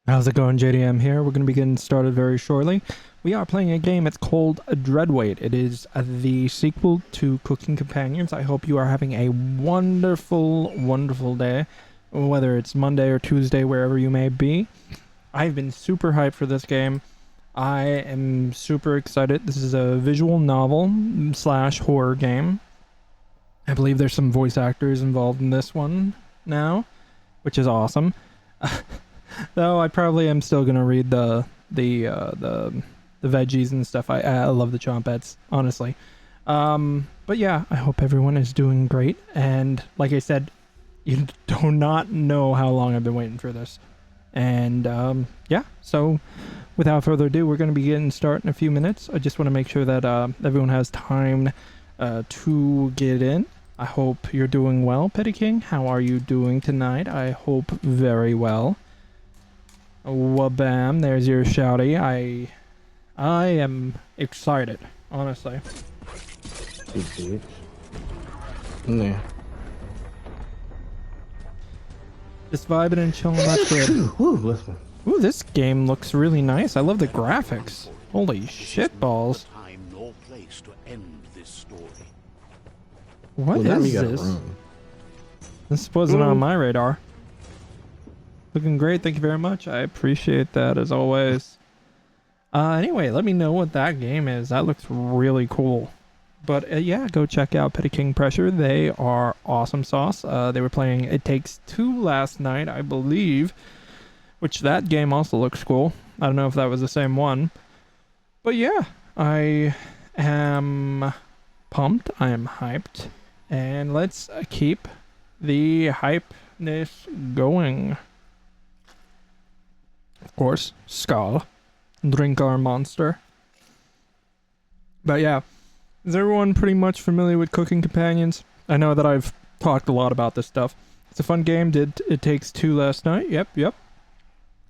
How's it going, JDM here? We're going to be getting started very shortly. We are playing a game. It's called Dreadweight. It is the sequel to Cooking Companions. I hope you are having a wonderful, wonderful day, whether it's Monday or Tuesday, wherever you may be. I've been super hyped for this game. I am super excited. This is a visual novel slash horror game. I believe there's some voice actors involved in this one now, which is awesome. Though I probably am still gonna read the veggies and stuff. I love the chompettes, honestly. But yeah, I hope everyone is doing great. And like I said, you do not know how long I've been waiting for this. And yeah, so without further ado, we're gonna be getting started in a few minutes. I just want to make sure that everyone has time to get in. I hope you're doing well, Petty King. How are you doing tonight? I hope very well. Wabam, there's your shouty. I am excited, honestly. Good. Yeah. Just vibing and chilling, that's good. Woo, listen. Ooh, this game looks really nice. I love the graphics. Holy shit balls. Time nor place to end this story. What Well, is this? This wasn't on my radar. Looking great, thank you very much. I appreciate that as always. Anyway, let me know what that game is. That looks really cool. But yeah, go check out Petty King Pressure. They are awesome sauce. They were playing It Takes Two last night, I believe, which that game also looks cool. I don't know if that was the same one. But yeah, I am pumped. I am hyped. And let's keep the hypeness going. Of course, Skull. Drink our monster. But yeah, is everyone pretty much familiar with Cooking Companions? I know that I've talked a lot about this stuff. It's a fun game. Did It Takes Two last night. Yep.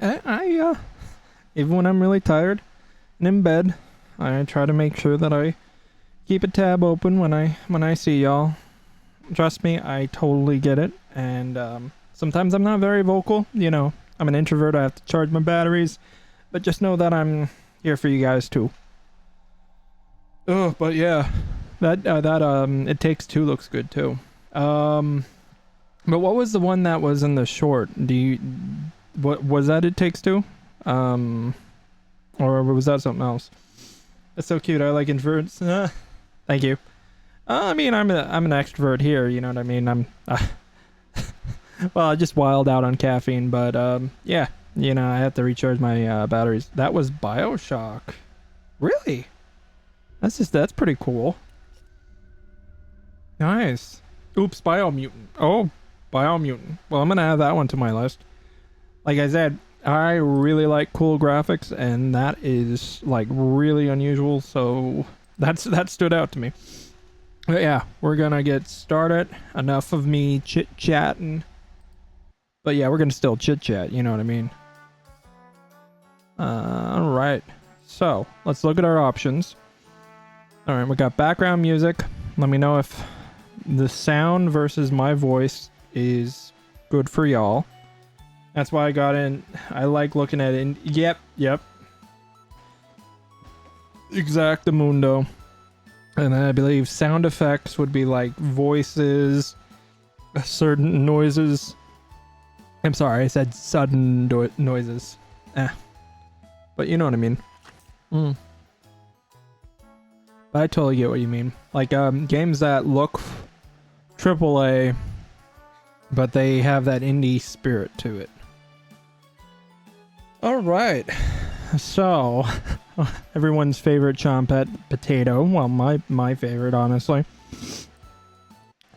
I even when I'm really tired and in bed, I try to make sure that I keep a tab open when I see y'all. Trust me, I totally get it. And sometimes I'm not very vocal, you know. I'm an introvert, I have to charge my batteries, but just know that I'm here for you guys too. Oh, but yeah, that It Takes Two looks good too. But what was the one that was in the short? What was that? It Takes Two, or was that something else? That's so cute. I like introverts. Thank you. I mean, I'm an extrovert here. You know what I mean? I'm. Well, I just wild out on caffeine, but yeah, you know, I have to recharge my batteries. That was BioShock. Really? That's pretty cool. Nice. Oops, Biomutant. Oh, Biomutant. Well, I'm gonna add that one to my list. Like I said, I really like cool graphics, and that is like really unusual, so that stood out to me. But yeah, we're gonna get started. Enough of me chit-chatting. But yeah, we're gonna still chit-chat, you know what I mean? Alright. So, let's look at our options. Alright, we got background music. Let me know if the sound versus my voice is good for y'all. That's why I got in. I like looking at it. Yep. Exactamundo. And then I believe sound effects would be like voices, certain noises. I'm sorry, I said sudden noises. But you know what I mean. But I totally get what you mean. Like games that look AAA, but they have that indie spirit to it. Alright. So, everyone's favorite chompette potato. Well, my favorite, honestly.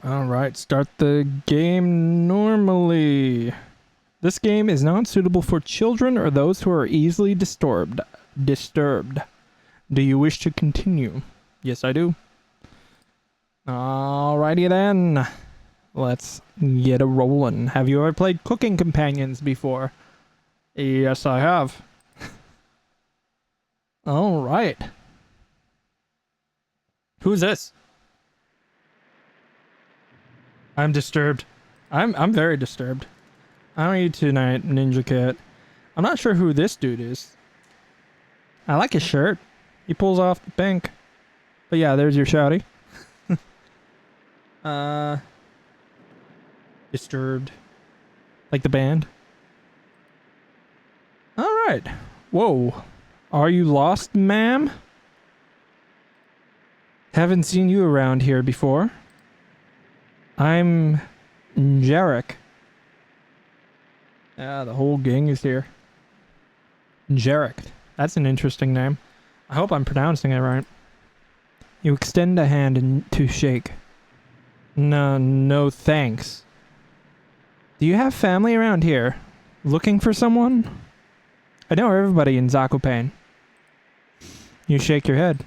Alright, start the game normally. This game is not suitable for children or those who are easily disturbed. Do you wish to continue? Yes, I do. Alrighty then. Let's get a rollin'. Have you ever played Cooking Companions before? Yes, I have. Alright. Who's this? I'm disturbed. I'm very disturbed. How are you tonight, Ninja Cat? I'm not sure who this dude is. I like his shirt. He pulls off the pink. But yeah, there's your shouty. Disturbed. Like the band. Alright. Whoa. Are you lost, ma'am? Haven't seen you around here before. I'm Jarek. Yeah, the whole gang is here. Jarek. That's an interesting name. I hope I'm pronouncing it right. You extend a hand to shake. No thanks. Do you have family around here? Looking for someone? I know everybody in Zakopane. You shake your head.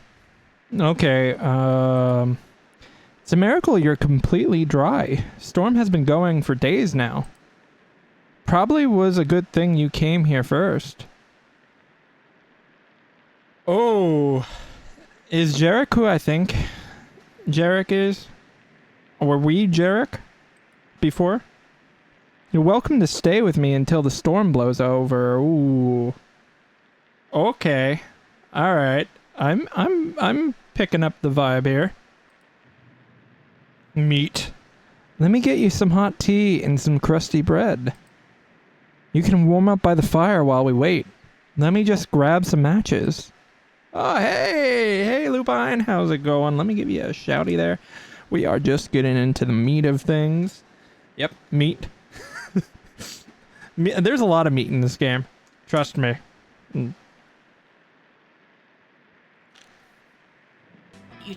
Okay, it's a miracle you're completely dry. Storm has been going for days now. Probably was a good thing you came here first. Oh, is Jarek who I think Jarek is? Were we Jarek before? You're welcome to stay with me until the storm blows over. Ooh. Okay. All right. I'm picking up the vibe here. Meat. Let me get you some hot tea and some crusty bread. You can warm up by the fire while we wait. Let me just grab some matches. Oh, hey, Lupine, how's it going? Let me give you a shouty there. We are just getting into the meat of things. Yep, meat. There's a lot of meat in this game. Trust me. You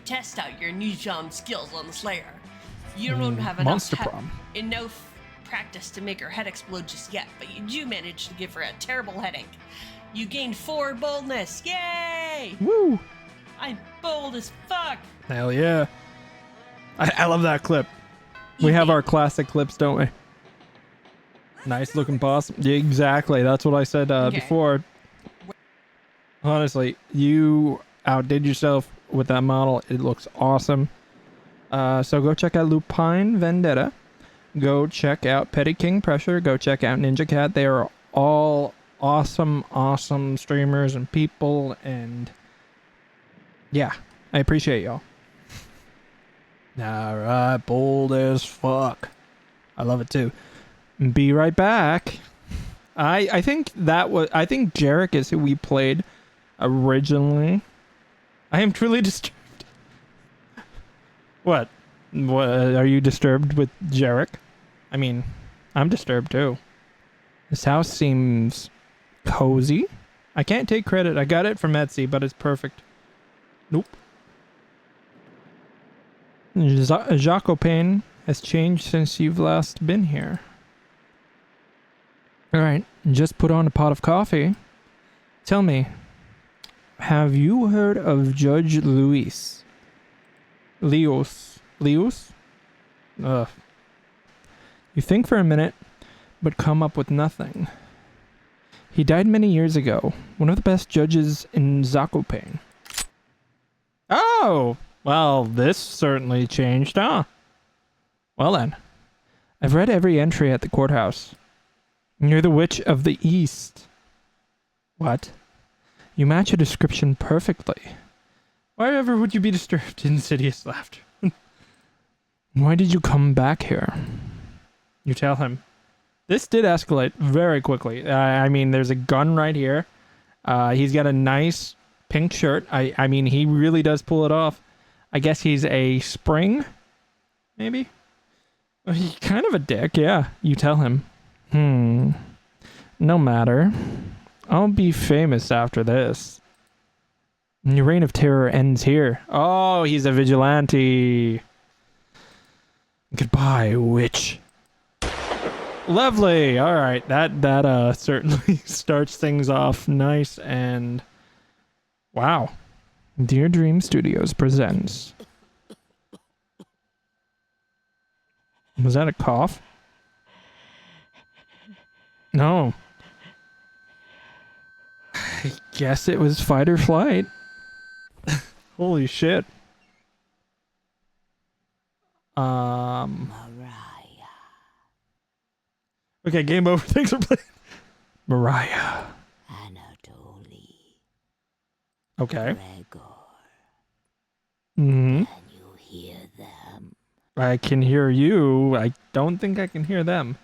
test out your newfound skills on the Slayer. You don't have monster enough practice to make her head explode just yet, but you do manage to give her a terrible headache. You gained 4 boldness. Yay! Woo! I'm bold as fuck. Hell yeah. I love that clip. We have our classic clips, don't we? Nice looking possum. Yeah, exactly. That's what I said before. Honestly, you outdid yourself with that model. It looks awesome. So go check out Lupine Vendetta. Go check out Petty King Pressure. Go check out Ninja Cat. They are all awesome streamers and people, and yeah, I appreciate y'all. Alright, bold as fuck. I love it too. Be right back. I think Jarek is who we played originally. I am truly disturbed. What are you disturbed with Jarek? I mean, I'm disturbed too. This house seems cozy. I can't take credit. I got it from Etsy, but it's perfect. Nope. Jacopane has changed since you've last been here. Alright, just put on a pot of coffee. Tell me, have you heard of Judge Luis? Leos? Ugh. You think for a minute, but come up with nothing. He died many years ago, one of the best judges in Zakopane. Oh! Well, this certainly changed, huh? Well then, I've read every entry at the courthouse. You're the Witch of the East. What? You match a description perfectly. Why ever would you be disturbed? Insidious laughter. Why did you come back here? You tell him. This did escalate very quickly. I mean, there's a gun right here. He's got a nice pink shirt. I mean, he really does pull it off. I guess he's a spring? Maybe? He's kind of a dick, yeah. You tell him. No matter. I'll be famous after this. Your reign of terror ends here. Oh, he's a vigilante. Goodbye, witch. Lovely. All right, that certainly starts things off nice. And wow, Dear Dream Studios presents. Was that a cough? No. I guess it was fight or flight. Holy shit. Okay, game over. Thanks for playing. Mariah. Anatoly. Okay. Gregor. Hmm. Can you hear them? I can hear you. I don't think I can hear them.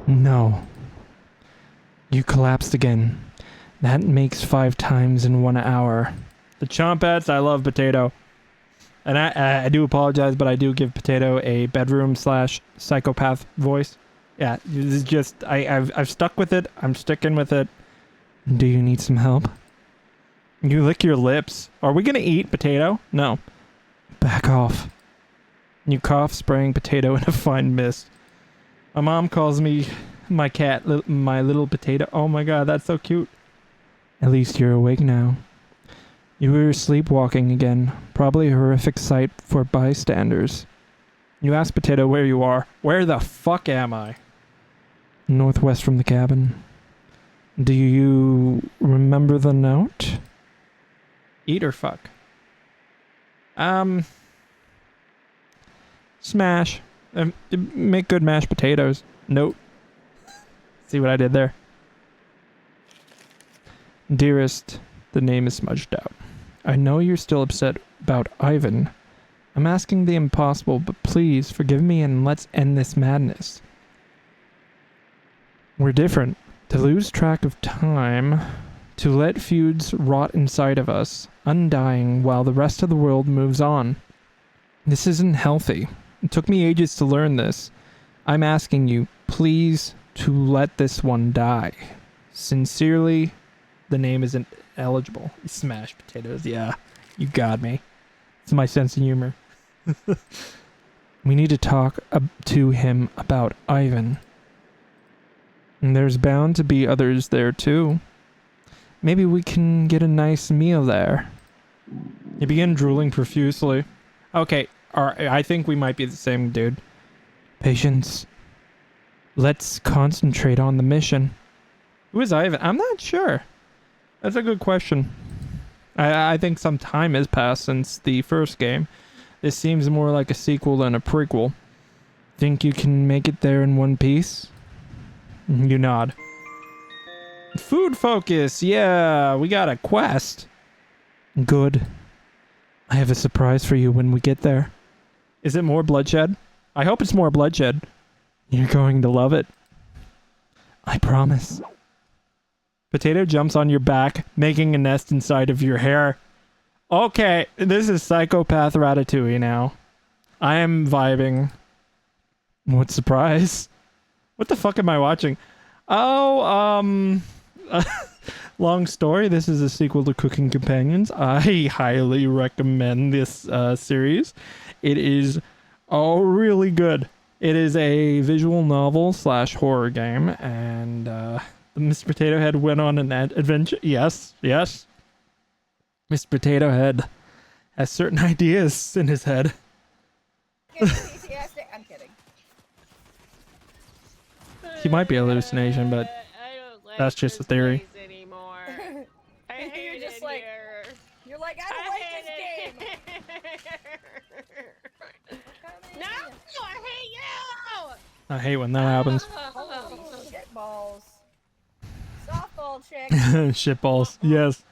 No. You collapsed again. That makes 5 times in 1 hour. The Chompettes, I love Potato. And I do apologize, but I do give Potato a bedroom/psychopath voice. Yeah, this is just, I've stuck with it. I'm sticking with it. Do you need some help? You lick your lips. Are we gonna eat Potato? No. Back off. You cough, spraying Potato in a fine mist. My mom calls me my cat, my little Potato. Oh my god, that's so cute. At least you're awake now. You were sleepwalking again. Probably a horrific sight for bystanders. You ask Potato where you are. Where the fuck am I? Northwest from the cabin. Do you remember the note? Eat or fuck? Smash. Make good mashed potatoes. Note. See what I did there? Dearest, the name is smudged out. I know you're still upset about Ivan. I'm asking the impossible, but please forgive me and let's end this madness. We're different. To lose track of time, to let feuds rot inside of us, undying while the rest of the world moves on. This isn't healthy. It took me ages to learn this. I'm asking you, please, to let this one die. Sincerely, the name isn't eligible. Smashed potatoes, yeah. You got me. It's my sense of humor. We need to talk to him about Ivan. And there's bound to be others there too. Maybe we can get a nice meal there. You begin drooling profusely. Okay, I think we might be the same dude. Patience. Let's concentrate on the mission. Who is Ivan? I'm not sure. That's a good question. I think some time has passed since the first game. This seems more like a sequel than a prequel. Think you can make it there in one piece? You nod. Food focus, yeah, we got a quest. Good. I have a surprise for you when we get there. Is it more bloodshed? I hope it's more bloodshed. You're going to love it. I promise. Potato jumps on your back, making a nest inside of your hair. Okay, this is Psychopath Ratatouille now. I am vibing. What surprise? What the fuck am I watching? Oh, long story. This is a sequel to Cooking Companions. I highly recommend this series. It is really good. It is a visual novel / horror game, and Mr. Potato Head went on an adventure. Yes. Mr. Potato Head has certain ideas in his head. I'm kidding. He might be a hallucination, but I don't like that's just a this theory. place anymore. I hate You're just it like- here. You're like, I don't like this game. No, I hate you. I hate when that happens. Holy shit balls. Softball chick. Shitballs. Yes.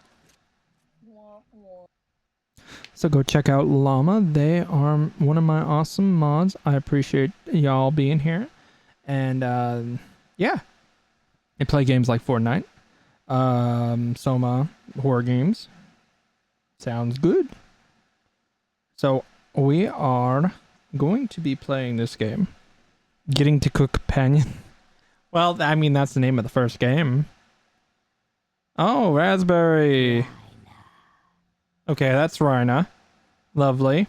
So go check out Llama. They are one of my awesome mods. I appreciate y'all being here. And yeah. They play games like Fortnite. Soma horror games. Sounds good. So we are going to be playing this game. Getting to Cook Companion. Well, I mean, that's the name of the first game. Oh, Raspberry. Okay, that's Rhina. Lovely.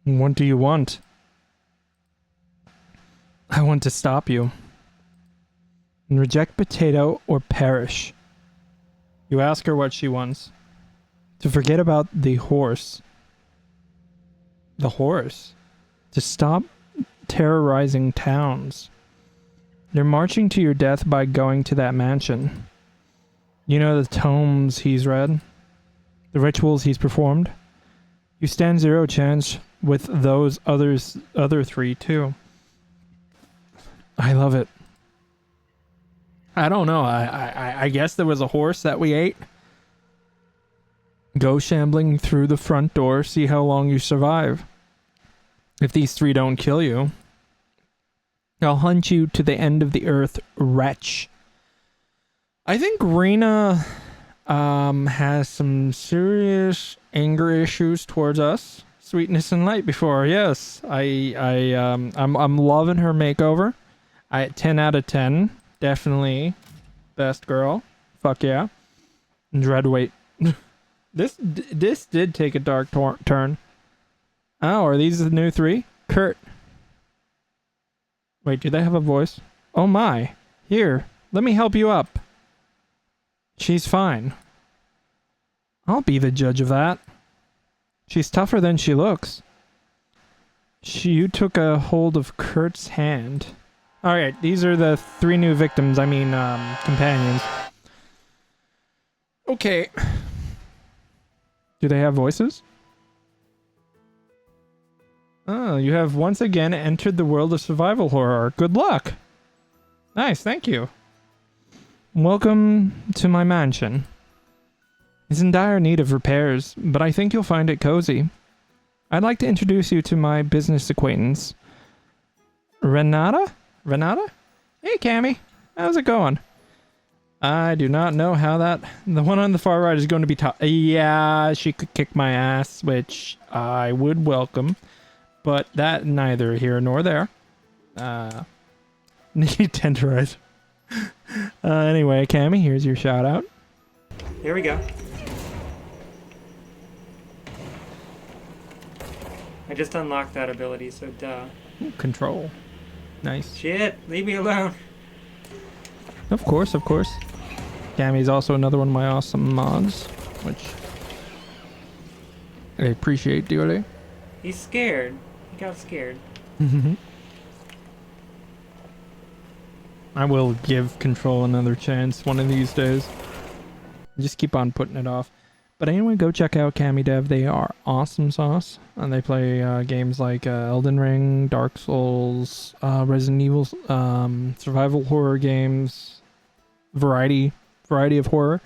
What do you want? I want to stop you. Reject Potato or perish. You ask her what she wants. To forget about the horse. The horse? To stop terrorizing towns. They're marching to your death by going to that mansion. You know the tomes he's read? The rituals he's performed? You stand 0 chance with those other 3 too. I love it. I don't know. I guess there was a horse that we ate. Go shambling through the front door. See how long you survive. If these 3 don't kill you, I'll hunt you to the end of the earth, wretch. I think Rena has some serious anger issues towards us. Sweetness and light before. Yes. I'm loving her makeover. 10 out of 10. Definitely best girl. Fuck yeah. Dreadweight. This did take a dark turn. Oh, are these the new 3? Kurt. Wait, do they have a voice? Oh my. Here, let me help you up. She's fine. I'll be the judge of that. She's tougher than she looks. You took a hold of Kurt's hand. Alright, these are the 3 new victims, companions. Okay. Do they have voices? Oh, you have once again entered the world of survival horror. Good luck! Nice, thank you. Welcome to my mansion. It's in dire need of repairs, but I think you'll find it cozy. I'd like to introduce you to my business acquaintance. Renata? Renata? Hey, Cammy. How's it going? I do not know how the one on the far right is going to be tough. Yeah, she could kick my ass, which I would welcome. But that neither here nor there. Need tenderize. Anyway, Cammy, here's your shout out. Here we go. I just unlocked that ability, so duh. Ooh, control. Nice. Shit, leave me alone. Of course, of course. Cammy's also another one of my awesome mods, which I appreciate dearly. He's scared. He got scared. I will give Control another chance one of these days. Just keep on putting it off. But anyway, go check out Cammy Dev. They are awesome sauce. And they play games like Elden Ring, Dark Souls, Resident Evil, survival horror games, variety of horror.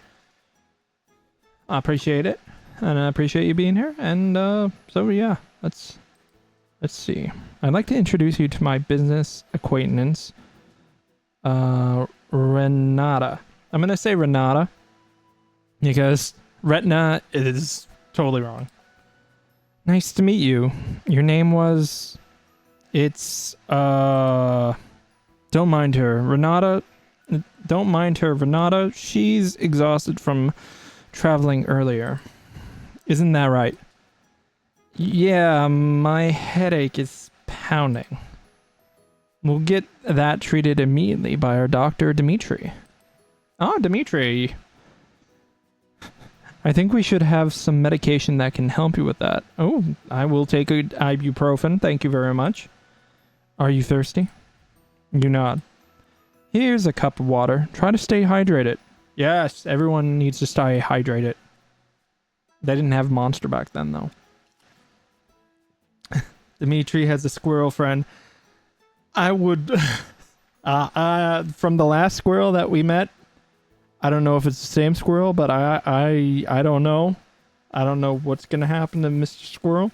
I appreciate it. And I appreciate you being here. And so yeah, let's see. I'd like to introduce you to my business acquaintance, Renata. I'm going to say Renata because Retina is totally wrong. Nice to meet you. Your name was... Don't mind her. Renata... Don't mind her, Renata. She's exhausted from traveling earlier. Isn't that right? Yeah, my headache is pounding. We'll get that treated immediately by our doctor, Dimitri. Ah, Dimitri. I think we should have some medication that can help you with that. Oh, I will take a ibuprofen. Thank you very much. Are you thirsty? You nod. Here's a cup of water. Try to stay hydrated. Yes, everyone needs to stay hydrated. They didn't have Monster back then, though. Dimitri has a squirrel friend. I would... from the last squirrel that we met, I don't know if it's the same squirrel, but I don't know. I don't know what's going to happen to Mr. Squirrel.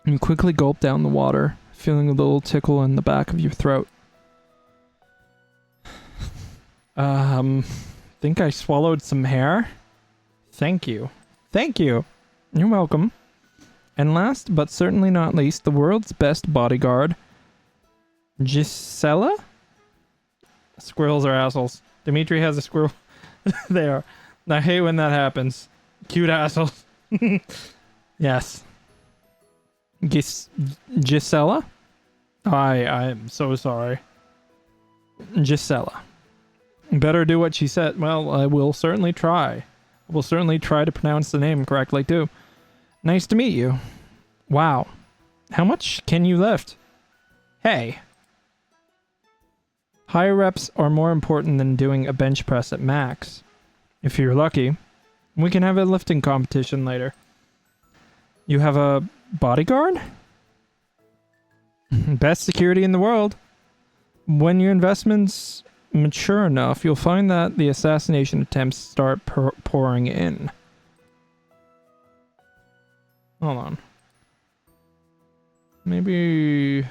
You quickly gulp down the water, feeling a little tickle in the back of your throat. Think I swallowed some hair? Thank you. Thank you. You're welcome. And last, but certainly not least, the world's best bodyguard, Gisela? Squirrels are assholes. Dimitri has a squirrel. They are. I hate when that happens. Cute assholes. Yes. Gisela? I'm so sorry. Gisela. Better do what she said. Well, I will certainly try. I will certainly try to pronounce the name correctly, too. Nice to meet you. Wow. How much can you lift? Hey. Higher reps are more important than doing a bench press at max. If you're lucky, we can have a lifting competition later. You have a bodyguard? Best security in the world. When your investments mature enough, you'll find that the assassination attempts start pouring in. Hold on. Maybe...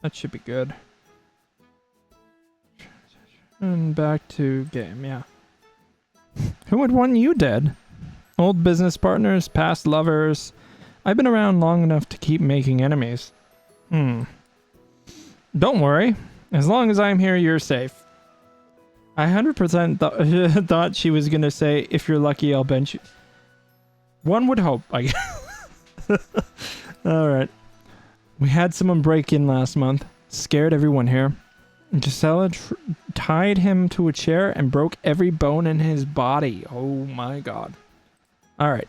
that should be good. And back to game, yeah. Who would want you dead? Old business partners, past lovers. I've been around long enough to keep making enemies. Don't worry. As long as I'm here, you're safe. I 100% thought she was gonna say, if you're lucky, I'll bench you. One would hope, I guess. Alright. We had someone break in last month. Scared everyone here. Gisela tied him to a chair and broke every bone in his body. Oh my god. Alright.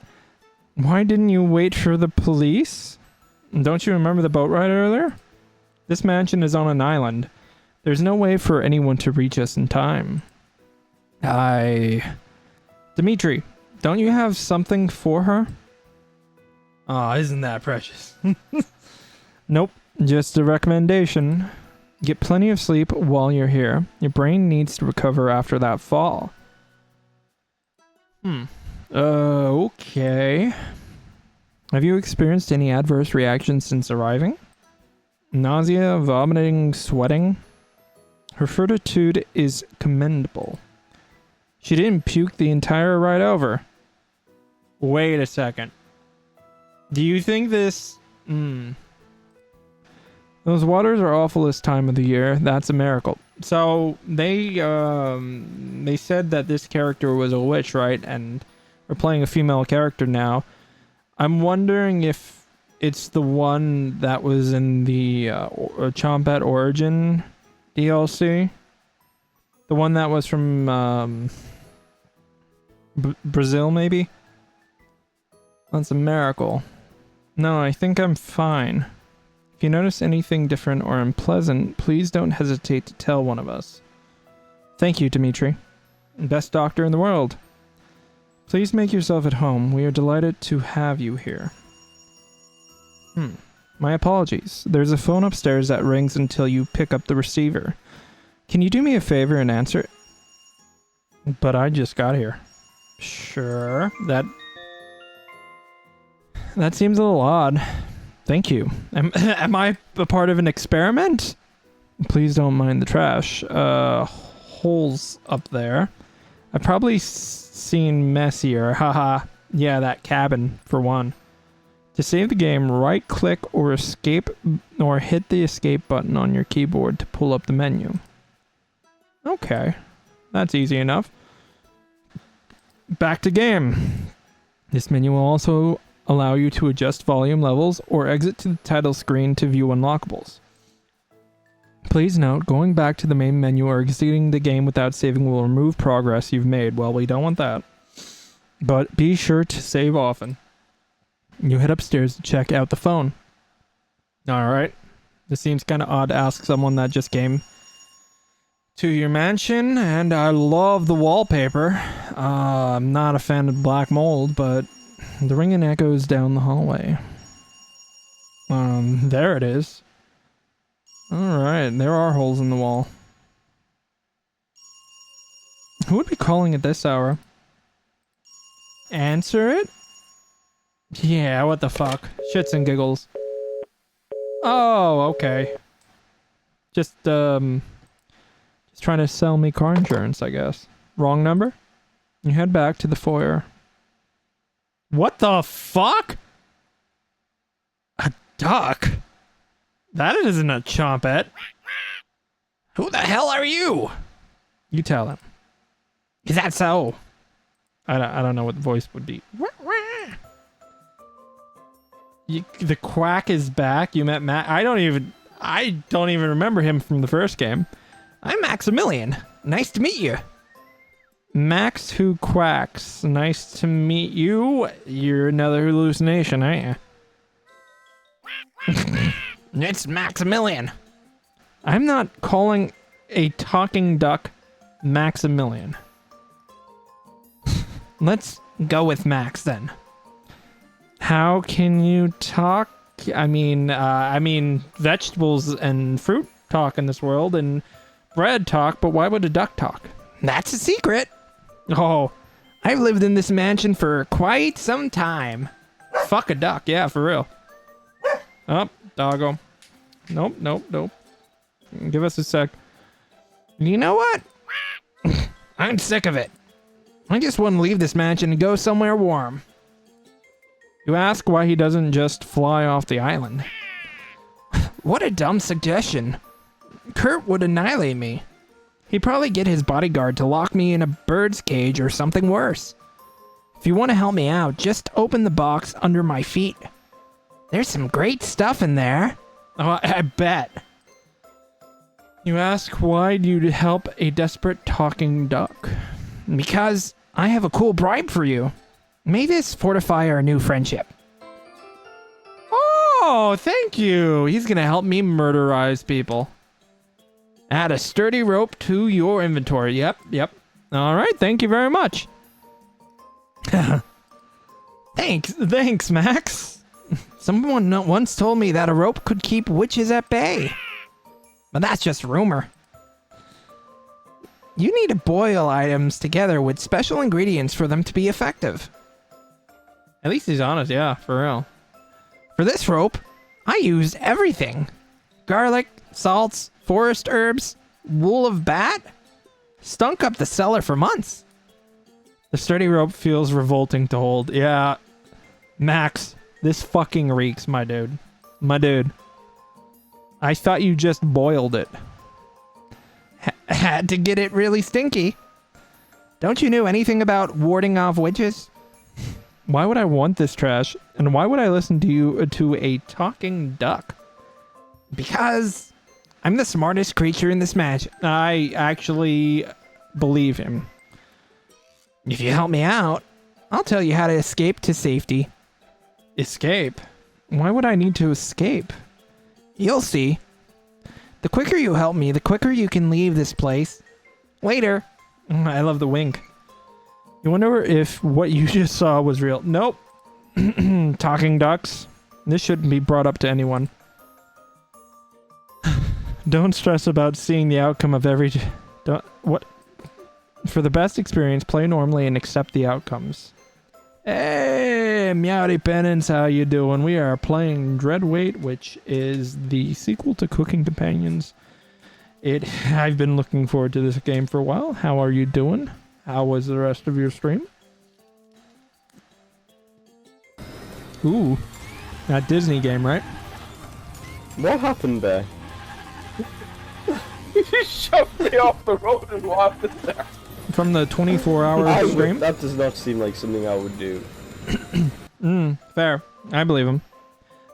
Why didn't you wait for the police? Don't you remember the boat ride earlier? This mansion is on an island. There's no way for anyone to reach us in time. Dimitri, don't you have something for her? Aw, isn't that precious? Nope, just a recommendation. Get plenty of sleep while you're here. Your brain needs to recover after that fall. Okay. Have you experienced any adverse reactions since arriving? Nausea, vomiting, sweating? Her fortitude is commendable. She didn't puke the entire ride over. Wait a second. Do you think this... Those waters are awful this time of the year. That's a miracle. So, they said that this character was a witch, right? And we're playing a female character now. I'm wondering if it's the one that was in the Chompat Origin DLC. The one that was from Brazil, maybe? That's a miracle. No, I think I'm fine. If you notice anything different or unpleasant, please don't hesitate to tell one of us. Thank you, Dimitri. Best doctor in the world. Please make yourself at home. We are delighted to have you here. My apologies. There's a phone upstairs that rings until you pick up the receiver. Can you do me a favor and answer it? But I just got here. Sure. That seems a little odd. Thank you. Am I a part of an experiment? Please don't mind the trash. Holes up there. I've probably seen messier. Haha. Yeah, that cabin, for one. To save the game, right-click or escape, or hit the escape button on your keyboard to pull up the menu. Okay. That's easy enough. Back to game. This menu will also allow you to adjust volume levels or exit to the title screen to view unlockables. Please note, going back to the main menu or exiting the game without saving will remove progress you've made. Well, we don't want that. But be sure to save often. You head upstairs to check out the phone. Alright. This seems kind of odd to ask someone that just came to your mansion, and I love the wallpaper. I'm not a fan of black mold, but the ringing echoes down the hallway. There it is. Alright, there are holes in the wall. Who would be calling at this hour? Answer it? Yeah, what the fuck? Shits and giggles. Oh, okay. Just trying to sell me car insurance, I guess. Wrong number? You head back to the foyer. What the fuck? A duck? That isn't a chompet. Who the hell are you? You tell him. Is that so? I don't know what the voice would be. The quack is back. You met Matt. I don't even remember him from the first game. I'm Maximilian. Nice to meet you. Max who quacks. Nice to meet you. You're another hallucination, ain't you? It's Maximilian. I'm not calling a talking duck Maximilian. Let's go with Max then. How can you talk? I mean, vegetables and fruit talk in this world, and bread talk, but why would a duck talk? That's a secret. Oh, I've lived in this mansion for quite some time. Fuck a duck, yeah, for real. Oh, doggo. Nope. Give us a sec. You know what? I'm sick of it. I just want to leave this mansion and go somewhere warm. You ask why he doesn't just fly off the island. What a dumb suggestion. Kurt would annihilate me. He'd probably get his bodyguard to lock me in a bird's cage or something worse. If you want to help me out, just open the box under my feet. There's some great stuff in there. Oh, I bet. You ask why you'd help a desperate talking duck. Because I have a cool bribe for you. May this fortify our new friendship. Oh, thank you. He's gonna help me murderize people. Add a sturdy rope to your inventory. Yep. All right, thank you very much. Thanks, Max. Someone once told me that a rope could keep witches at bay. But that's just rumor. You need to boil items together with special ingredients for them to be effective. At least he's honest, yeah, for real. For this rope, I used everything. Garlic, salts, forest herbs, wool of bat. Stunk up the cellar for months. The sturdy rope feels revolting to hold. Yeah, Max, this fucking reeks, my dude. My dude. I thought you just boiled it. Had to get it really stinky. Don't you know anything about warding off witches? Why would I want this trash? And why would I listen to a talking duck? Because I'm the smartest creature in this match. I actually believe him. If you help me out, I'll tell you how to escape to safety. Escape? Why would I need to escape? You'll see. The quicker you help me, the quicker you can leave this place. Later. I love the wink. You wonder if what you just saw was real. Nope. Talking ducks. This shouldn't be brought up to anyone. Don't stress about seeing the outcome of every... What? For the best experience, play normally and accept the outcomes. Hey, Meowdy Penance, how you doing? We are playing Dreadweight, which is the sequel to Cooking Companions. I've been looking forward to this game for a while. How are you doing? How was the rest of your stream? Ooh, that Disney game, right? What happened there? You just shoved me off the road and what happened there? From the 24-hour stream? That does not seem like something I would do. Fair. I believe him.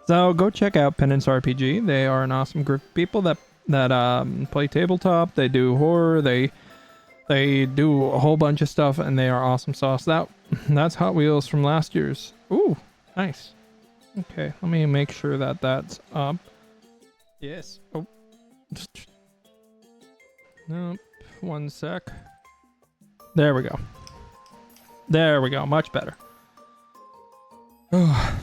So go check out Penance RPG. They are an awesome group of people that play tabletop. They do horror. They do a whole bunch of stuff, and they are awesome sauce. That's Hot Wheels from last year's. Ooh, nice. Okay, let me make sure that that's up. Yes. Oh. Nope. One sec. There we go. There we go. Much better. I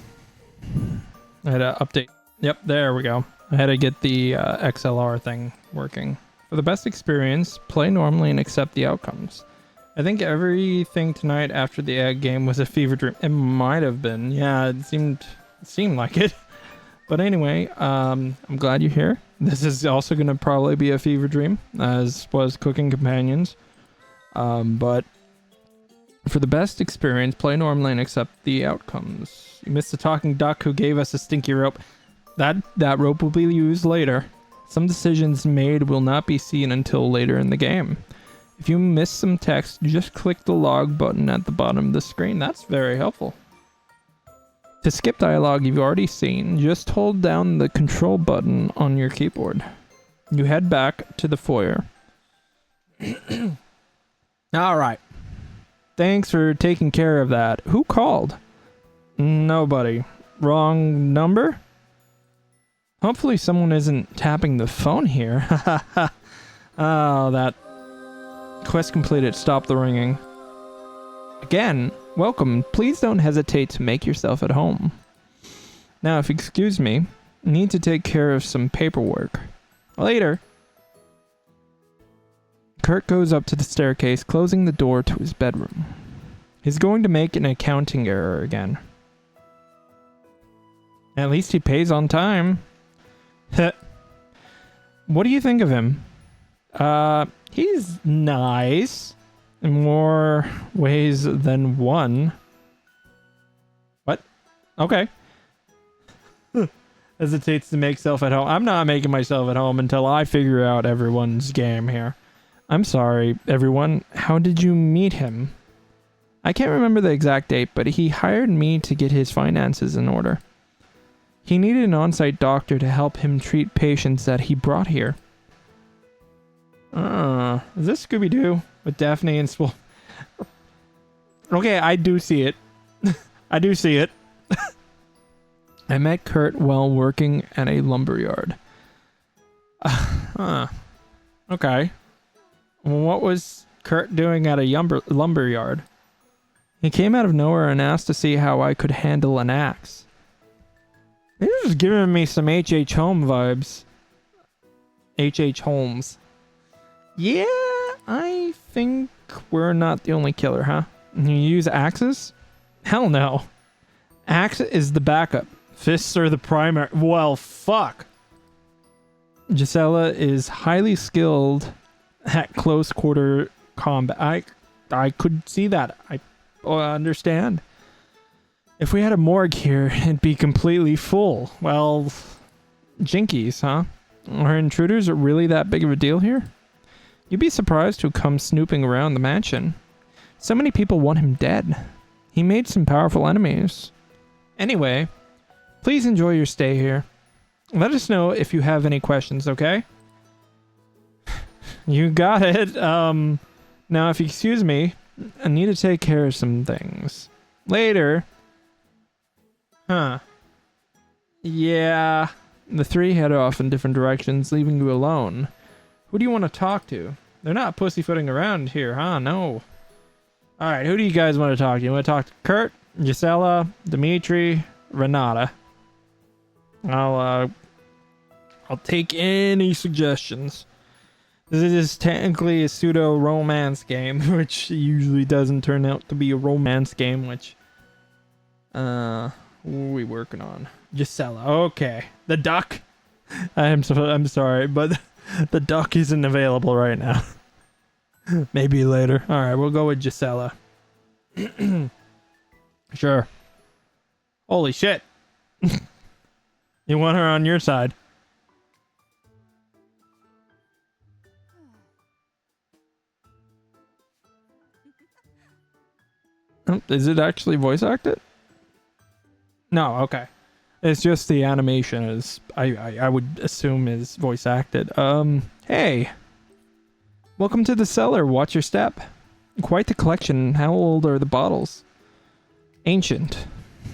had to update. Yep, there we go. I had to get the XLR thing working. For the best experience, play normally and accept the outcomes. I think everything tonight after the egg game was a fever dream. It might have been. Yeah, it seemed like it. But anyway, I'm glad you're here. This is also going to probably be a fever dream, as was Cooking Companions. But for the best experience, play normally and accept the outcomes. You missed the talking duck who gave us a stinky rope. That rope will be used later. Some decisions made will not be seen until later in the game. If you miss some text, just click the log button at the bottom of the screen. That's very helpful. To skip dialogue you've already seen, just hold down the control button on your keyboard. You head back to the foyer. Alright. Thanks for taking care of that. Who called? Nobody. Wrong number? Hopefully someone isn't tapping the phone here. Oh, that... Quest completed. Stop the ringing. Again, welcome. Please don't hesitate to make yourself at home. Now, if you excuse me, I need to take care of some paperwork. Later. Kurt goes up to the staircase, closing the door to his bedroom. He's going to make an accounting error again. At least he pays on time. What do you think of him? He's nice. In more ways than one. What? Okay. Hesitates to make self at home. I'm not making myself at home until I figure out everyone's game here. I'm sorry, everyone. How did you meet him? I can't remember the exact date, but he hired me to get his finances in order. He needed an on-site doctor to help him treat patients that he brought here. Is this Scooby-Doo with Daphne and Swole? Okay, I do see it. I do see it. I met Kurt while working at a lumberyard. Okay. What was Kurt doing at a lumberyard? He came out of nowhere and asked to see how I could handle an axe. This is giving me some H.H. Holmes vibes. H.H. Holmes. Yeah, I think we're not the only killer, huh? You use axes? Hell no. Axe is the backup. Fists are the primary. Well, fuck. Gisela is highly skilled at close quarter combat. I could see that. I understand. If we had a morgue here, it'd be completely full. Well, jinkies, huh? Are intruders really that big of a deal here? You'd be surprised who comes snooping around the mansion. So many people want him dead. He made some powerful enemies. Anyway, please enjoy your stay here. Let us know if you have any questions, okay? You got it. Now if you excuse me, I need to take care of some things. Later. Huh. Yeah. The three head off in different directions, leaving you alone. Who do you want to talk to? They're not pussyfooting around here, huh? No. Alright, who do you guys want to talk to? You want to talk to Kurt, Gisela, Dimitri, Renata? I'll take any suggestions. This is technically a pseudo-romance game, which usually doesn't turn out to be a romance game, which... what are we working on? Gisela, okay. The duck? I'm sorry, but the duck isn't available right now. Maybe later. Alright, we'll go with Gisela. Sure. Holy shit. You want her on your side. Is it actually voice acted? No, okay. It's just the animation is, I would assume is voice acted. Hey. Welcome to the cellar. Watch your step. Quite the collection. How old are the bottles? Ancient.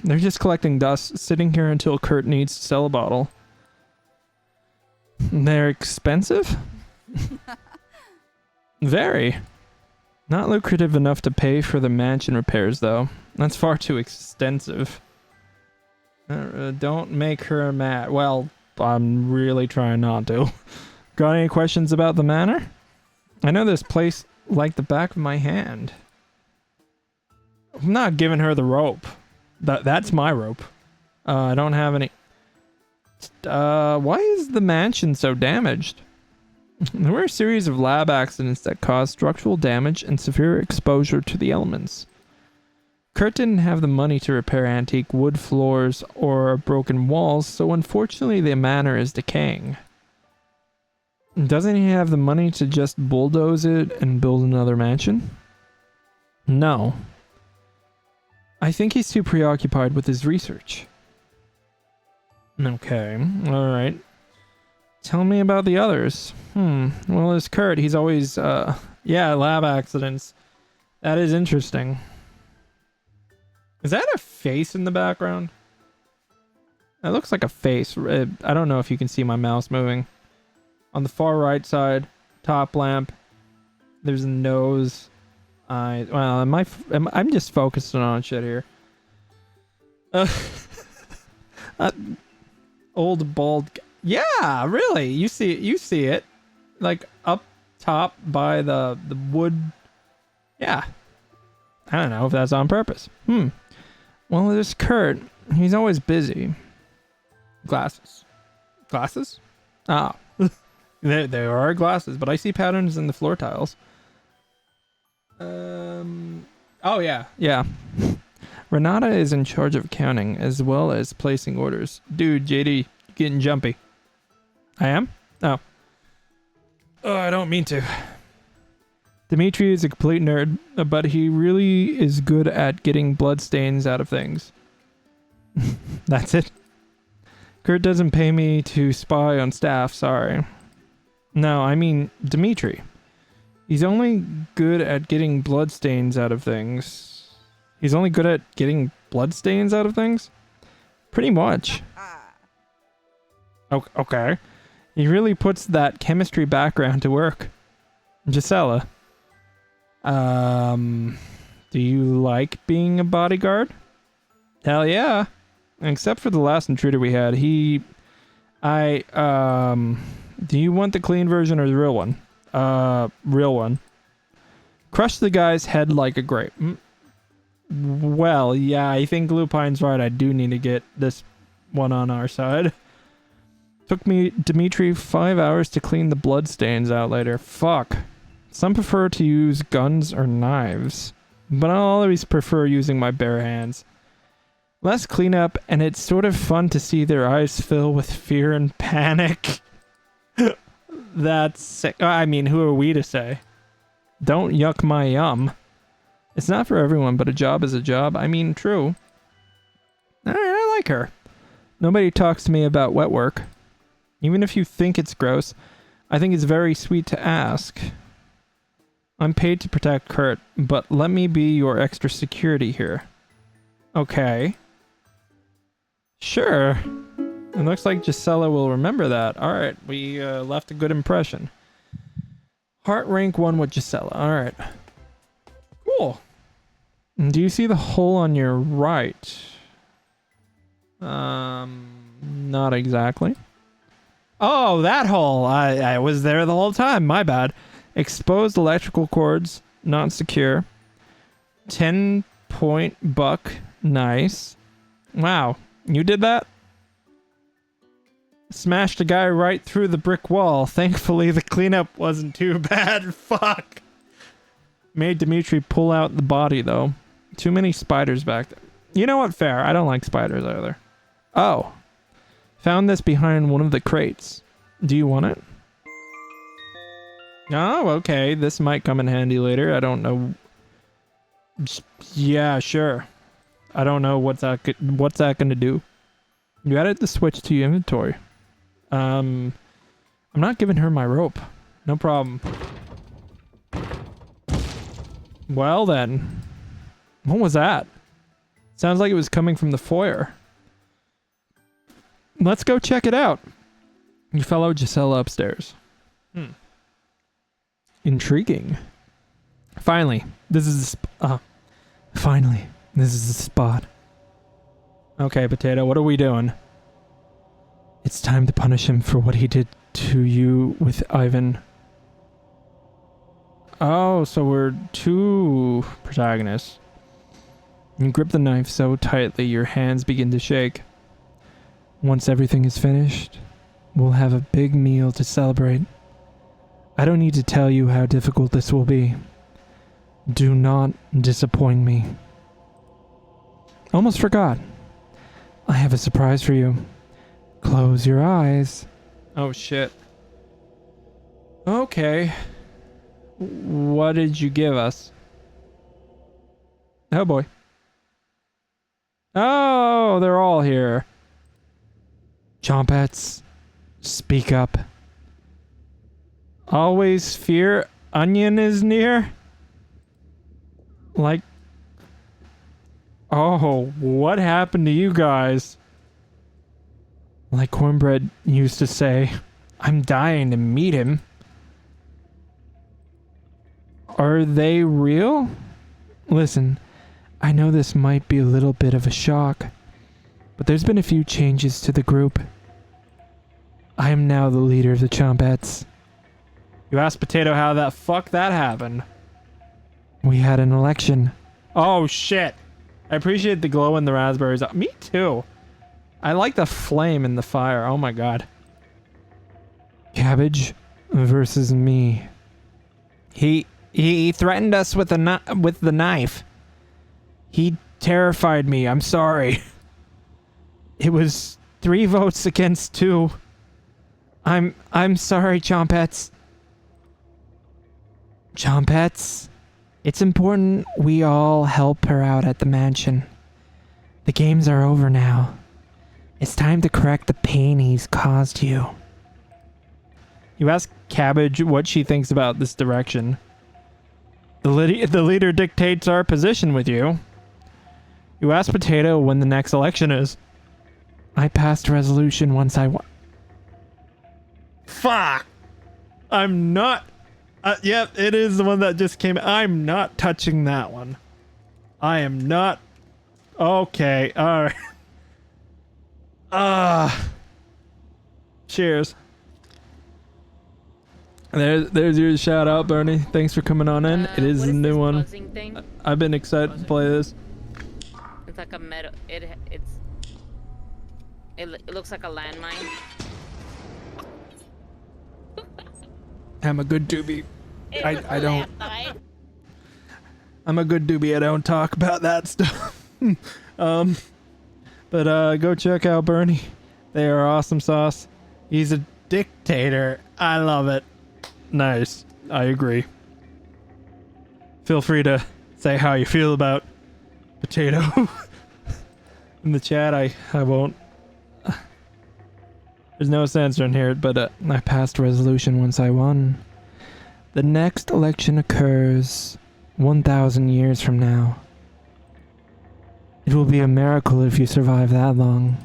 They're just collecting dust, sitting here until Kurt needs to sell a bottle. They're expensive? Very. Not lucrative enough to pay for the mansion repairs, though. That's far too extensive. Don't make her mad. Well, I'm really trying not to. Got any questions about the manor? I know this place like the back of my hand. I'm not giving her the rope. That's my rope. I don't have any... why is the mansion so damaged? There were a series of lab accidents that caused structural damage and severe exposure to the elements. Kurt didn't have the money to repair antique wood floors or broken walls, so unfortunately the manor is decaying. Doesn't he have the money to just bulldoze it and build another mansion? No. I think he's too preoccupied with his research. Okay, alright. Tell me about the others. Well, as Kurt, he's always, yeah, lab accidents. That is interesting. Is that a face in the background? That looks like a face. I don't know if you can see my mouse moving. On the far right side, top lamp, there's a nose. I'm just focusing on shit here. Uh, old bald. Yeah, really. You see it, like up top by the wood. Yeah. I don't know if that's on purpose. Well, there's Kurt. He's always busy. Glasses. Glasses? Ah. There are glasses, but I see patterns in the floor tiles. Oh, yeah. Yeah. Renata is in charge of accounting as well as placing orders. Dude, JD, you're getting jumpy. I am? Oh. Oh, I don't mean to. Dimitri is a complete nerd, but he really is good at getting bloodstains out of things. That's it. Kurt doesn't pay me to spy on staff, sorry. No, I mean Dimitri. He's only good at getting bloodstains out of things. He's only good at getting bloodstains out of things? Pretty much. Okay. He really puts that chemistry background to work. Gisela. Do you like being a bodyguard? Hell yeah. Except for the last intruder we had. Do you want the clean version or the real one? Real one. Crush the guy's head like a grape. Well, yeah, I think Lupine's right. I do need to get this one on our side. Took me, Dimitri, 5 hours to clean the bloodstains out later. Fuck. Some prefer to use guns or knives, but I'll always prefer using my bare hands. Less cleanup, and it's sort of fun to see their eyes fill with fear and panic. That's sick. I mean, who are we to say? Don't yuck my yum. It's not for everyone, but a job is a job. I mean, true. I like her. Nobody talks to me about wet work. Even if you think it's gross, I think it's very sweet to ask. I'm paid to protect Kurt, but let me be your extra security here. Okay. Sure. It looks like Gisela will remember that. Alright, we left a good impression. Heart rank 1 with Gisela. Alright. Cool. Do you see the hole on your right? Not exactly. Oh, that hole. I was there the whole time. My bad. Exposed electrical cords. Not secure. 10-point buck. Nice. Wow. You did that? Smashed a guy right through the brick wall. Thankfully, the cleanup wasn't too bad. Fuck. Made Dimitri pull out the body, though. Too many spiders back there. You know what? Fair. I don't like spiders either. Oh. Found this behind one of the crates. Do you want it? Oh, okay. This might come in handy later. I don't know. Yeah, sure. I don't know what's that gonna do. You added the switch to your inventory. I'm not giving her my rope. No problem. Well then. What was that? Sounds like it was coming from the foyer. Let's go check it out. You follow Gisela upstairs. Intriguing. Finally, this is the spot. Okay, Potato, what are we doing? It's time to punish him for what he did to you with Ivan. Oh, so we're two protagonists. You grip the knife so tightly your hands begin to shake. Once everything is finished, we'll have a big meal to celebrate. I don't need to tell you how difficult this will be. Do not disappoint me. Almost forgot. I have a surprise for you. Close your eyes. Oh shit. Okay. What did you give us? Oh boy. Oh, they're all here. Chompets, speak up. Always fear onion is near? Like... Oh, what happened to you guys? Like Cornbread used to say, I'm dying to meet him. Are they real? Listen, I know this might be a little bit of a shock, but there's been a few changes to the group. I am now the leader of the Chompettes. You asked Potato how the fuck that happened. We had an election. Oh shit. I appreciate the glow in the raspberries. Me too. I like the flame in the fire. Oh my god. Cabbage versus me. He threatened us with the knife. He terrified me. I'm sorry. It was 3 votes against 2. I'm sorry, Chompettes. Chompettes, it's important we all help her out at the mansion. The games are over now. It's time to correct the pain he's caused you. You ask Cabbage what she thinks about this direction. The leader dictates our position with you. You ask Potato when the next election is. I passed a resolution once I won. Fuck! I'm not... yep, it is the one that just came. I'm not touching that one. I am not... Okay, alright. Cheers. There's your shout out, Bernie. Thanks for coming on in. It is a new one. Thing? I've been excited to play this. It's like a metal. It looks like a landmine. I'm a good doobie. I don't. Right? I'm a good doobie. I don't talk about that stuff. But go check out Bernie. They are awesome sauce. He's a dictator. I love it. Nice. I agree. Feel free to say how you feel about Potato in the chat. I won't. There's no censoring here, but I passed a resolution once I won. The next election occurs 1,000 years from now. It will be a miracle if you survive that long.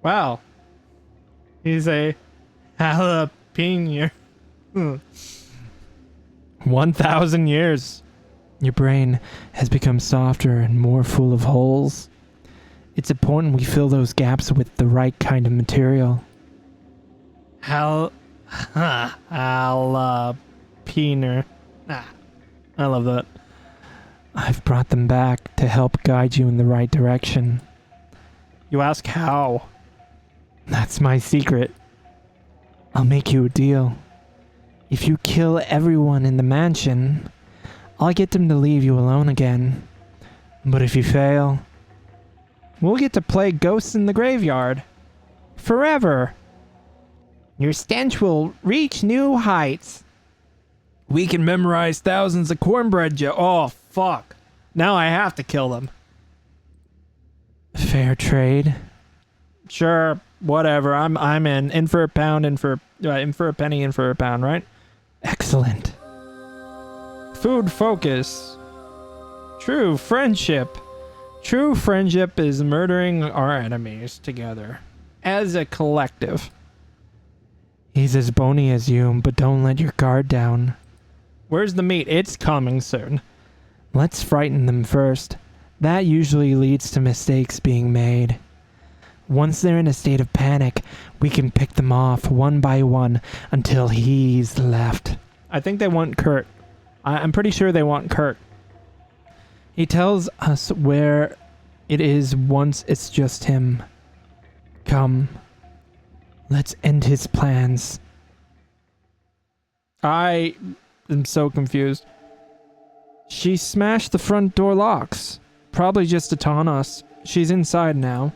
Wow. He's a jalapeno. 1,000 years. Your brain has become softer and more full of holes. It's important we fill those gaps with the right kind of material. Jalapeno. I love that. I've brought them back to help guide you in the right direction. You ask how? That's my secret. I'll make you a deal. If you kill everyone in the mansion, I'll get them to leave you alone again. But if you fail, we'll get to play ghosts in the graveyard. Forever. Your stench will reach new heights. We can memorize thousands of cornbread Oh, fuck. Now I have to kill them. Fair trade. Sure, whatever. I'm in. In for a pound, in for a penny, in for a pound, right? Excellent. Food focus. True friendship. True friendship is murdering our enemies together. As a collective. He's as bony as you, but don't let your guard down. Where's the meat? It's coming soon. Let's frighten them first. That usually leads to mistakes being made. Once they're in a state of panic, we can pick them off one by one until he's left. I think they want Kurt. I'm pretty sure they want Kurt. He tells us where it is once it's just him. Come. Let's end his plans. I am so confused. She smashed the front door locks. Probably just to taunt us. She's inside now.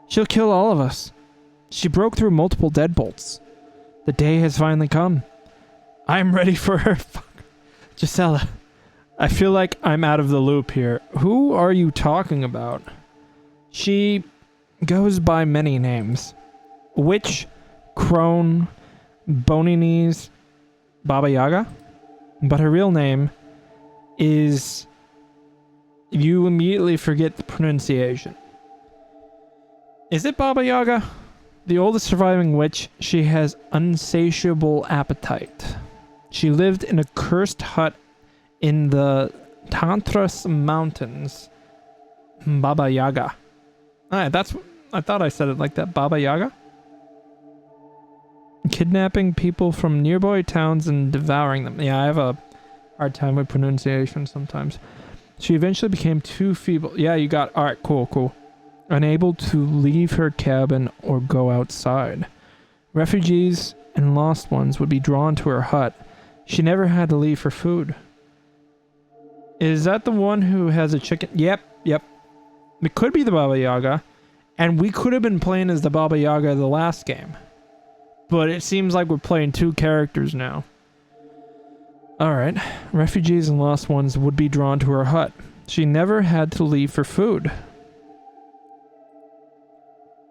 She'll kill all of us. She broke through multiple deadbolts. The day has finally come. I'm ready for her. Fuck. Gisela, I feel like I'm out of the loop here. Who are you talking about? She goes by many names. Witch, Crone, Bony Knees, Baba Yaga. But her real name is... You immediately forget the pronunciation. Is it Baba Yaga? The oldest surviving witch, she has insatiable appetite. She lived in a cursed hut in the Tantras Mountains. Baba Yaga. Alright, I thought I said it like that. Baba Yaga? Kidnapping people from nearby towns and devouring them. Yeah, I have a hard time with pronunciation sometimes. She eventually became too feeble. Yeah, you got... Alright, cool. Unable to leave her cabin or go outside. Refugees and lost ones would be drawn to her hut. She never had to leave for food. Is that the one who has a chicken? Yep. It could be the Baba Yaga. And we could have been playing as the Baba Yaga the last game. But it seems like we're playing two characters now. Alright. Refugees and lost ones would be drawn to her hut. She never had to leave for food.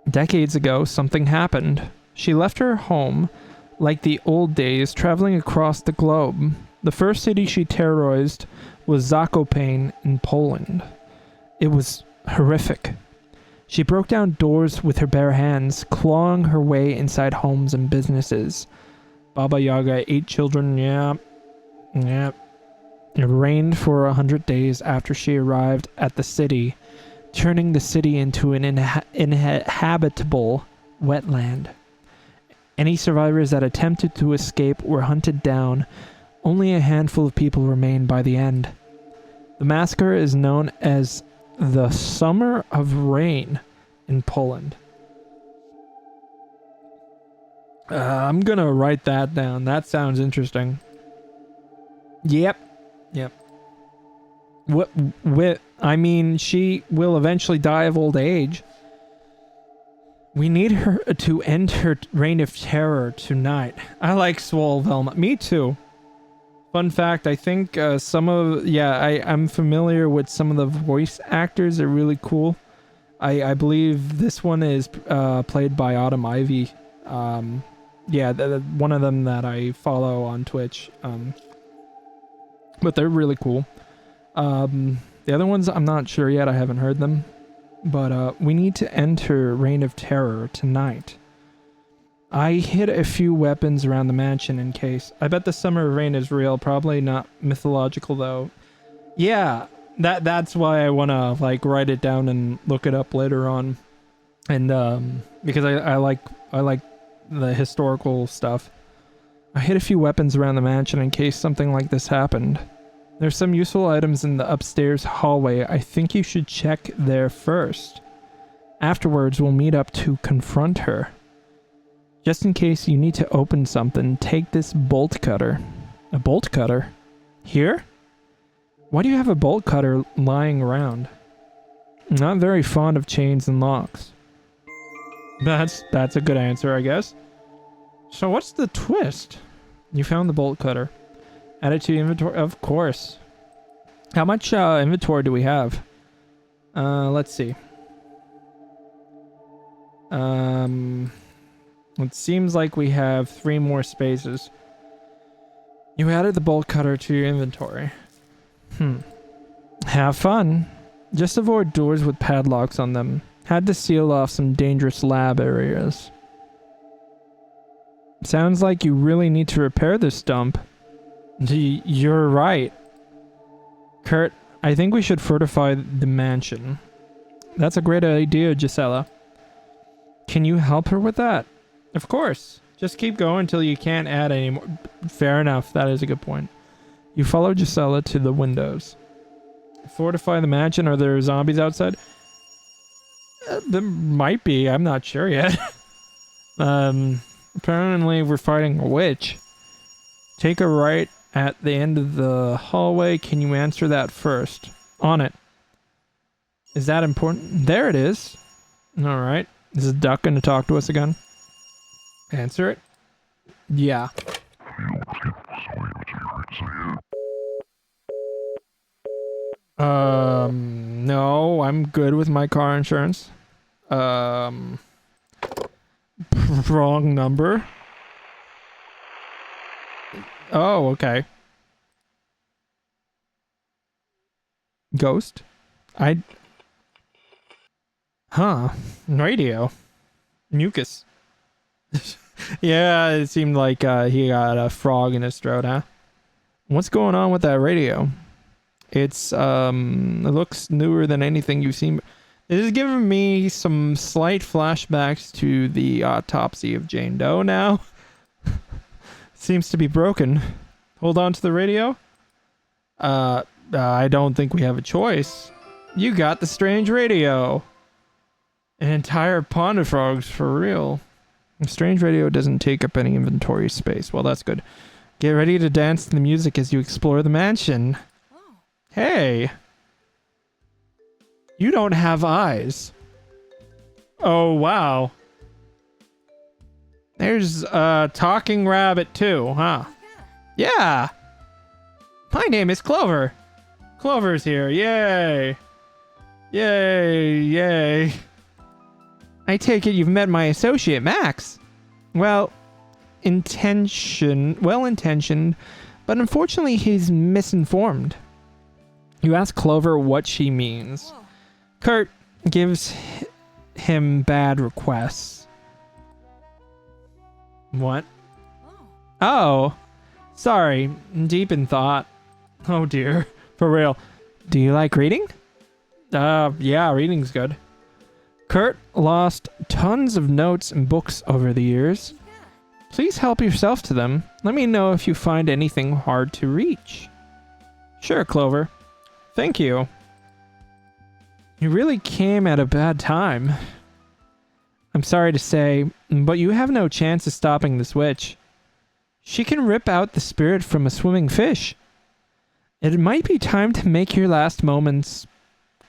Decades ago, something happened. She left her home like the old days, traveling across the globe. The first city she terrorized was Zakopane in Poland. It was horrific. She broke down doors with her bare hands, clawing her way inside homes and businesses. Baba Yaga, 8 children, yeah. It rained for 100 days after she arrived at the city, turning the city into an inhabitable wetland. Any survivors that attempted to escape were hunted down. Only a handful of people remained by the end. The massacre is known as the Summer of Rain in Poland. I'm gonna write that down. That sounds interesting. Yep. I mean, she will eventually die of old age. We need her to end her reign of terror tonight. I like Swole Velma. Me too. Fun fact, I think I'm familiar with some of the voice actors. They're really cool. I believe this one is played by Autumn Ivy. One of them that I follow on Twitch. But they're really cool. The other ones, I'm not sure yet. I haven't heard them. But we need to enter Reign of Terror tonight. I hid a few weapons around the mansion in case. I bet the Summer of Rain is real. Probably not mythological though. Yeah, that's why I want to like write it down and look it up later on. And because I like the historical stuff. I hid a few weapons around the mansion in case something like this happened. There's some useful items in the upstairs hallway. I think you should check there first. Afterwards, we'll meet up to confront her. Just in case you need to open something, take this bolt cutter. A bolt cutter? Here? Why do you have a bolt cutter lying around? I'm not very fond of chains and locks. That's a good answer, I guess. So what's the twist? You found the bolt cutter. Add it to your inventory, of course. How much inventory do we have? Let's see. It seems like we have 3 more spaces. You added the bolt cutter to your inventory. Have fun. Just avoid doors with padlocks on them. Had to seal off some dangerous lab areas. Sounds like you really need to repair this dump. You're right. Kurt, I think we should fortify the mansion. That's a great idea, Gisela. Can you help her with that? Of course. Just keep going until you can't add any more. Fair enough. That is a good point. You follow Gisela to the windows. Fortify the mansion. Are there zombies outside? There might be. I'm not sure yet. Apparently we're fighting a witch. Take a right at the end of the hallway. Can you answer that first? On it. Is that important? There it is. Alright. Is the duck going to talk to us again? Answer it. Yeah. No, I'm good with my car insurance. Wrong number. Oh, okay. Ghost? Radio. Mucus. Yeah, it seemed like he got a frog in his throat, huh? What's going on with that radio? It's, it looks newer than anything you've seen. It is giving me some slight flashbacks to the autopsy of Jane Doe now. Seems to be broken. Hold on to the radio. I don't think we have a choice. You got the strange radio. An entire pond of frogs, for real. The strange radio doesn't take up any inventory space. Well, that's good. Get ready to dance to the music as you explore the mansion. Hey. You don't have eyes. Oh, wow. There's a talking rabbit too, huh? Yeah. My name is Clover. Clover's here. Yay. Yay. Yay. I take it you've met my associate, Max. Well intentioned, but unfortunately he's misinformed. You ask Clover what she means. Kurt gives him bad requests. What? Oh, sorry, deep in thought. Oh dear, for real. Do you like reading? Yeah, reading's good. Kurt lost tons of notes and books over the years. Please help yourself to them. Let me know if you find anything hard to reach. Sure, Clover. Thank you. You really came at a bad time. I'm sorry to say, but you have no chance of stopping this witch. She can rip out the spirit from a swimming fish. It might be time to make your last moments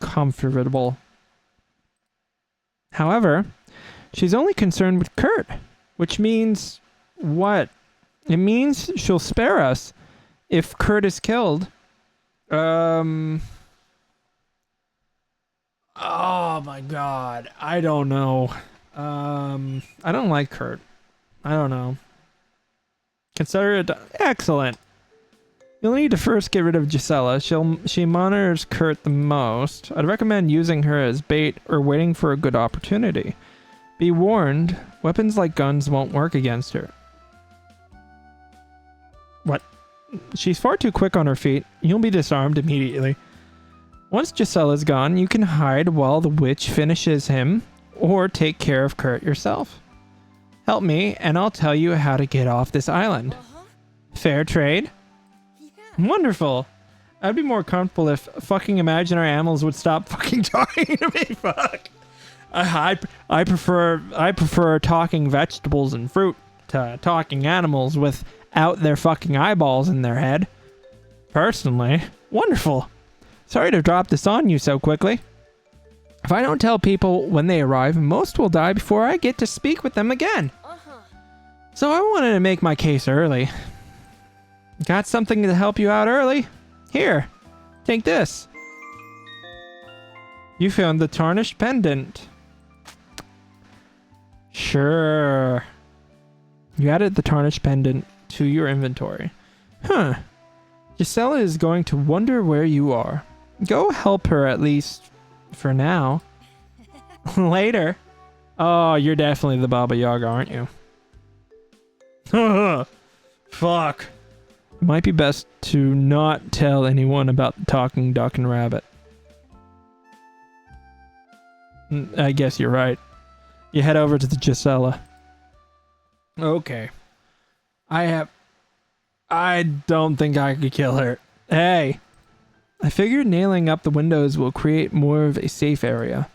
comfortable. However, she's only concerned with Kurt, which means what? It means she'll spare us if Kurt is killed. Oh my god. I don't know. I don't like Kurt. I don't know. Consider it excellent. You'll need to first get rid of Gisela. She monitors Kurt the most. I'd recommend using her as bait or waiting for a good opportunity. Be warned, weapons like guns won't work against her. What? She's far too quick on her feet. You'll be disarmed immediately. Once Gisela's gone, you can hide while the witch finishes him, or take care of Kurt yourself. Help me, and I'll tell you how to get off this island. Fair trade? Wonderful. I'd be more comfortable if fucking imaginary animals would stop fucking talking to me. Fuck. I prefer talking vegetables and fruit to talking animals without their fucking eyeballs in their head. Personally. Wonderful. Sorry to drop this on you so quickly. If I don't tell people when they arrive, most will die before I get to speak with them again. So I wanted to make my case early. Got something to help you out early? Here, take this. You found the tarnished pendant. Sure. You added the tarnished pendant to your inventory. Huh. Gisela is going to wonder where you are. Go help her at least for now. Later. Oh, you're definitely the Baba Yaga, aren't you? Fuck. It might be best to not tell anyone about the talking duck and rabbit. I guess you're right. You head over to the Gisela. Okay. I don't think I could kill her. Hey! I figured nailing up the windows will create more of a safe area.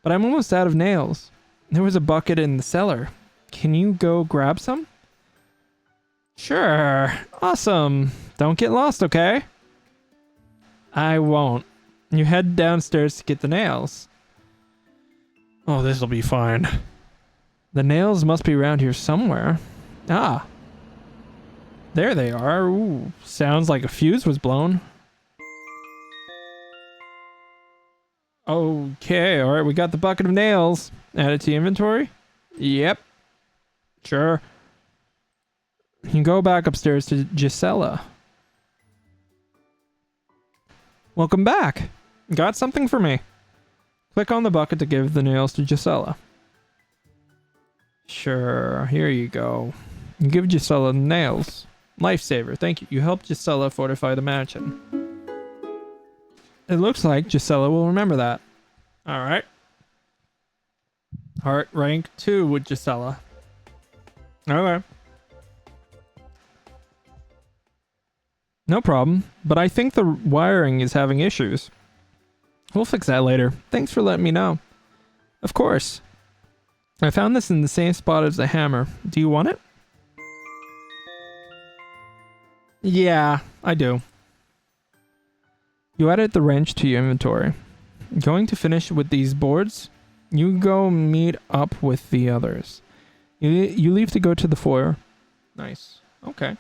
But I'm almost out of nails. There was a bucket in the cellar. Can you go grab some? Sure. Awesome. Don't get lost, okay? I won't. You head downstairs to get the nails. Oh, this'll be fine. The nails must be around here somewhere. Ah. There they are. Ooh, sounds like a fuse was blown. Okay, alright, we got the bucket of nails. Add it to the inventory? Yep. Sure. You can go back upstairs to Gisela. Welcome back. Got something for me. Click on the bucket to give the nails to Gisela. Sure, here you go. You give Gisela nails. Lifesaver, thank you. You helped Gisela fortify the mansion. It looks like Gisela will remember that. Alright. Heart rank 2 with Gisela. Okay. No problem, but I think the wiring is having issues. We'll fix that later. Thanks for letting me know. Of course. I found this in the same spot as the hammer. Do you want it? Yeah, I do. You added the wrench to your inventory. Going to finish with these boards? You go meet up with the others. You leave to go to the foyer. Nice. Okay.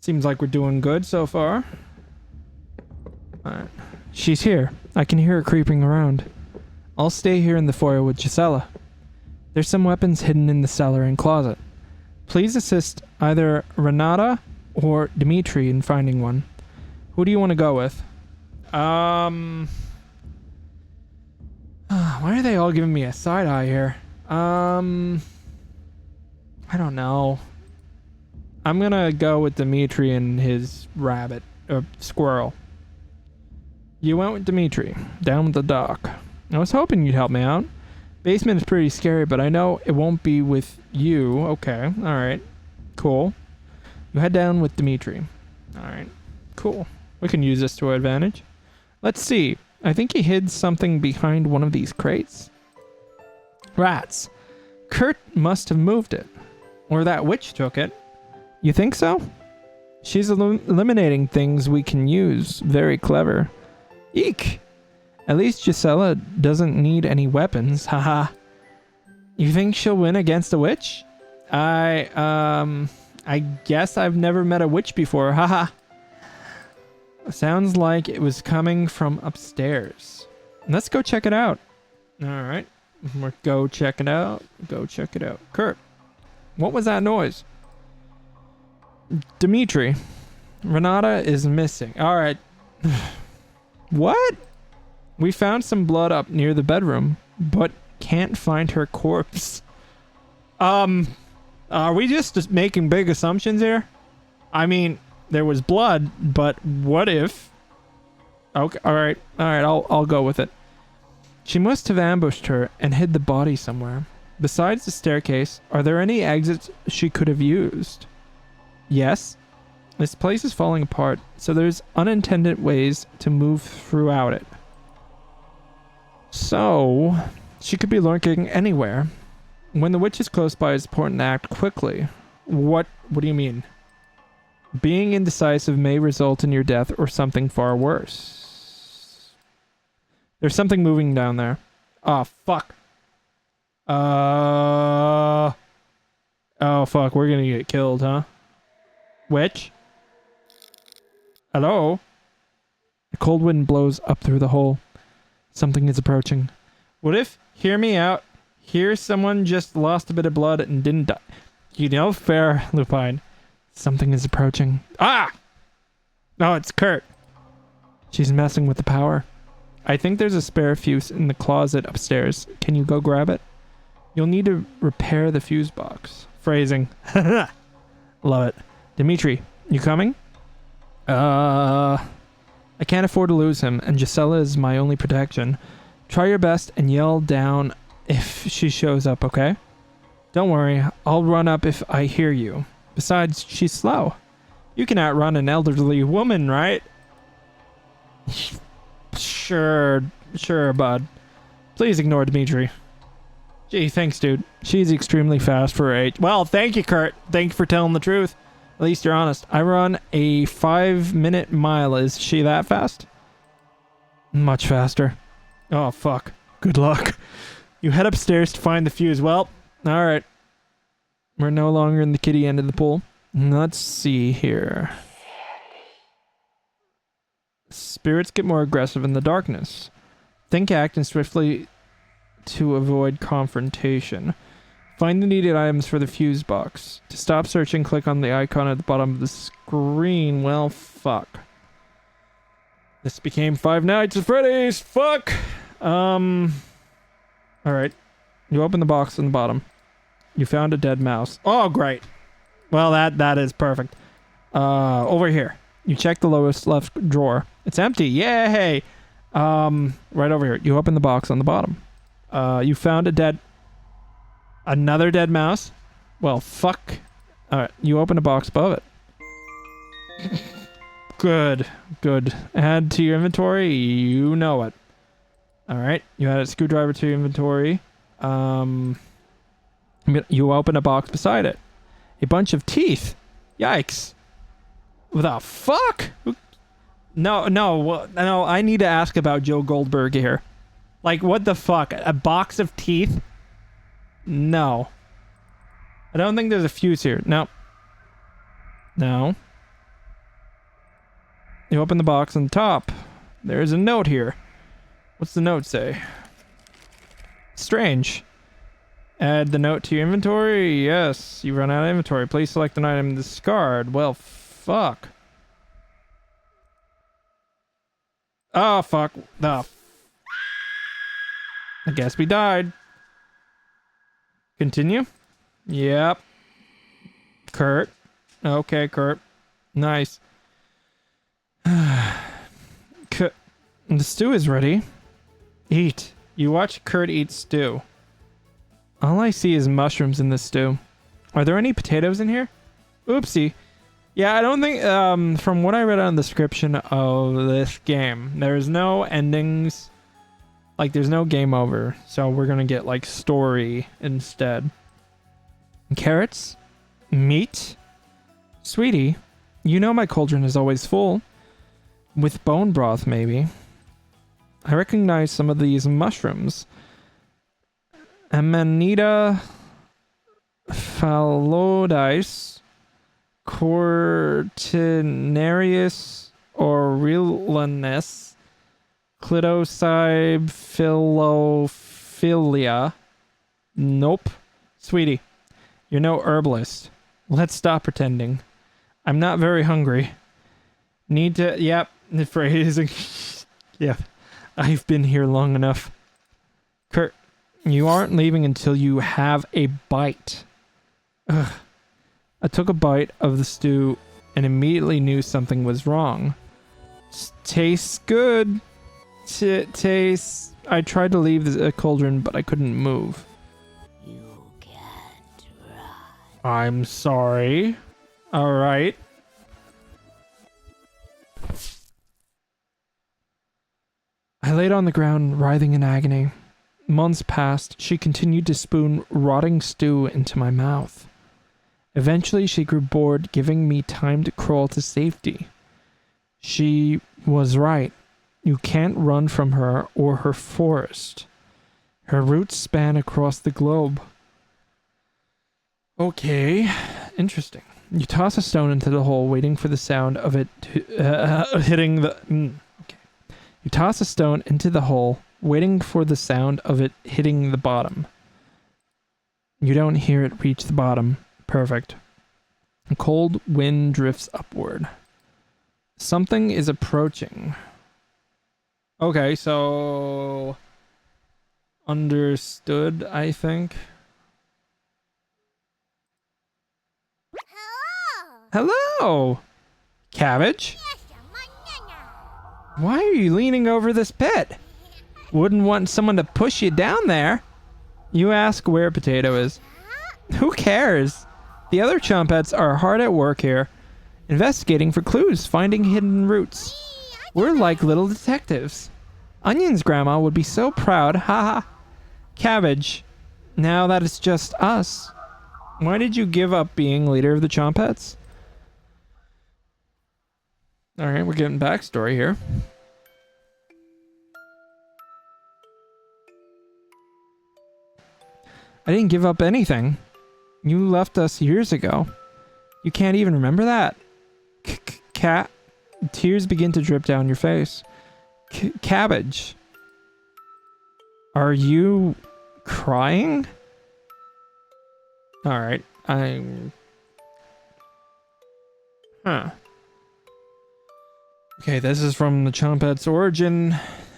Seems like we're doing good so far. Alright. She's here. I can hear her creeping around. I'll stay here in the foyer with Gisela. There's some weapons hidden in the cellar and closet. Please assist either Renata or Dimitri in finding one. Who do you want to go with? Why are they all giving me a side eye here? I don't know. I'm gonna go with Dimitri and his rabbit, or squirrel. You went with Dimitri, down with the dock. I was hoping you'd help me out. Basement is pretty scary, but I know it won't be with you. Okay, alright. Cool. You head down with Dimitri. Alright, cool. We can use this to our advantage. Let's see. I think he hid something behind one of these crates. Rats. Kurt must have moved it. Or that witch took it. You think so? She's eliminating things we can use. Very clever. Eek! At least Gisela doesn't need any weapons. Haha. You think she'll win against a witch? I guess I've never met a witch before. Haha. Sounds like it was coming from upstairs. Let's go check it out. Alright. Go check it out. Go check it out. Kurt, what was that noise? Dimitri. Renata is missing. Alright. What? We found some blood up near the bedroom, but can't find her corpse. Are we just making big assumptions here? I mean, there was blood, but what if? Okay, alright, I'll go with it. She must have ambushed her and hid the body somewhere. Besides the staircase, are there any exits she could have used? Yes. This place is falling apart, so there's unintended ways to move throughout it. So, she could be lurking anywhere. When the witch is close by, it's important to act quickly. What do you mean? Being indecisive may result in your death or something far worse. There's something moving down there. Oh, fuck. Oh, fuck. We're gonna get killed, huh? Witch? Hello? The cold wind blows up through the hole. Something is approaching. What if, hear me out, here someone just lost a bit of blood and didn't die? You know, fair, Lupine. Something is approaching. Ah! Oh, it's Kurt. She's messing with the power. I think there's a spare fuse in the closet upstairs. Can you go grab it? You'll need to repair the fuse box. Phrasing. Love it. Dimitri, you coming? I can't afford to lose him, and Gisela is my only protection. Try your best and yell down if she shows up, okay? Don't worry, I'll run up if I hear you. Besides, she's slow. You can outrun an elderly woman, right? Sure, bud. Please ignore Dimitri. Gee, thanks, dude. She's extremely fast for her age. Well, thank you, Kurt. Thank you for telling the truth. At least you're honest. I run a 5-minute mile. Is she that fast? Much faster. Oh, fuck. Good luck. You head upstairs to find the fuse. Well, alright. We're no longer in the kiddie end of the pool. Let's see here. Spirits get more aggressive in the darkness. Think, act, and swiftly to avoid confrontation. Find the needed items for the fuse box. To stop searching, click on the icon at the bottom of the screen. Well, fuck. This became Five Nights at Freddy's. Fuck! Alright. You open the box on the bottom. You found a dead mouse. Oh, great. Well, that is perfect. Over here. You check the lowest left drawer. It's empty. Yay! Right over here. You open the box on the bottom. You found another dead mouse. Well, fuck. Alright, you open a box above it. Good. Add to your inventory. You know it. Alright, you add a screwdriver to your inventory. You open a box beside it. A bunch of teeth. Yikes. What the fuck? No, I need to ask about Joe Goldberg here. Like, what the fuck? A box of teeth? No. I don't think there's a fuse here. No. You open the box on top. There's a note here. What's the note say? Strange. Add the note to your inventory. Yes, you run out of inventory. Please select an item to discard. Well, fuck. Oh, fuck. I guess we died. Continue. Yep. Kurt. Okay, Kurt. Nice. The stew is ready. Eat. You watch Kurt eat stew. All I see is mushrooms in this stew. Are there any potatoes in here? Oopsie. Yeah, I don't think, from what I read on the description of this game, there's no endings. Like, there's no game over. So we're gonna get, like, story instead. Carrots? Meat? Sweetie, you know my cauldron is always full. With bone broth, maybe. I recognize some of these mushrooms. Amanita phallodis, Cortinarius aureolinus, Clitocyphilophilia. Nope. Sweetie, you're no herbalist. Let's stop pretending. I'm not very hungry. Need to... Yep. The phrasing. Yeah. I've been here long enough. Kurt, you aren't leaving until you have a bite. Ugh. I took a bite of the stew and immediately knew something was wrong. Tastes good. Tastes... I tried to leave the cauldron, but I couldn't move. You can't run. I'm sorry. Alright. I laid on the ground, writhing in agony. Months passed. She continued to spoon rotting stew into my mouth. Eventually, she grew bored, giving me time to crawl to safety. She was right. You can't run from her or her forest. Her roots span across the globe. Okay, interesting. You toss a stone into the hole, waiting for the sound of it hitting the... Okay. You toss a stone into the hole, waiting for the sound of it hitting the bottom. You don't hear it reach the bottom. Perfect. A cold wind drifts upward. Something is approaching. Okay, so... Understood, I think. Hello! Cabbage? Why are you leaning over this pit? Wouldn't want someone to push you down there. You ask where Potato is. Who cares? The other Chompets are hard at work here, investigating for clues, finding hidden roots. We're like little detectives. Onion's grandma would be so proud, haha. Cabbage, now that it's just us. Why did you give up being leader of the Chompets? Alright, we're getting backstory here. I didn't give up anything. You left us years ago. You can't even remember that? Cat. Tears begin to drip down your face. Cabbage. Are you crying? Alright, I'm... Huh. Okay, this is from the Chompet's origin.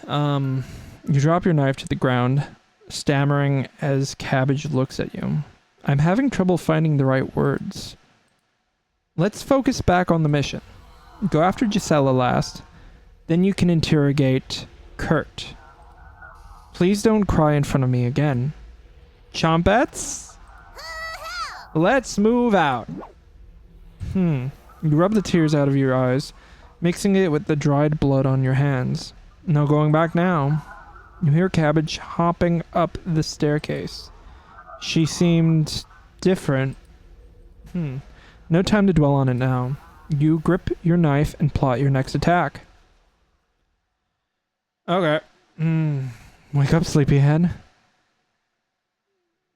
You drop your knife to the ground, stammering as Cabbage looks at you. I'm having trouble finding the right words. Let's focus back on the mission. Go after Gisela last, then you can interrogate Kurt. Please don't cry in front of me again. Chompets? Let's move out. You rub the tears out of your eyes, mixing it with the dried blood on your hands. No going back now. You hear Cabbage hopping up the staircase. She seemed different. No time to dwell on it now. You grip your knife and plot your next attack. Okay. Wake up, sleepyhead.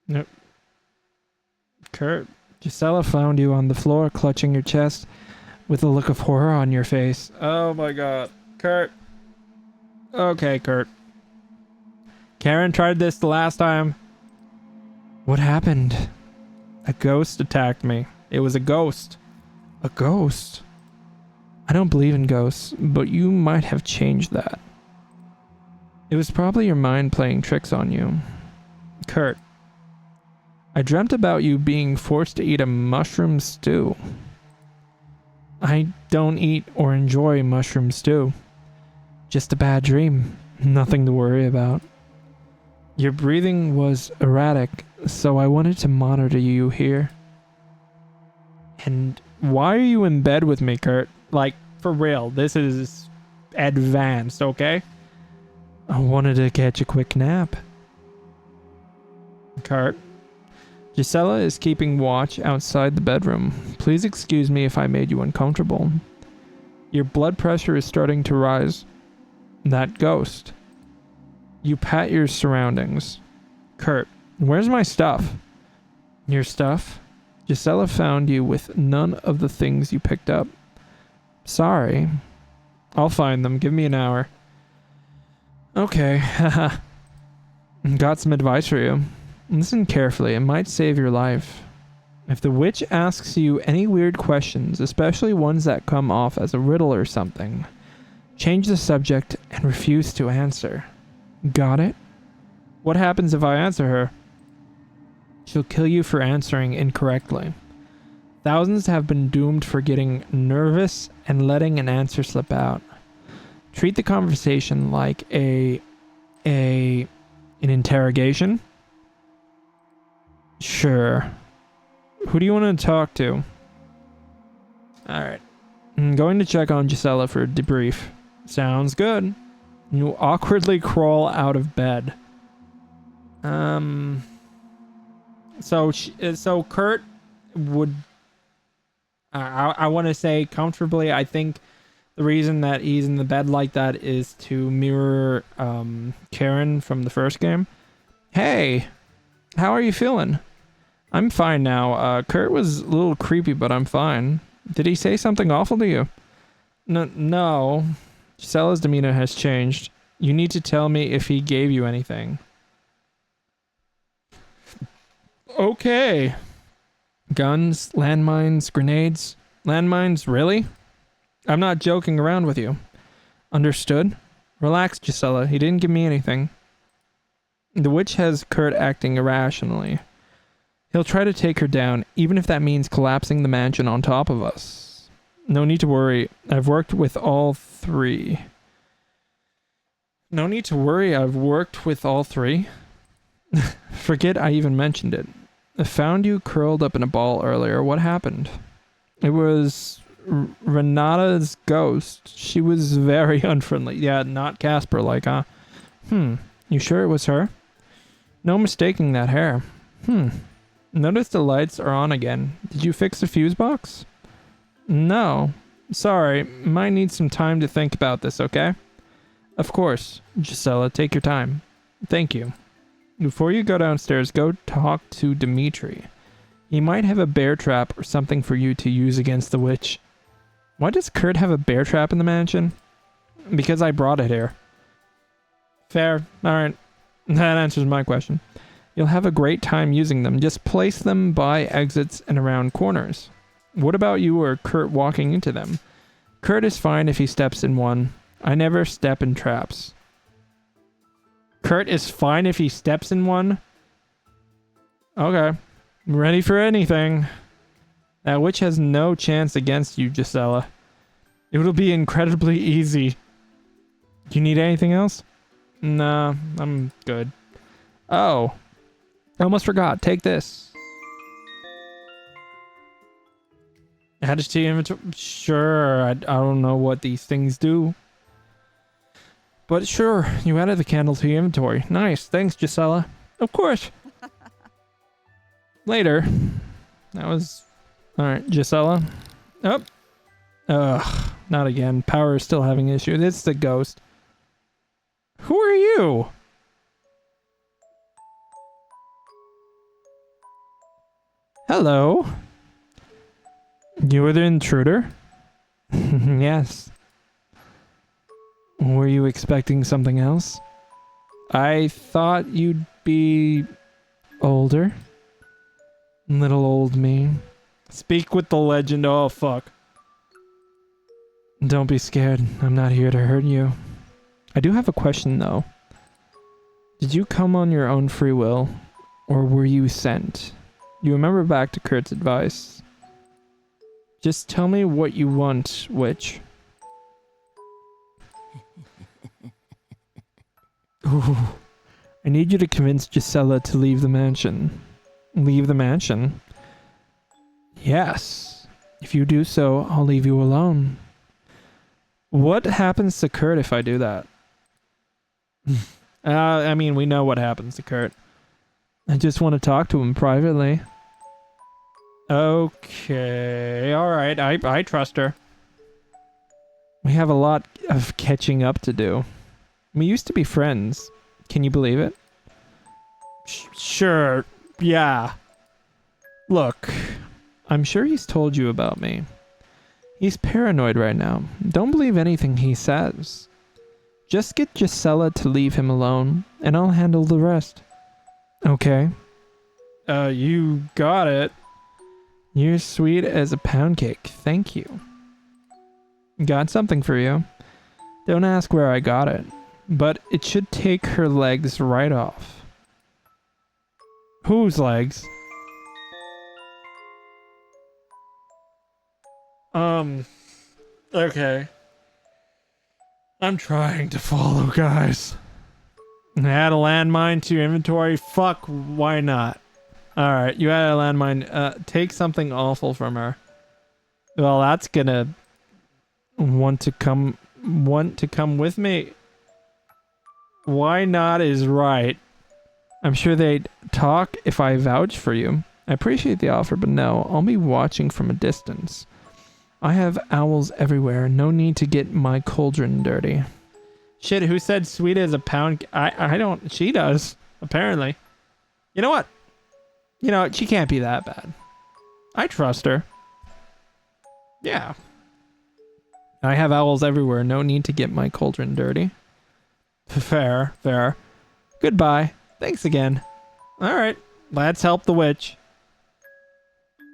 Nope. Kurt, Gisela found you on the floor, clutching your chest with a look of horror on your face. Oh my god. Kurt. Okay, Kurt. Karen tried this the last time. What happened? A ghost attacked me. It was a ghost. A ghost? I don't believe in ghosts, but you might have changed that. It was probably your mind playing tricks on you. Kurt, I dreamt about you being forced to eat a mushroom stew. I don't eat or enjoy mushroom stew. Just a bad dream. Nothing to worry about. Your breathing was erratic, so I wanted to monitor you here. And why are you in bed with me, Kurt? Like, for real, this is advanced, okay? I wanted to catch a quick nap. Kurt, Gisela is keeping watch outside the bedroom. Please excuse me if I made you uncomfortable. Your blood pressure is starting to rise. That ghost. You pat your surroundings. Kurt, where's my stuff? Your stuff? Gisela found you with none of the things you picked up. Sorry. I'll find them. Give me an hour. Okay, haha. Got some advice for you. Listen carefully. It might save your life. If the witch asks you any weird questions, especially ones that come off as a riddle or something, change the subject and refuse to answer. Got it? What happens if I answer her? She'll kill you for answering incorrectly. Thousands have been doomed for getting nervous and letting an answer slip out. Treat the conversation like an interrogation. Sure. Who do you want to talk to? Alright. I'm going to check on Gisela for a debrief. Sounds good. You awkwardly crawl out of bed. So Kurt would... I want to say comfortably, I think the reason that he's in the bed like that is to mirror Karen from the first game. Hey, how are you feeling? I'm fine now. Kurt was a little creepy, but I'm fine. Did he say something awful to you? No. Gisela's demeanor has changed. You need to tell me if he gave you anything. Okay. Guns, landmines, grenades. Landmines, really? I'm not joking around with you. Understood? Relax, Gisela. He didn't give me anything. The witch has Kurt acting irrationally. He'll try to take her down, even if that means collapsing the mansion on top of us. No need to worry. I've worked with all three. No need to worry. I've worked with all three. Forget I even mentioned it. I found you curled up in a ball earlier. What happened? It was Renata's ghost. She was very unfriendly. Yeah, not Casper-like, huh? You sure it was her? No mistaking that hair. Notice the lights are on again. Did you fix the fuse box? No. Sorry. Might need some time to think about this, okay? Of course. Gisela, take your time. Thank you. Before you go downstairs, go talk to Dimitri. He might have a bear trap or something for you to use against the witch. Why does Kurt have a bear trap in the mansion? Because I brought it here. Fair. Alright. That answers my question. You'll have a great time using them. Just place them by exits and around corners. What about you or Kurt walking into them? Kurt is fine if he steps in one. I never step in traps. Kurt is fine if he steps in one? Okay. Ready for anything. That witch has no chance against you, Gisela. It will be incredibly easy. Do you need anything else? Nah, I'm good. Oh. I almost forgot. Take this. Add it to your inventory. Sure, I don't know what these things do. But sure, you added the candle to your inventory. Nice, thanks, Gisela. Of course. Later. That was... Alright, Gisela. Oh. Ugh, not again. Power is still having issues. It's the ghost. Who are you? Hello. You were the intruder? Yes. Were you expecting something else? I thought you'd be older. Little old me. Speak with the legend. Oh, fuck. Don't be scared. I'm not here to hurt you. I do have a question, though. Did you come on your own free will? Or were you sent? You remember back to Kurt's advice. Just tell me what you want, witch. Ooh. I need you to convince Gisela to leave the mansion. Leave the mansion? Yes. If you do so, I'll leave you alone. What happens to Kurt if I do that? I mean, we know what happens to Kurt. I just want to talk to him privately. Okay, alright, I trust her. We have a lot of catching up to do. We used to be friends. Can you believe it? Sure, yeah. Look, I'm sure he's told you about me. He's paranoid right now. Don't believe anything he says. Just get Gisela to leave him alone, and I'll handle the rest. Okay? You got it. You're sweet as a pound cake. Thank you. Got something for you. Don't ask where I got it, but it should take her legs right off. Whose legs? Okay. I'm trying to follow, guys. Add a landmine to your inventory? Fuck, why not? Alright, you add a landmine. Take something awful from her. Well, that's gonna want to come with me. Why not is right. I'm sure they'd talk if I vouch for you. I appreciate the offer, but no, I'll be watching from a distance. I have owls everywhere. No need to get my cauldron dirty. Shit, who said sweet as a pound? I don't. She does, apparently. You know what? You know what? She can't be that bad. I trust her. Yeah. I have owls everywhere. No need to get my cauldron dirty. Fair, fair. Goodbye. Thanks again. Alright, let's help the witch.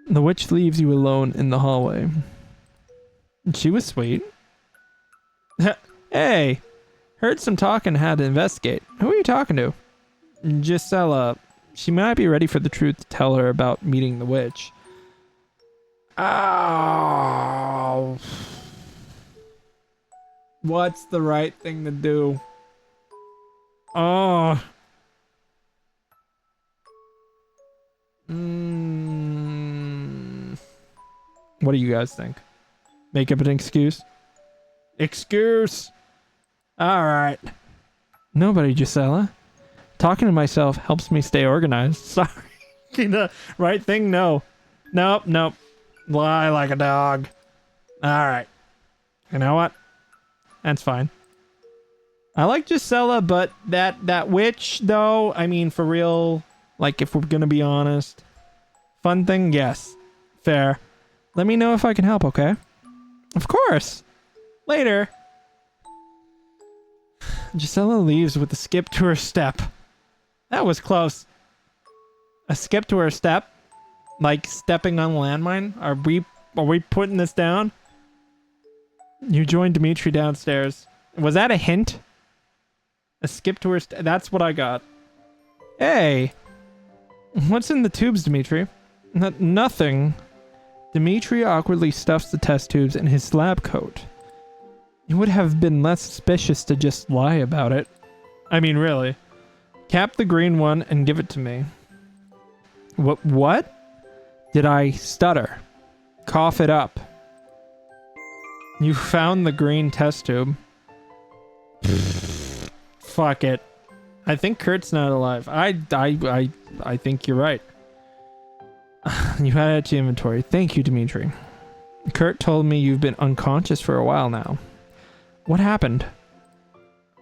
The witch leaves you alone in the hallway. She was sweet. Hey! Heard some talk and had to investigate. Who are you talking to? Gisela. She might be ready for the truth to tell her about meeting the witch. Oh. What's the right thing to do? Oh. What do you guys think? Make up an excuse? Excuse! Alright. Nobody, Gisela. Talking to myself helps me stay organized. Sorry. The right thing? No. Nope, nope. Lie like a dog. Alright. You know what? That's fine. I like Gisela, but that witch, though, I mean, for real, like, if we're gonna be honest. Fun thing? Yes. Fair. Let me know if I can help, okay? Of course! Later! Gisela leaves with a skip to her step. That was close. A skip to her step? Like stepping on a landmine? Are we putting this down? You joined Dimitri downstairs. Was that a hint? A skip to her that's what I got. Hey! What's in the tubes, Dimitri? Nothing. Dimitri awkwardly stuffs the test tubes in his lab coat. It would have been less suspicious to just lie about it. I mean, really. Cap the green one and give it to me. What? Did I stutter? Cough it up. You found the green test tube. Fuck it. I think Kurt's not alive. I think you're right. You had it to inventory. Thank you, Dimitri. Kurt told me you've been unconscious for a while now. What happened?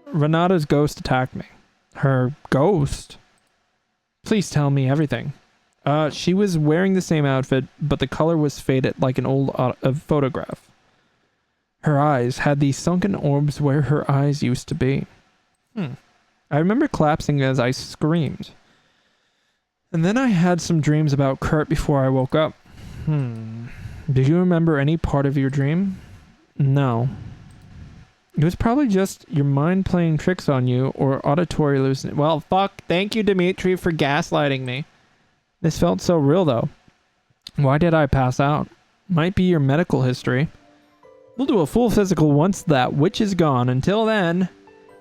Renata's ghost attacked me. Her ghost? Please tell me everything. She was wearing the same outfit, but the color was faded like an old photograph. Her eyes had these sunken orbs where her eyes used to be. I remember collapsing as I screamed. And then I had some dreams about Kurt before I woke up. Do you remember any part of your dream? No. It was probably just your mind playing tricks on you or auditory hallucination. Well, fuck. Thank you, Dimitri, for gaslighting me. This felt so real, though. Why did I pass out? Might be your medical history. We'll do a full physical once that witch is gone. Until then...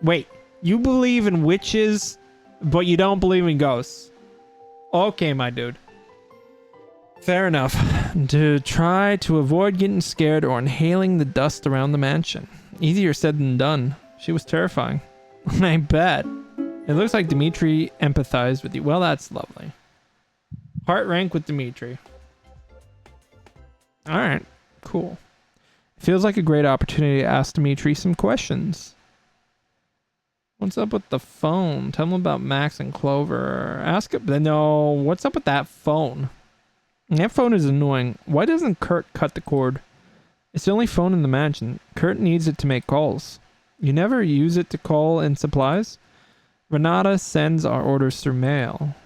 Wait. You believe in witches, but you don't believe in ghosts. Okay, my dude. Fair enough. To try to avoid getting scared or inhaling the dust around the mansion. Easier said than done. She was terrifying. I bet. It looks like Dimitri empathized with you. Well, that's lovely. Heart rank with Dimitri. Alright, cool. Feels like a great opportunity to ask Dimitri some questions. What's up with the phone? Tell him about Max and Clover. Ask him. No, what's up with that phone? That phone is annoying. Why doesn't Kurt cut the cord? It's the only phone in the mansion. Kurt needs it to make calls. You never use it to call in supplies? Renata sends our orders through mail.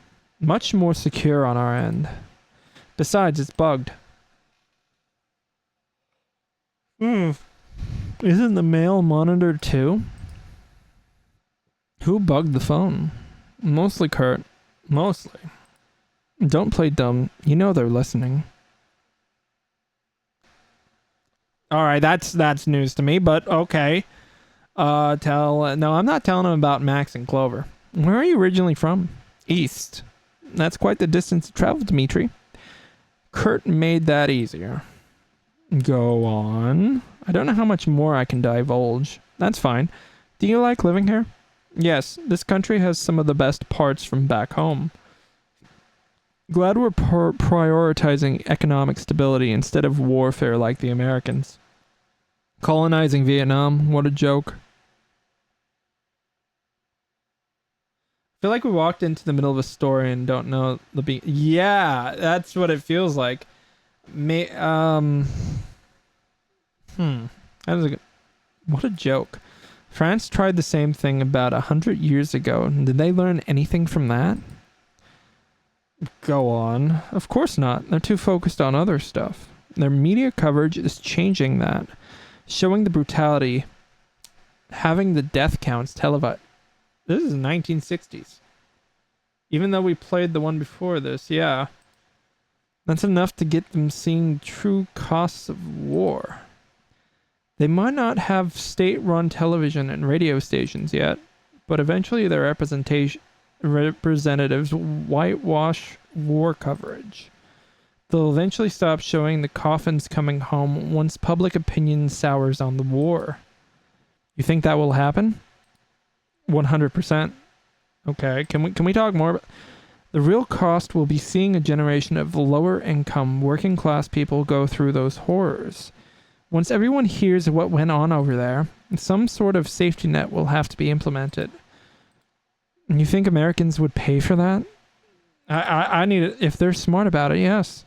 Much more secure on our end. Besides, it's bugged. Isn't the mail monitored too? Who bugged the phone? Mostly Kurt. Mostly. Don't play dumb. You know they're listening. Alright, that's news to me, but okay. No, I'm not telling him about Max and Clover. Where are you originally from? East. That's quite the distance to travel, Dimitri. Kurt made that easier. Go on. I don't know how much more I can divulge. That's fine. Do you like living here? Yes, this country has some of the best parts from back home. Glad we're prioritizing economic stability instead of warfare like the Americans. Colonizing Vietnam, what a joke. I feel like we walked into the middle of a story and don't know the beat. Yeah, that's what it feels like. That was a good... What a joke. France tried the same thing about 100 years ago. Did they learn anything from that? Go on. Of course not. They're too focused on other stuff. Their media coverage is changing that. Showing the brutality. Having the death counts televised. This is 1960s. Even though we played the one before this, yeah. That's enough to get them seeing true costs of war. They might not have state-run television and radio stations yet, but eventually their representatives whitewash war coverage. They'll eventually stop showing the coffins coming home once public opinion sours on the war. You think that will happen? 100%. Okay, can we talk more about... The real cost will be seeing a generation of lower-income, working-class people go through those horrors. Once everyone hears what went on over there, some sort of safety net will have to be implemented. You think Americans would pay for that? I need it. If they're smart about it, yes.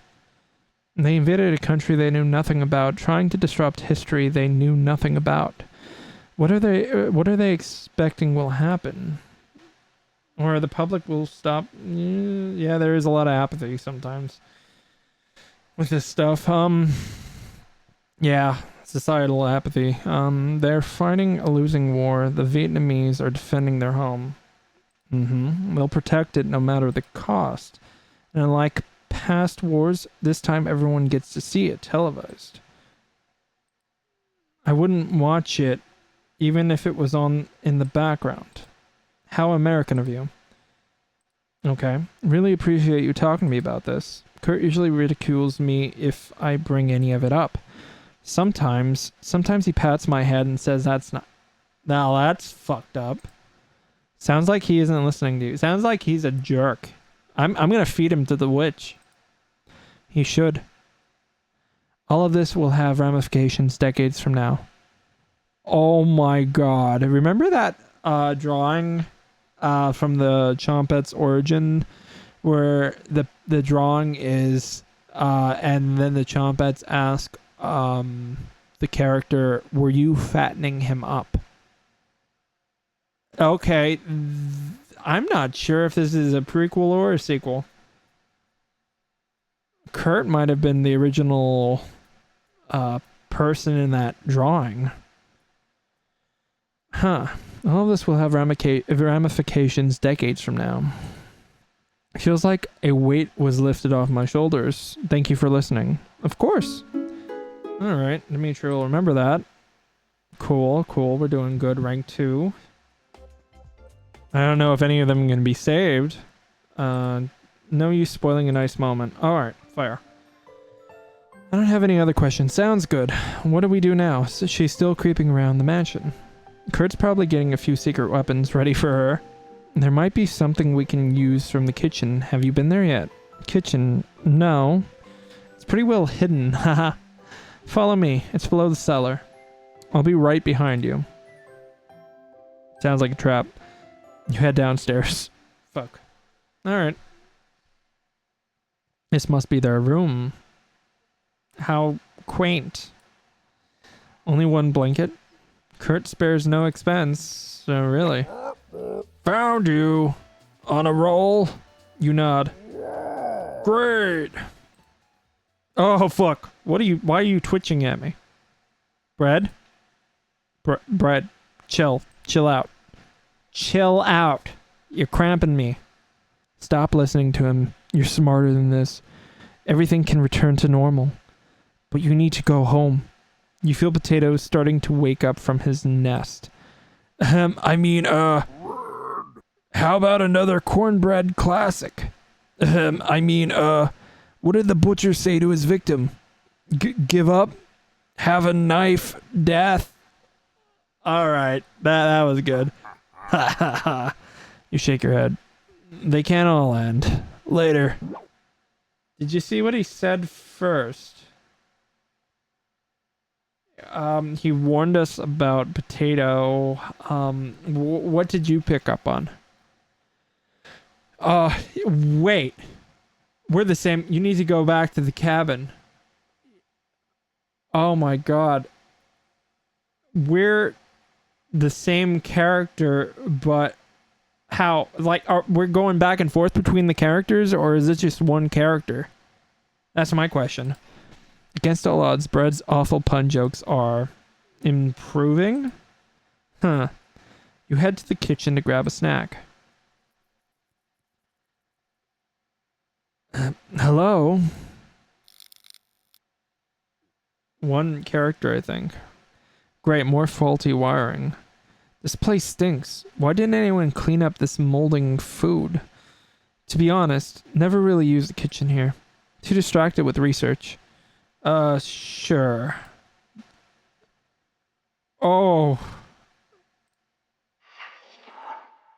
They invaded a country they knew nothing about, trying to disrupt history they knew nothing about. What are they expecting will happen? Or the public will stop? Yeah, there is a lot of apathy sometimes with this stuff. Yeah, societal apathy. They're fighting a losing war. The Vietnamese are defending their home. They'll protect it no matter the cost. And like past wars. This time everyone gets to see it televised. I wouldn't watch it even if it was on in the background. How American of you. Okay. Really appreciate you talking to me about this. Kurt usually ridicules me if I bring any of it up. Sometimes he pats my head and says that's not... Now that's fucked up. Sounds like he isn't listening to you. Sounds like he's a jerk. I'm gonna feed him to the witch. He should. All of this will have ramifications decades from now. Oh my god. Remember that drawing from the Chompet's origin where the drawing is and then the Chompets ask the character, were you fattening him up? Okay, I'm not sure if this is a prequel or a sequel. Kurt might have been the original person in that drawing. Huh. All of this will have ramifications decades from now. It feels like a weight was lifted off my shoulders. Thank you for listening. Of course. Alright, Dimitri will remember that. Cool. We're doing good. Rank 2. I don't know if any of them are going to be saved. No use spoiling a nice moment. Alright, fire. I don't have any other questions. Sounds good. What do we do now? So she's still creeping around the mansion. Kurt's probably getting a few secret weapons ready for her. There might be something we can use from the kitchen. Have you been there yet? Kitchen? No. It's pretty well hidden. Haha. Follow me. It's below the cellar. I'll be right behind you. Sounds like a trap. You head downstairs. Fuck. Alright. This must be their room. How quaint. Only one blanket? Kurt spares no expense. So really. Found you. On a roll. You nod. Great. Oh fuck. Why are you twitching at me? Bread? Bread. Chill out. Chill out. You're cramping me. Stop listening to him. You're smarter than this. Everything can return to normal. But you need to go home. You feel Potato starting to wake up from his nest. How about another cornbread classic? What did the butcher say to his victim? Give up? Have a knife? Death? Alright, that was good. Ha ha ha. You shake your head. They can't all end. Later. Did you see what he said first? He warned us about Potato. What did you pick up on? Wait. We're the same. You need to go back to the cabin. Oh my god. We're the same character, but how? Like, we're going back and forth between the characters, or is it just one character? That's my question. Against all odds, Bread's awful pun jokes are improving? Huh. You head to the kitchen to grab a snack. Hello? One character, I think. Great, more faulty wiring. This place stinks. Why didn't anyone clean up this molding food? To be honest, never really used the kitchen here. Too distracted with research. Sure. Oh.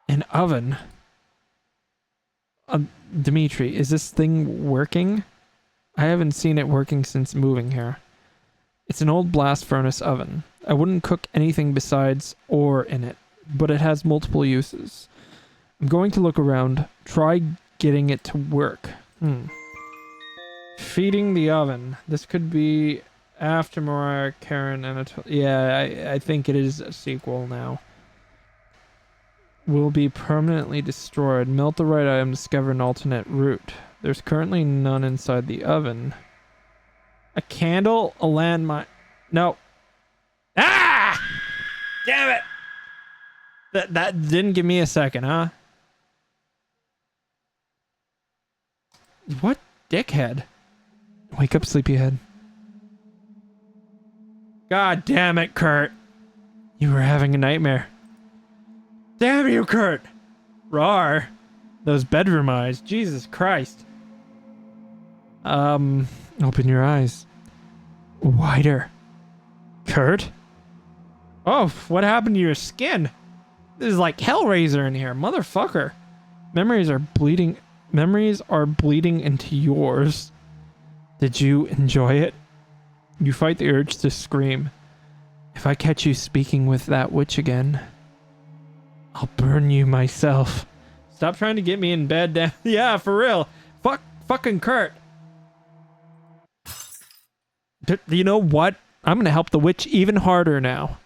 An oven. Dimitri, is this thing working? I haven't seen it working since moving here. It's an old blast furnace oven. I wouldn't cook anything besides ore in it, but it has multiple uses. I'm going to look around. Try getting it to work. Feeding the oven. This could be after Mariah, Karen, and yeah, I think it is a sequel now. Will be permanently destroyed. Melt the right item, discover an alternate route. There's currently none inside the oven. A candle, a landmine. No. Ah! Damn it! That didn't give me a second, huh? What dickhead. Wake up, sleepyhead. God damn it, Kurt. You were having a nightmare. Damn you, Kurt. Rawr. Those bedroom eyes. Jesus Christ. Open your eyes. Wider. Kurt? Oh, what happened to your skin? This is like Hellraiser in here, motherfucker. Memories are bleeding into yours. Did you enjoy it? You fight the urge to scream. If I catch you speaking with that witch again, I'll burn you myself. Stop trying to get me in bed, damn. Yeah, for real. Fucking Kurt. You know what? I'm gonna help the witch even harder now.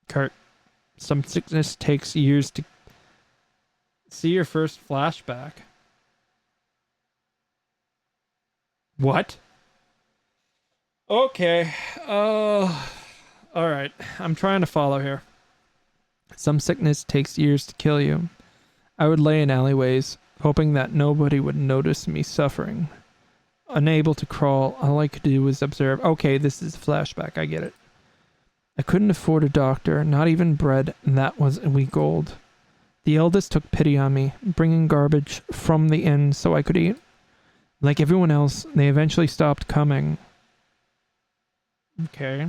Kurt, some sickness takes years to see your first flashback. What? Okay. Alright. I'm trying to follow here. Some sickness takes years to kill you. I would lay in alleyways, hoping that nobody would notice me suffering. Unable to crawl, all I could do was observe. Okay, this is a flashback. I get it. I couldn't afford a doctor, not even bread, and that was a week old. The eldest took pity on me, bringing garbage from the inn so I could eat. Like everyone else, they eventually stopped coming. Okay.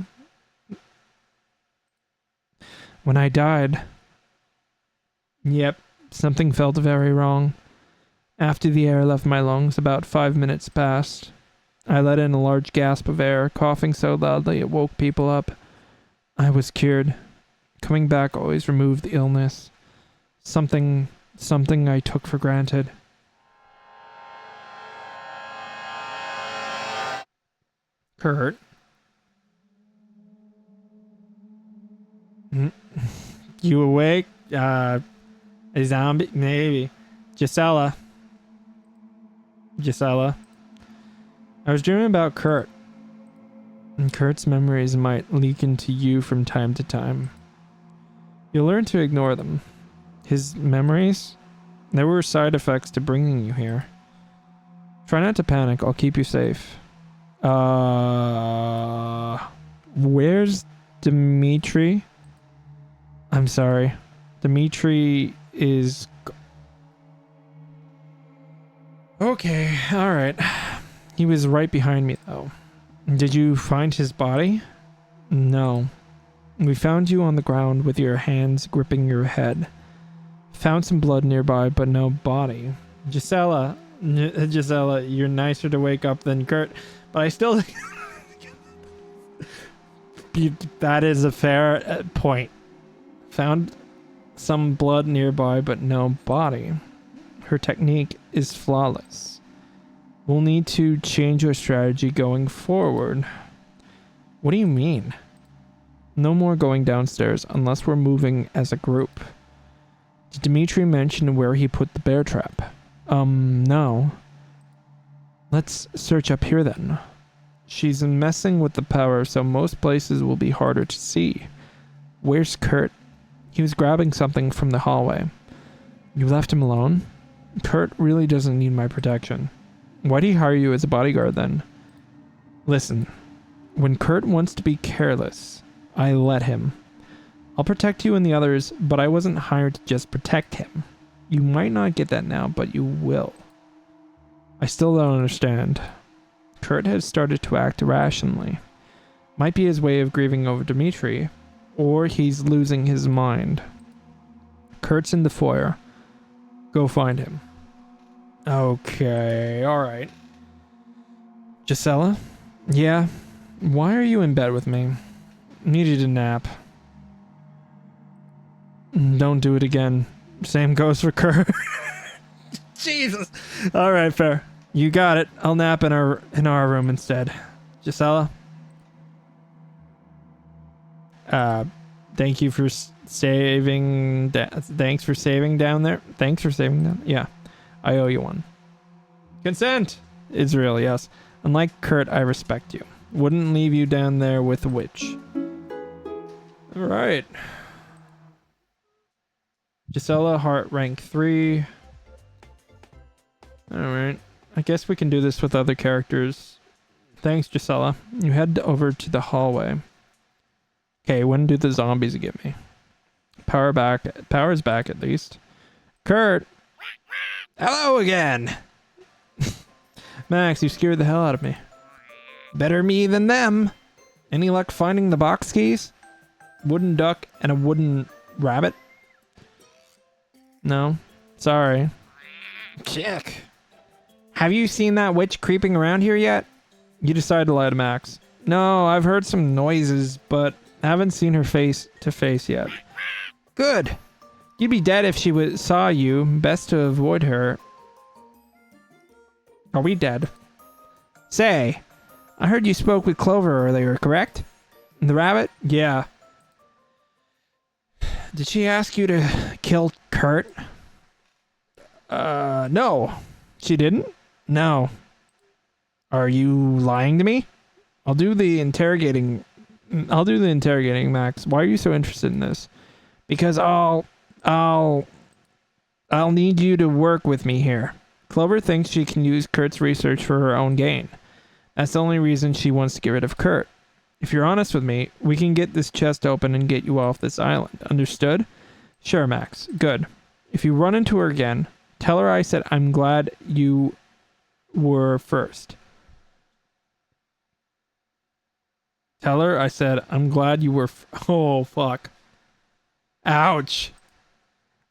When I died... Yep, something felt very wrong. After the air left my lungs, about 5 minutes passed. I let in a large gasp of air, coughing so loudly it woke people up. I was cured. Coming back always removed the illness. Something I took for granted. Kurt? You awake? A zombie? Maybe. Gisela. I was dreaming about Kurt. And Kurt's memories might leak into you from time to time. You'll learn to ignore them. His memories? There were side effects to bringing you here. Try not to panic. I'll keep you safe. Where's Dimitri? I'm sorry. Dimitri is... Okay, alright. He was right behind me, though. Did you find his body? No. We found you on the ground with your hands gripping your head. Found some blood nearby, but no body. Gisela, you're nicer to wake up than Kurt, but I still... That is a fair point. Found some blood nearby, but no body. Her technique is flawless. We'll need to change our strategy going forward. What do you mean? No more going downstairs unless we're moving as a group. Did Dimitri mention where he put the bear trap? No. Let's search up here then. She's messing with the power, so most places will be harder to see. Where's Kurt? He was grabbing something from the hallway. You left him alone? Kurt really doesn't need my protection. Why do you hire you as a bodyguard then? Listen, when Kurt wants to be careless, I let him. I'll protect you and the others, but I wasn't hired to just protect him. You might not get that now, but you will. I still don't understand. Kurt has started to act irrationally. Might be his way of grieving over Dimitri, or he's losing his mind. Kurt's in the foyer. Go find him. Okay, alright. Gisela? Yeah? Why are you in bed with me? Needed a nap. Don't do it again. Same goes for Kurt. Jesus! Alright, fair. You got it. I'll nap in our room instead. Gisela? Thank you for saving... Thanks for saving down there. Thanks for saving down... Yeah. I owe you one. Consent! Israel, yes. Unlike Kurt, I respect you. Wouldn't leave you down there with a witch. Alright. Gisela, heart rank 3. Alright. I guess we can do this with other characters. Thanks, Gisela. You head over to the hallway. Okay, when do the zombies get me? Power's back at least. Kurt! Hello again! Max, you scared the hell out of me. Better me than them. Any luck finding the box keys? Wooden duck and a wooden rabbit? No? Sorry. Check. Have you seen that witch creeping around here yet? You decided to lie to Max. No, I've heard some noises, but haven't seen her face to face yet. Good. You'd be dead if she saw you. Best to avoid her. Are we dead? Say, I heard you spoke with Clover earlier, correct? The rabbit? Yeah. Did she ask you to kill Kurt? No. She didn't? No. Are you lying to me? I'll do the interrogating, Max. Why are you so interested in this? Because I'll need you to work with me here. Clover thinks she can use Kurt's research for her own gain. That's the only reason she wants to get rid of Kurt. If you're honest with me, we can get this chest open and get you off this island. Understood? Sure, Max. Good. If you run into her again, tell her I said I'm glad you were first. Tell her I said I'm glad you were oh, fuck. Ouch.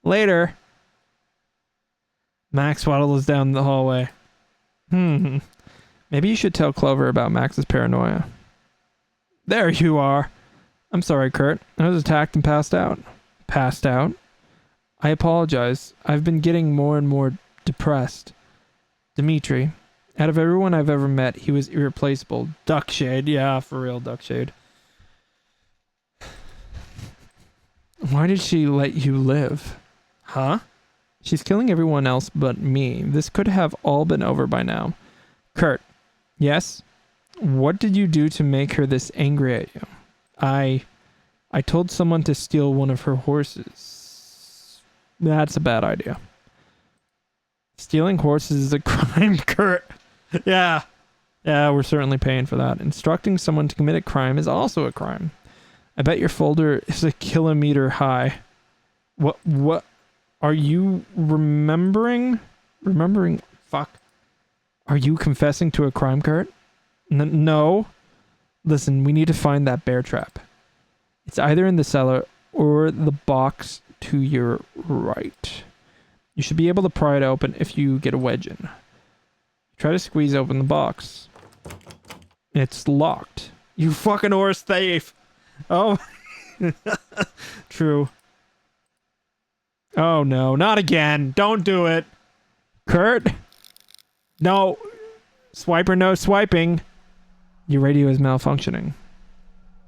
Later. Max waddles down the hallway. Maybe you should tell Clover about Max's paranoia. There you are. I'm sorry, Kurt. I was attacked and passed out. Passed out? I apologize. I've been getting more and more depressed. Dimitri. Out of everyone I've ever met, he was irreplaceable. Duckshade. Yeah, for real, Duckshade. Why did she let you live? Huh? She's killing everyone else but me. This could have all been over by now. Kurt. Yes? What did you do to make her this angry at you? I told someone to steal one of her horses. That's a bad idea. Stealing horses is a crime, Kurt. Yeah. Yeah, we're certainly paying for that. Instructing someone to commit a crime is also a crime. I bet your folder is a kilometer high. What are you remembering? Fuck. Are you confessing to a crime, Kurt? No. Listen, we need to find that bear trap. It's either in the cellar or the box to your right. You should be able to pry it open if you get a wedge in. Try to squeeze open the box. It's locked. You fucking horse thief! Oh. True. Oh no, not again. Don't do it. Kurt? No. Swiper, no swiping. Your radio is malfunctioning.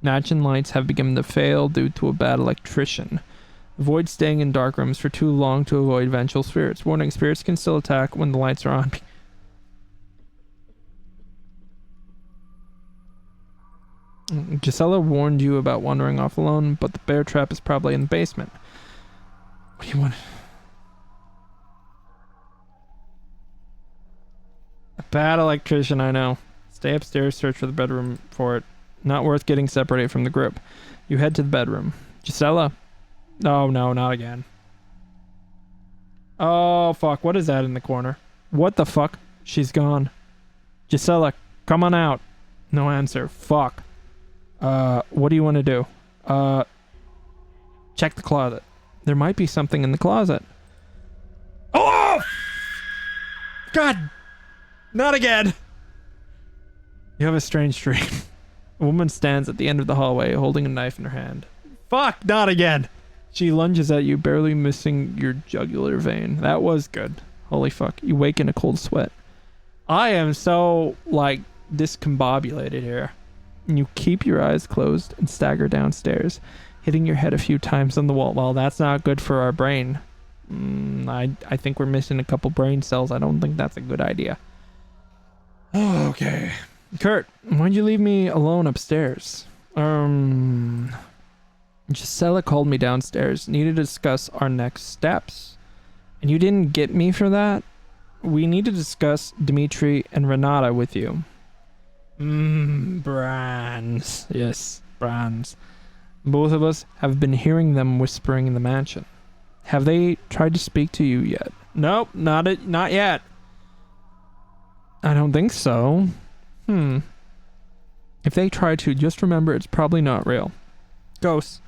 Matching lights have begun to fail due to a bad electrician. Avoid staying in dark rooms for too long to avoid vengeful spirits. Warning, spirits can still attack when the lights are on. Gisela warned you about wandering off alone, but the bear trap is probably in the basement. What do you want? A bad electrician, I know. Stay upstairs, search for the bedroom for it. Not worth getting separated from the group. You head to the bedroom. Gisela? Oh no, not again. Oh fuck, what is that in the corner? What the fuck? She's gone. Gisela, come on out. No answer. Fuck. What do you want to do? Check the closet. There might be something in the closet. Oh! God! Not again! You have a strange dream. A woman stands at the end of the hallway holding a knife in her hand. Fuck! Not again! She lunges at you, barely missing your jugular vein. That was good. Holy fuck. You wake in a cold sweat. I am so, like, discombobulated here. You keep your eyes closed and stagger downstairs, hitting your head a few times on the wall. Well, that's not good for our brain. I think we're missing a couple brain cells. I don't think that's a good idea. Oh, okay. Kurt, why'd you leave me alone upstairs? Gisela called me downstairs. Needed to discuss our next steps. And you didn't get me for that? we need to discuss Dimitri and Renata with you. Brands. Yes, brands. Both of us have been hearing them whispering in the mansion. Have they tried to speak to you yet? Nope, not yet. I don't think so. If they try to, just remember it's probably not real. Ghosts,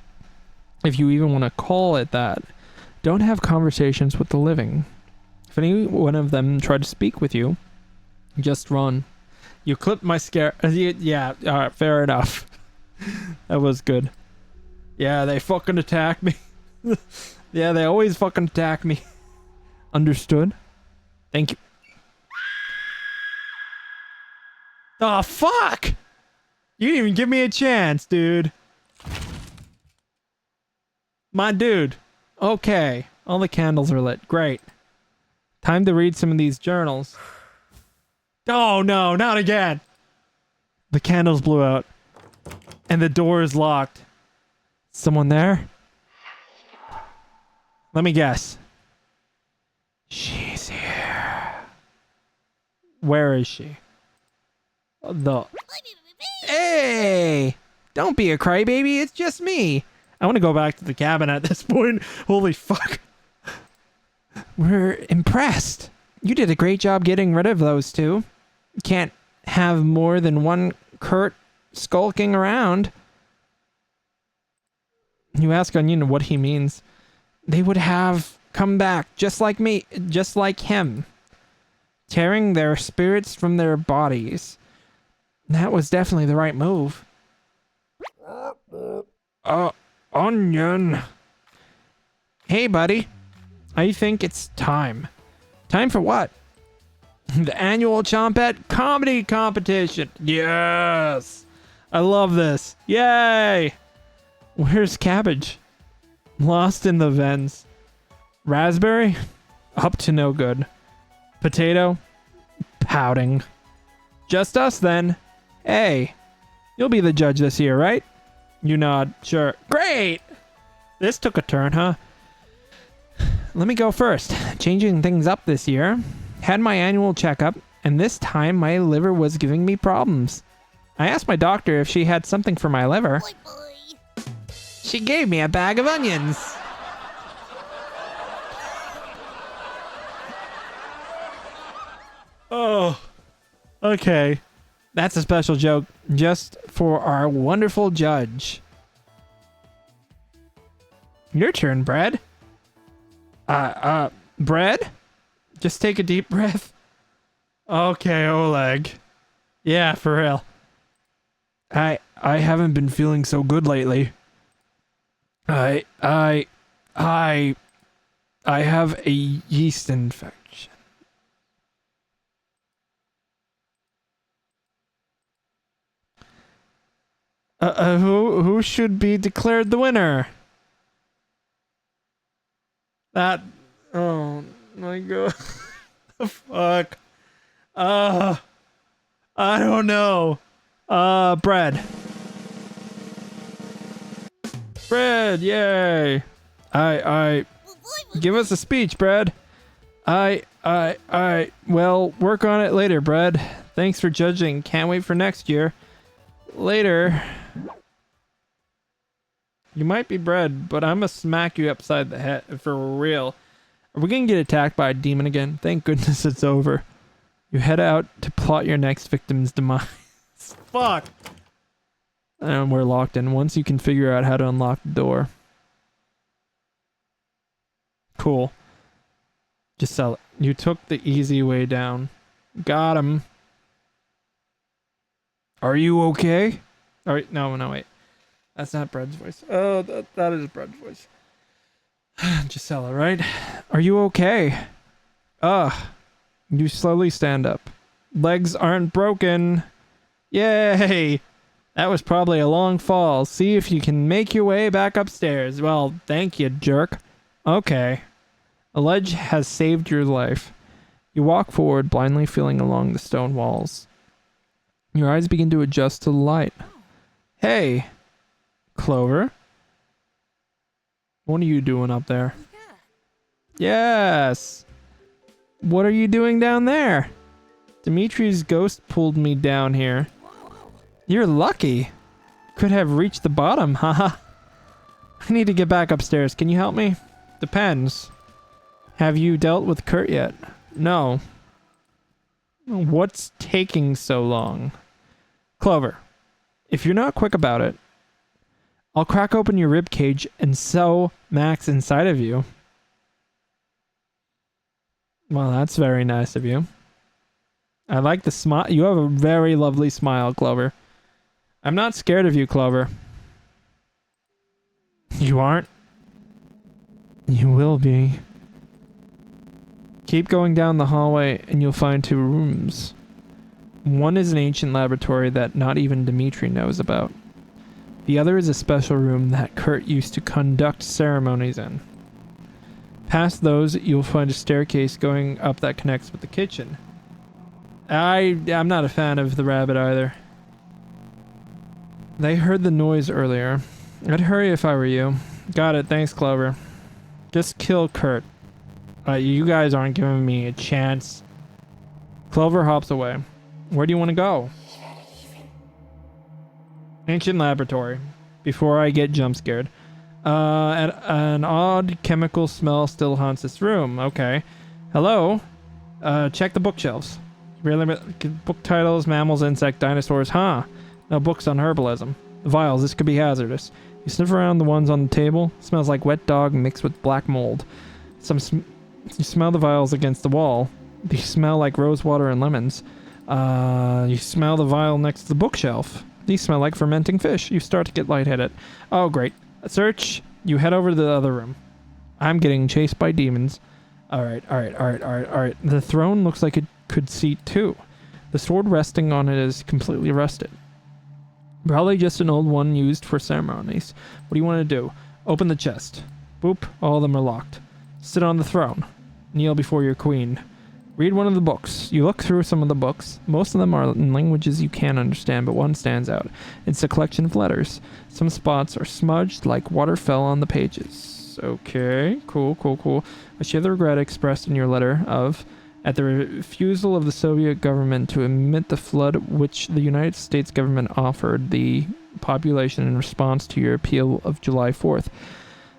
if you even want to call it that, don't have conversations with the living. If any one of them try to speak with you, just run. You clipped my scare. Yeah, alright, fair enough. That was good. Yeah, they fucking attack me. Yeah, they always fucking attack me. Understood? Thank you. Oh, fuck! You didn't even give me a chance, dude. My dude. Okay. All the candles are lit. Great. Time to read some of these journals. Oh, no, not again. The candles blew out. And the door is locked. Someone there? Let me guess. She's here. Where is she? Hey! Don't be a crybaby, it's just me. I want to go back to the cabin at this point. Holy fuck. We're impressed. You did a great job getting rid of those two. You can't have more than one Kurt skulking around. You ask Onion what he means. They would have come back just like me, just like him. Tearing their spirits from their bodies. That was definitely the right move. Onion. Hey, buddy. I think it's time. Time for what? The annual Chompette comedy competition. Yes. I love this. Yay. Where's Cabbage? Lost in the vents. Raspberry? Up to no good. Potato? Pouting. Just us then. Hey, you'll be the judge this year, right? You nod. Sure. Great! This took a turn, huh? Let me go first. Changing things up this year. Had my annual checkup, and this time my liver was giving me problems. I asked my doctor if she had something for my liver. Boy, boy. She gave me a bag of onions. Oh, okay. That's a special joke just for our wonderful judge. Your turn, Brad. Bread? Just take a deep breath. Okay, Oleg. Yeah, for real. I haven't been feeling so good lately. I have a yeast infection. Who should be declared the winner? That, oh my god. The fuck. I don't know. Bread. Bread, yay. Give us a speech, Bread. Well, work on it later, Bread. Thanks for judging. Can't wait for next year. Later. You might be Bread, but I'm gonna smack you upside the head for real. Are we gonna get attacked by a demon again? Thank goodness it's over. You head out to plot your next victim's demise. Fuck! And we're locked in. Once you can figure out how to unlock the door. Cool. Just sell it. You took the easy way down. Got him. Are you okay? Alright, no, wait. That's not Bread's voice. Oh, that is Bread's voice. Gisela, right? Are you okay? You slowly stand up. Legs aren't broken. Yay! That was probably a long fall. See if you can make your way back upstairs. Well, thank you, jerk. Okay. A ledge has saved your life. You walk forward, blindly feeling along the stone walls. Your eyes begin to adjust to the light. Hey, Clover. What are you doing up there? Yes. What are you doing down there? Dimitri's ghost pulled me down here. You're lucky. Could have reached the bottom, haha. I need to get back upstairs. Can you help me? Depends. Have you dealt with Kurt yet? No. What's taking so long? Clover, if you're not quick about it, I'll crack open your rib cage and sew Max inside of you. Well, that's very nice of you. I like the smile. You have a very lovely smile, Clover. I'm not scared of you, Clover. You aren't? You will be. Keep going down the hallway and you'll find 2 rooms. One is an ancient laboratory that not even Dimitri knows about. The other is a special room that Kurt used to conduct ceremonies in. Past those, you'll find a staircase going up that connects with the kitchen. I'm not a fan of the rabbit either. They heard the noise earlier. I'd hurry if I were you. Got it, thanks, Clover. Just kill Kurt. You guys aren't giving me a chance. Clover hops away. Where do you want to go? Ancient laboratory. Before I get jump scared. An odd chemical smell still haunts this room. Okay. Hello? Check the bookshelves. Really, book titles, mammals, insect, dinosaurs. Huh. No books on herbalism. Vials, this could be hazardous. You sniff around the ones on the table. Smells like wet dog mixed with black mold. You smell the vials against the wall. They smell like rose water and lemons. You smell the vial next to the bookshelf. These smell like fermenting fish. You start to get lightheaded. Oh, great. Search. You head over to the other room. I'm getting chased by demons. Alright. The throne looks like it could seat 2. The sword resting on it is completely rusted. Probably just an old one used for ceremonies. What do you want to do? Open the chest. Boop. All of them are locked. Sit on the throne. Kneel before your queen. Read one of the books. You look through some of the books. Most of them are in languages you can't understand, but one stands out. It's a collection of letters. Some spots are smudged like water fell on the pages. Okay, cool. A shade of regret expressed in your letter at the refusal of the Soviet government to emit the flood which the United States government offered the population in response to your appeal of July 4th.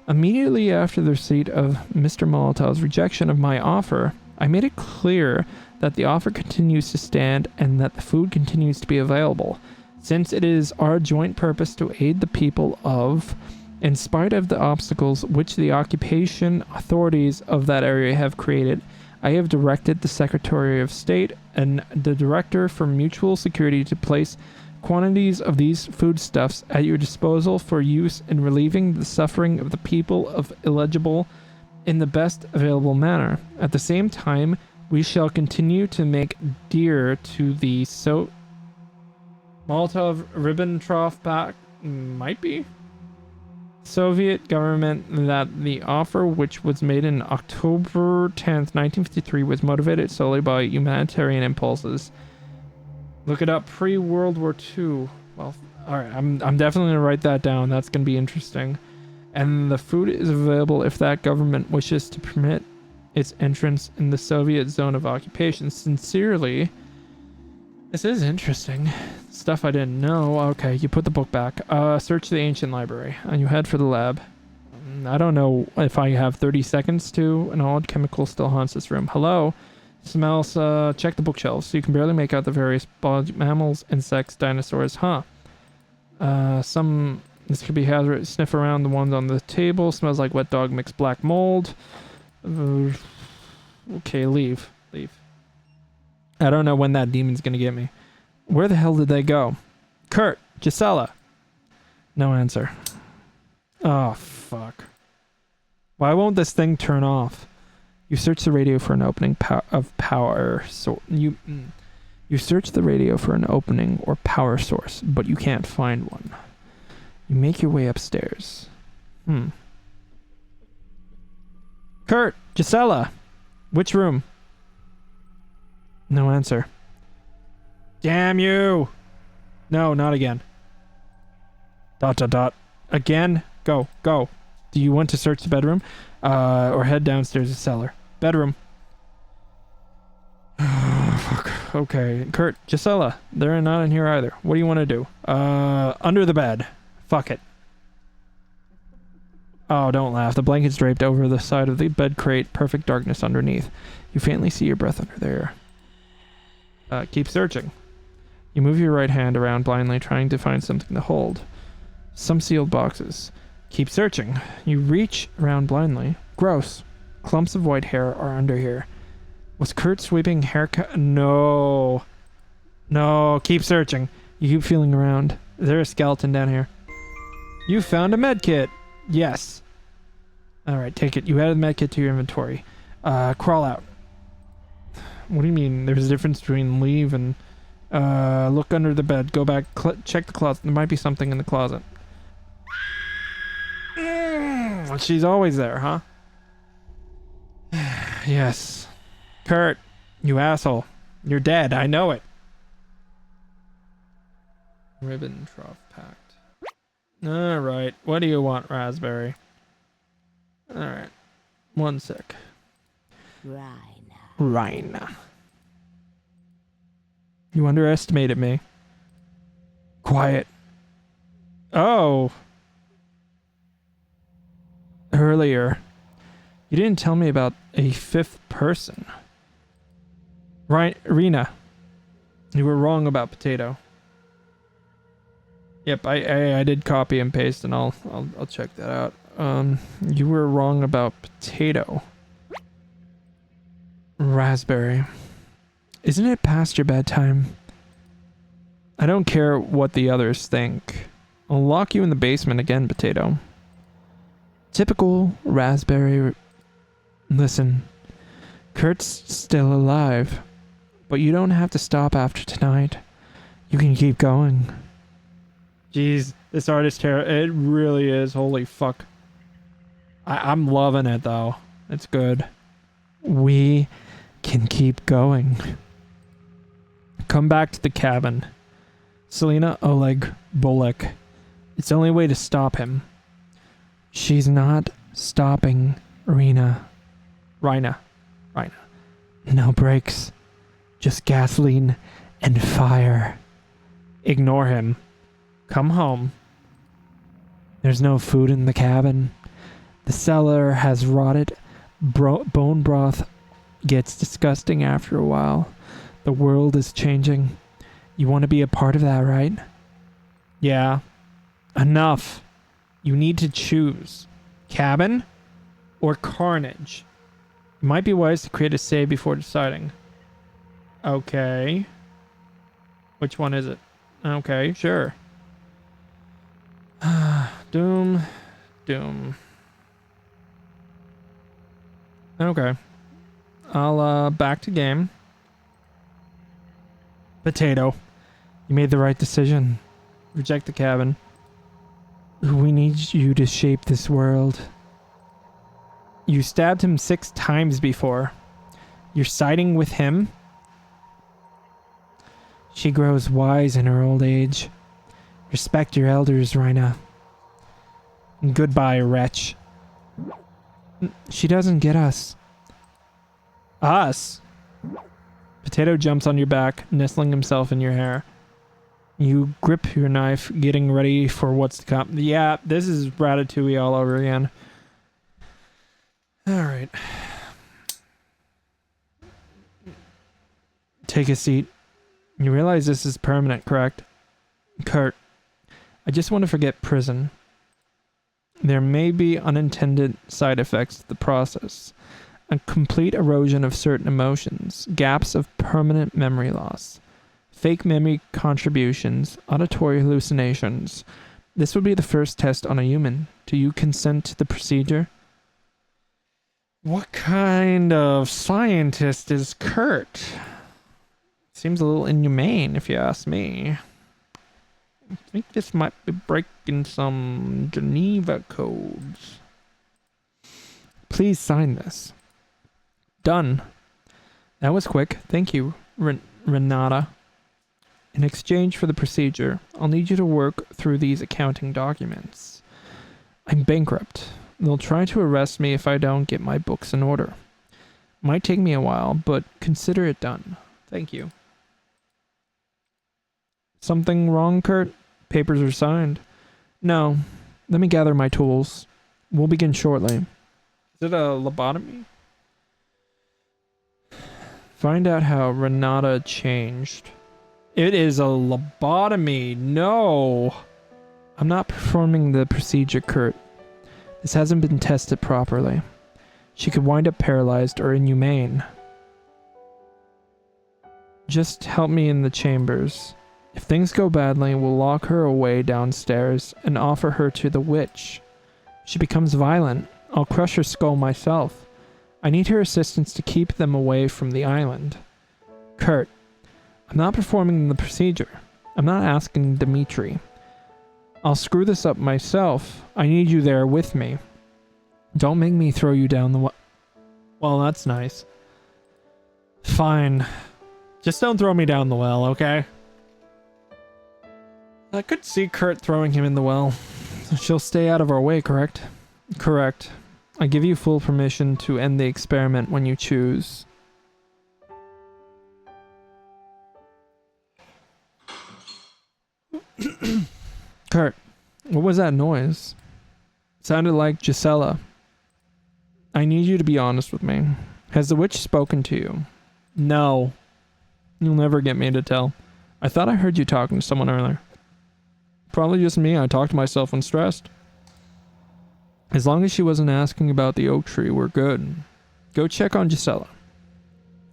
Immediately after the receipt of Mr. Molotov's rejection of my offer, I made it clear that the offer continues to stand and that the food continues to be available, since it is our joint purpose to aid the people of, in spite of the obstacles which the occupation authorities of that area have created. I have directed the Secretary of State and the Director for Mutual Security to place quantities of these foodstuffs at your disposal for use in relieving the suffering of the people of illegible in the best available manner. At the same time, we shall continue to make dear to the Molotov-Ribbentrop might be Soviet government that the offer, which was made in October 10th, 1953, was motivated solely by humanitarian impulses. Look it up, pre-World War II. Well, alright, I'm definitely going to write that down. That's going to be interesting. And the food is available if that government wishes to permit its entrance in the Soviet zone of occupation. Sincerely, this is interesting. Stuff I didn't know. Okay, you put the book back. Search the ancient library, and you head for the lab. I don't know if I have 30 seconds to. An odd chemical still haunts this room. Hello? Smells, check the bookshelves. You can barely make out the various mammals, insects, dinosaurs. Huh. This could be hazardous. Sniff around the ones on the table. Smells like wet dog mixed black mold. Okay, leave. I don't know when that demon's gonna get me. Where the hell did they go? Kurt! Gisela! No answer. Oh, fuck. Why won't this thing turn off? You search the radio for an opening of power. You search the radio for an opening or power source, but you can't find one. You make your way upstairs. Kurt! Gisela! Which room? No answer. Damn you! No, not again. ... Again? Go. Do you want to search the bedroom? Or head downstairs to cellar? Bedroom. Okay, Kurt, Gisela, they're not in here either. What do you want to do? Under the bed. Fuck it. Oh, don't laugh. The blanket's draped over the side of the bed crate. Perfect darkness underneath. You faintly see your breath under there. Keep searching. You move your right hand around blindly, trying to find something to hold. Some sealed boxes. Keep searching. You reach around blindly. Gross. Clumps of white hair are under here. Was Kurt sweeping haircut? No. No, keep searching. You keep feeling around. Is there a skeleton down here? You found a medkit. Yes. Alright, take it. You added the medkit to your inventory. Crawl out. What do you mean? There's a difference between leave and... look under the bed. Go back. Check the closet. There might be something in the closet. She's always there, huh? Yes. Kurt, you asshole. You're dead. I know it. Ribbon trough packed. Alright. What do you want, Raspberry? Alright. 1 sec. Rhina. You underestimated me. Quiet. Oh. Earlier. You didn't tell me about a 5th person. Right, Rena. You were wrong about Potato. Yep, I did copy and paste, and I'll check that out. You were wrong about Potato. Raspberry. Isn't it past your bedtime? I don't care what the others think. I'll lock you in the basement again, Potato. Typical Raspberry. Listen, Kurt's still alive, but you don't have to stop after tonight. You can keep going. Jeez, this art is terrible. It really is. Holy fuck. I'm loving it, though. It's good. We can keep going. Come back to the cabin. Selena Oleg Bullock. It's the only way to stop him. She's not stopping Rhina. No brakes. Just gasoline and fire. Ignore him. Come home. There's no food in the cabin. The cellar has rotted. Bone broth gets disgusting after a while. The world is changing. You want to be a part of that, right? Yeah. Enough. You need to choose. Cabin or carnage? It might be wise to create a save before deciding. Okay. Which one is it? Okay, sure. Doom. Okay. I'll, back to game. Potato. You made the right decision. Reject the cabin. We need you to shape this world. You stabbed him 6 times before. You're siding with him? She grows wise in her old age. Respect your elders, Rhina. Goodbye, wretch. She doesn't get us. Us? Potato jumps on your back, nestling himself in your hair. You grip your knife, getting ready for what's to come. Yeah, this is Ratatouille all over again. Alright. Take a seat. You realize this is permanent, correct? Kurt, I just want to forget prison. There may be unintended side effects to the process. A complete erosion of certain emotions, gaps of permanent memory loss, fake memory contributions, auditory hallucinations. This would be the first test on a human. Do you consent to the procedure? What kind of scientist is Kurt? Seems a little inhumane, if you ask me. I think this might be breaking some Geneva codes. Please sign this. Done. That was quick. Thank you, Renata. In exchange for the procedure, I'll need you to work through these accounting documents. I'm bankrupt. They'll try to arrest me if I don't get my books in order. Might take me a while, but consider it done. Thank you. Something wrong, Kurt? Papers are signed. No. Let me gather my tools. We'll begin shortly. Is it a lobotomy? Find out how Renata changed. It is a lobotomy. No. I'm not performing the procedure, Kurt. This hasn't been tested properly. She could wind up paralyzed or inhumane. Just help me in the chambers. If things go badly, we'll lock her away downstairs and offer her to the witch. If she becomes violent, I'll crush her skull myself. I need her assistance to keep them away from the island. Kurt, I'm not performing the procedure. I'm not asking Dimitri. I'll screw this up myself. I need you there with me. Don't make me throw you down the well. Well, that's nice. Fine. Just don't throw me down the well, okay? I could see Kurt throwing him in the well. She'll stay out of our way, correct? Correct. I give you full permission to end the experiment when you choose. Kurt, what was that noise? It sounded like Gisela. I need you to be honest with me. Has the witch spoken to you? No. You'll never get me to tell. I thought I heard you talking to someone earlier. Probably just me. I talk to myself when stressed. As long as she wasn't asking about the oak tree, we're good. Go check on Gisela.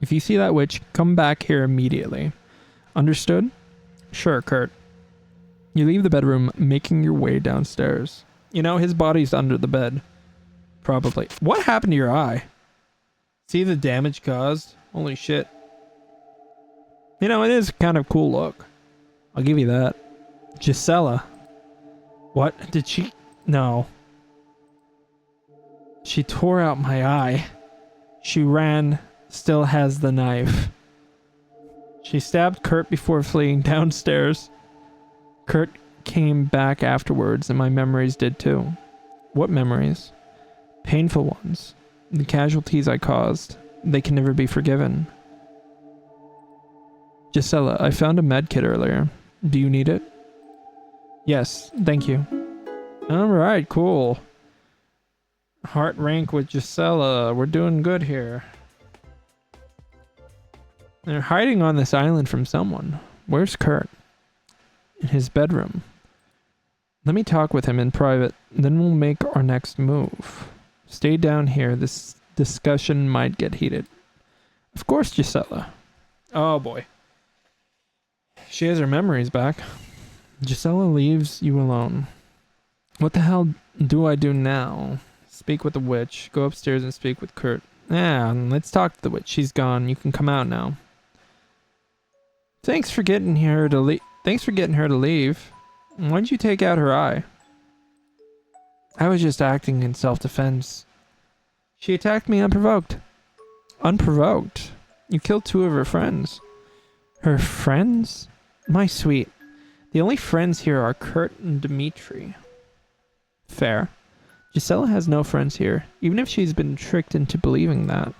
If you see that witch, come back here immediately. Understood? Sure, Kurt. You leave the bedroom, making your way downstairs. You know, his body's under the bed. Probably. What happened to your eye? See the damage caused? Holy shit. You know, it is kind of cool look. I'll give you that. Gisela. What? Did she? No. She tore out my eye. She ran, still has the knife. She stabbed Kurt before fleeing downstairs. Kurt came back afterwards, and my memories did too. What memories? Painful ones. The casualties I caused. They can never be forgiven. Gisela, I found a med kit earlier. Do you need it? Yes, thank you. Alright, cool. Heart rank with Gisela. We're doing good here. They're hiding on this island from someone. Where's Kurt? In his bedroom. Let me talk with him in private, then we'll make our next move. Stay down here. This discussion might get heated. Of course, Gisela. Oh boy. She has her memories back. Gisela leaves you alone. What the hell do I do now? Speak with the witch. Go upstairs and speak with Kurt. Let's talk to the witch. She's gone. You can come out now. Thanks for getting her to leave. Why'd you take out her eye? I was just acting in self-defense. She attacked me unprovoked. Unprovoked? You killed 2 of her friends. Her friends? My sweet. The only friends here are Kurt and Dimitri. Fair. Gisela has no friends here, even if she's been tricked into believing that.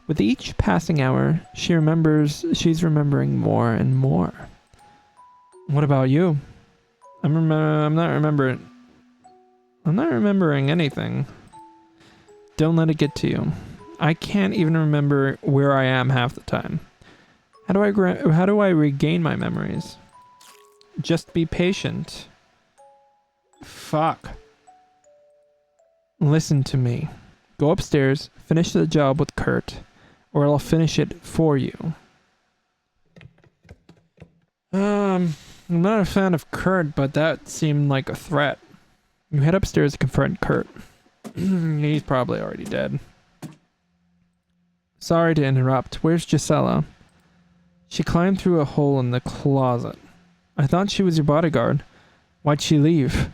With each passing hour, she's remembering more and more. What about you? I'm not remembering anything. Don't let it get to you. I can't even remember where I am half the time. How do I regain my memories? Just be patient. Fuck. Listen to me. Go upstairs, finish the job with Kurt, or I'll finish it for you. I'm not a fan of Kurt, but that seemed like a threat. You head upstairs to confront Kurt. He's probably already dead. Sorry to interrupt. Where's Gisela? She climbed through a hole in the closet. I thought she was your bodyguard. Why'd she leave?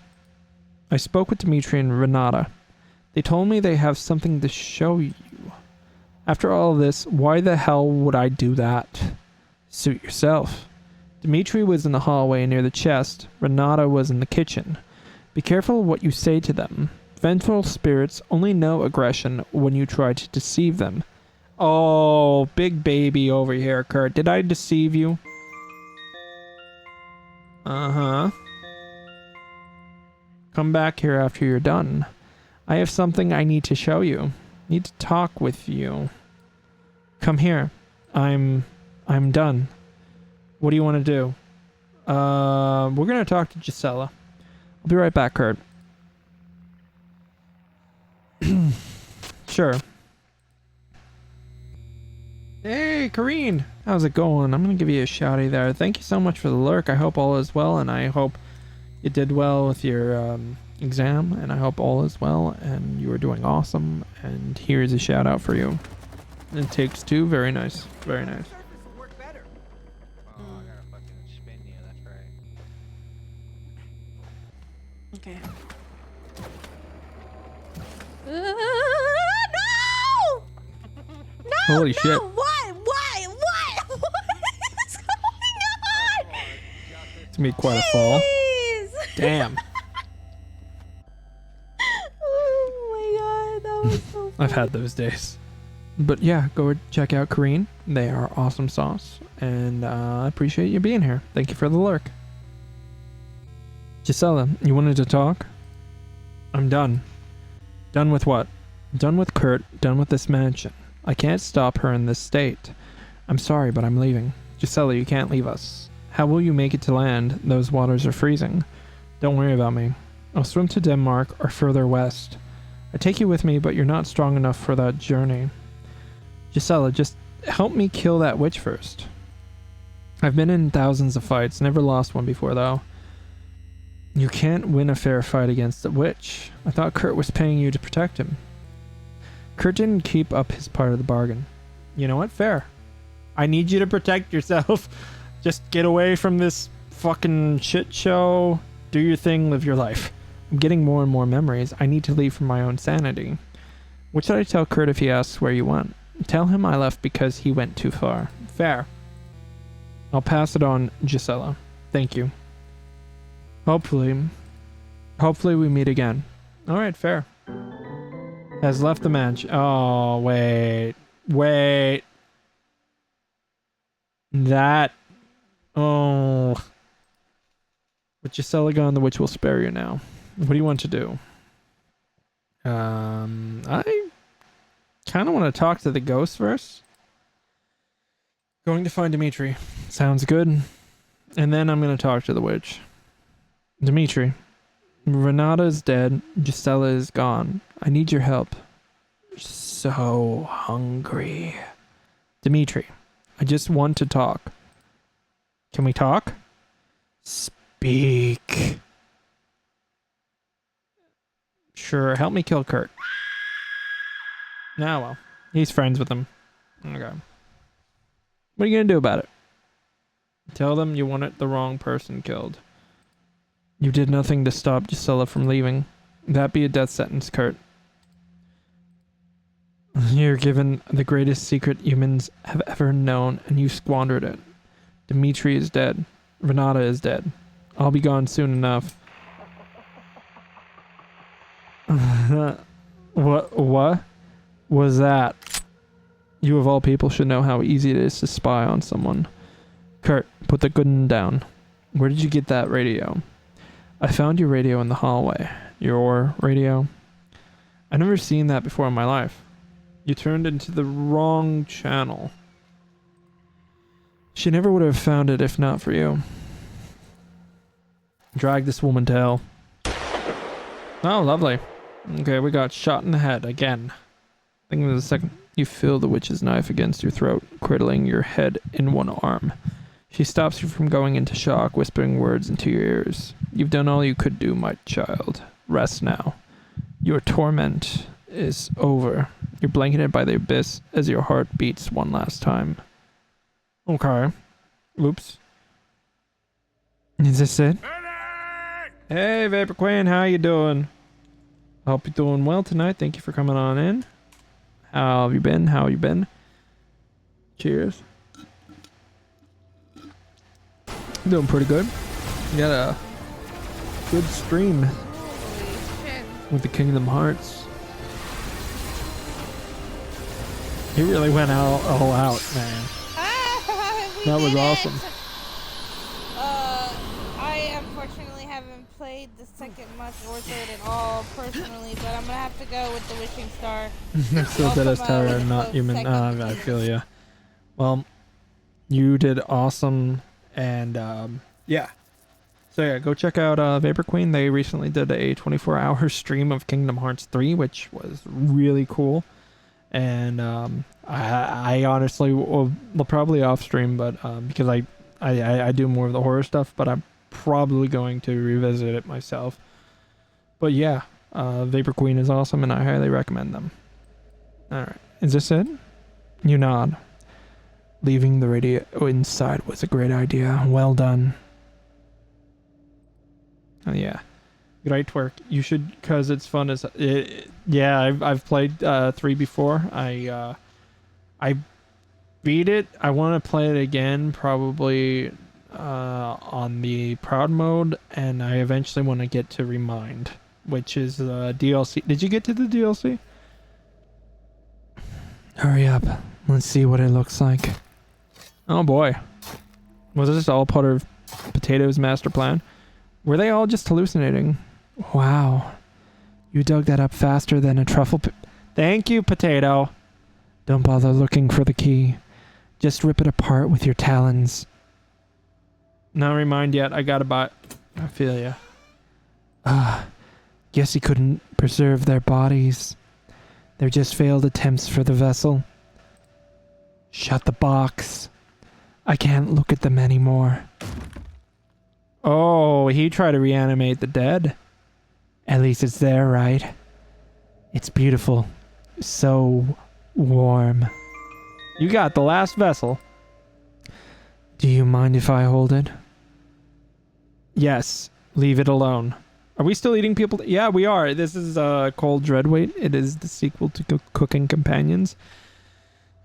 I spoke with Dimitri and Renata. They told me they have something to show you. After all this, why the hell would I do that? Suit yourself. Dimitri was in the hallway near the chest. Renata was in the kitchen. Be careful what you say to them. Vengeful spirits only know aggression when you try to deceive them. Oh, big baby over here, Kurt. Did I deceive you? Uh-huh. Come back here after you're done. I have something I need to show you. Need to talk with you. Come here. I'm done. What do you want to do? We're gonna talk to Gisela. I'll be right back, Kurt. Sure. Hey, Kareen. How's it going? I'm gonna give you a shouty there. Thank you so much for the lurk. I hope all is well, and I hope you did well with your exam, and I hope all is well, and you are doing awesome. And here's a shout out for you. It takes two. Very nice. Very nice. Okay. No! Holy shit. What? What is going on? It's gonna be quite a fall. Jeez. Damn. Oh my god, that was so I've had those days. But yeah, go check out Kareen. They are awesome sauce. And I appreciate you being here. Thank you for the lurk. Gisela, you wanted to talk? I'm done. Done with what? Done with Kurt. Done with this mansion. I can't stop her in this state. I'm sorry, but I'm leaving. Gisela, you can't leave us. How will you make it to land? Those waters are freezing. Don't worry about me. I'll swim to Denmark or further west. I take you with me, but you're not strong enough for that journey. Gisela, just help me kill that witch first. I've been in thousands of fights, never lost one before though. You can't win a fair fight against a witch. I thought Kurt was paying you to protect him. Kurt didn't keep up his part of the bargain. You know what? Fair. I need you to protect yourself. Just get away from this fucking shit show. Do your thing, live your life. I'm getting more and more memories. I need to leave for my own sanity. What should I tell Kurt if he asks where you went? Tell him I left because he went too far. Fair. I'll pass it on, Gisela. Thank you. Hopefully we meet again. Alright, fair. Has left the match. Oh, wait. That. Oh. With Gisela gone, the witch will spare you now. What do you want to do? I kind of want to talk to the ghost first. Going to find Dimitri. Sounds good. And then I'm going to talk to the witch. Dimitri, Renata is dead. Gisela is gone. I need your help. So hungry. Dimitri, I just want to talk. Can we talk? Speak. Sure, help me kill Kurt. Nah, well, he's friends with him. Okay. What are you gonna do about it? Tell them you wanted the wrong person killed. You did nothing to stop Gisela from leaving. That'd be a death sentence, Kurt. You're given the greatest secret humans have ever known, and you squandered it. Dimitri is dead. Renata is dead. I'll be gone soon enough. What was that? You of all people should know how easy it is to spy on someone. Kurt, put the gun down. Where did you get that radio? I found your radio in the hallway. Your radio? I've never seen that before in my life. You turned into the wrong channel. She never would have found it if not for you. Drag this woman to hell. Oh, lovely. Okay, we got shot in the head again. I think it was the second. You feel the witch's knife against your throat, cradling your head in one arm. She stops you from going into shock, whispering words into your ears. You've done all you could do, my child. Rest now. Your torment is over. You're blanketed by the abyss as your heart beats one last time. Okay. Oops. Is this it? Hey, Vapor Queen, how you doing? Hope you're doing well tonight. Thank you for coming on in. How have you been? How you been? Cheers. Doing pretty good. You got a good stream with the Kingdom Hearts. He really went all out, man. That was awesome. I second much or third at all, personally, but I'm gonna have to go with the wishing star. Still dead as terror, not human. I feel ya. Well, you did awesome, and yeah. So yeah, go check out Vapor Queen. They recently did a 24-hour stream of Kingdom Hearts 3, which was really cool. And I honestly will probably off stream, but because I do more of the horror stuff, but I'm probably going to revisit it myself. But yeah, Vapor Queen is awesome, and I highly recommend them. All right, is this it? You nod. Leaving the radio inside was a great idea. Well done. Oh yeah, great work. You should, cause it's fun as yeah. I've played 3 before. I beat it. I want to play it again, probably on the proud mode, and I eventually want to get to Remind, which is DLC. Did you get to the DLC? Hurry up. Let's see what it looks like. Oh boy, was this all part of Potato's master plan? Were they all just hallucinating? Wow. You dug that up faster than a truffle Thank you, Potato. Don't bother looking for the key. Just rip it apart with your talons. Not Remind yet. I gotta buy... I feel ya. Guess he couldn't preserve their bodies. They're just failed attempts for the vessel. Shut the box. I can't look at them anymore. Oh, he tried to reanimate the dead. At least it's there, right? It's beautiful. So warm. You got the last vessel. Do you mind if I hold it? Yes, leave it alone. Are we still eating people? Yeah, we are. This is called Dreadweight. It is the sequel to Cooking Companions.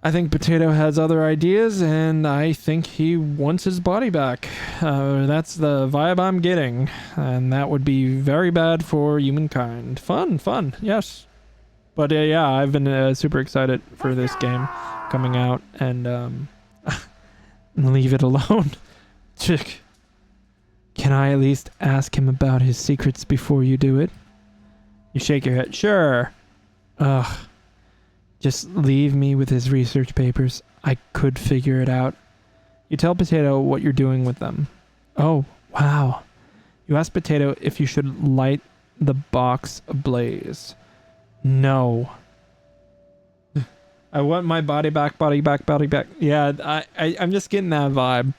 I think Potato has other ideas, and I think he wants his body back. That's the vibe I'm getting, and that would be very bad for humankind. Fun, yes. But yeah, I've been super excited for this game coming out, and leave it alone. Chick. Can I at least ask him about his secrets before you do it? You shake your head. Sure. Ugh. Just leave me with his research papers. I could figure it out. You tell Potato what you're doing with them. Oh, wow. You ask Potato if you should light the box ablaze. No. I want my body back. Yeah, I'm just getting that vibe.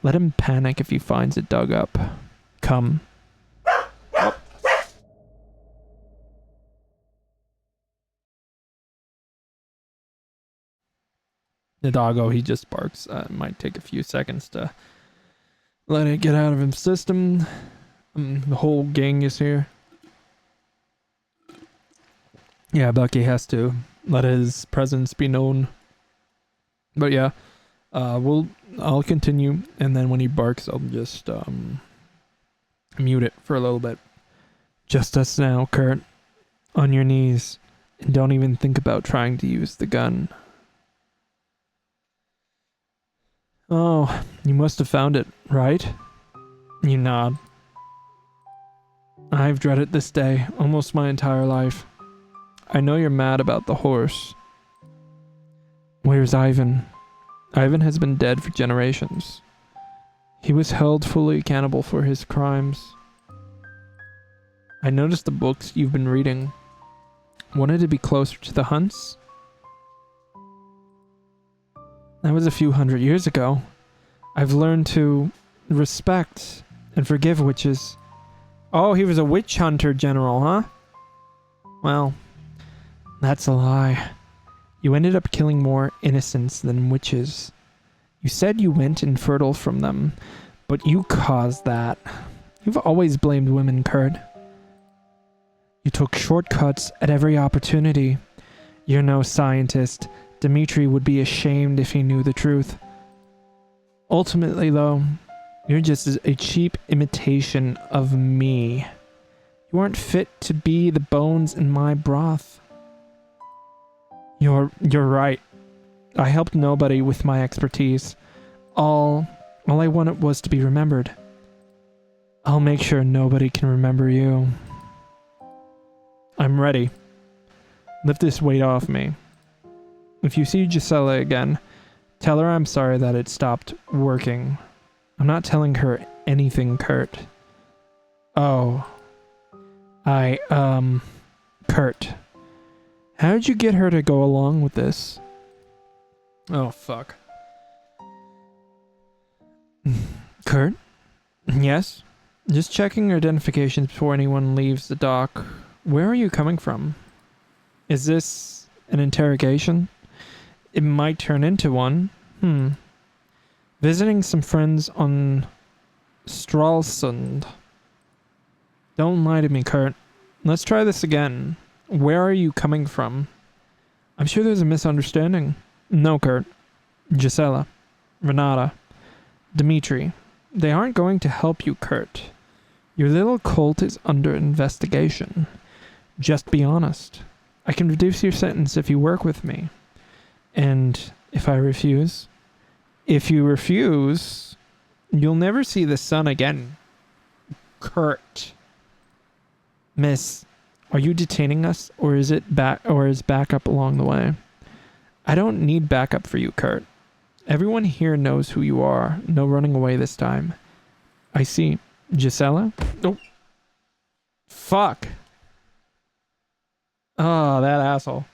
Let him panic if he finds it dug up. Come. Oh. The doggo, he just barks. It might take a few seconds to let it get out of his system. The whole gang is here. Yeah, Bucky has to let his presence be known. But yeah, I'll continue, and then when he barks, I'll just mute it for a little bit. Just us now, Kurt. On your knees, and don't even think about trying to use the gun. Oh, you must have found it, right? You nod. I've dreaded this day almost my entire life. I know you're mad about the horse. Where's Ivan? Ivan has been dead for generations. He was held fully accountable for his crimes. I noticed the books you've been reading. Wanted to be closer to the hunts? That was a few hundred years ago. I've learned to respect and forgive witches. Oh, he was a witch hunter general, huh? Well, that's a lie. You ended up killing more innocents than witches. You said you went infertile from them, but you caused that. You've always blamed women, Kurt. You took shortcuts at every opportunity. You're no scientist. Dimitri would be ashamed if he knew the truth. Ultimately, though, you're just a cheap imitation of me. You aren't fit to be the bones in my broth. You're right. I helped nobody with my expertise. All I wanted was to be remembered. I'll make sure nobody can remember you. I'm ready. Lift this weight off me. If you see Gisela again, tell her I'm sorry that it stopped working. I'm not telling her anything, Kurt. Oh. Kurt. How'd you get her to go along with this? Oh, fuck. Kurt? Yes? Just checking identifications before anyone leaves the dock. Where are you coming from? Is this an interrogation? It might turn into one. Visiting some friends on Stralsund. Don't lie to me, Kurt. Let's try this again. Where are you coming from? I'm sure there's a misunderstanding. No, Kurt. Gisela. Renata. Dimitri. They aren't going to help you, Kurt. Your little cult is under investigation. Just be honest. I can reduce your sentence if you work with me. And if I refuse? If you refuse, you'll never see the sun again. Kurt. Miss, are you detaining us, or is backup along the way? I don't need backup for you, Kurt. Everyone here knows who you are. No running away this time. I see. Gisela? Oh. Fuck. Oh, that asshole.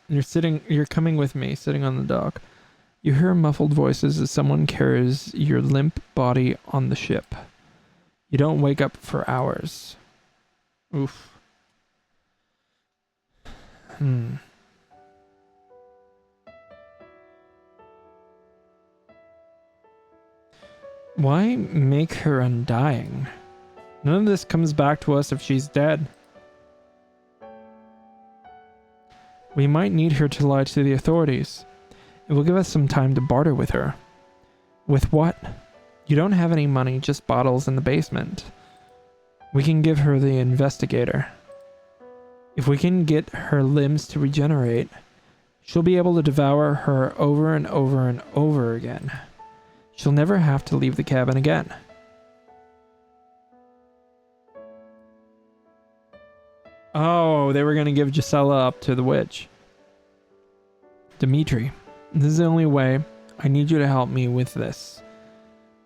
You're coming with me, sitting on the dock. You hear muffled voices as someone carries your limp body on the ship. You don't wake up for hours. Oof. Why make her undying? None of this comes back to us if she's dead. We might need her to lie to the authorities. It will give us some time to barter with her. With what? You don't have any money, just bottles in the basement. We can give her the investigator. If we can get her limbs to regenerate, she'll be able to devour her over and over and over again. She'll never have to leave the cabin again. Oh, they were going to give Gisela up to the witch. Dimitri, this is the only way. I need you to help me with this.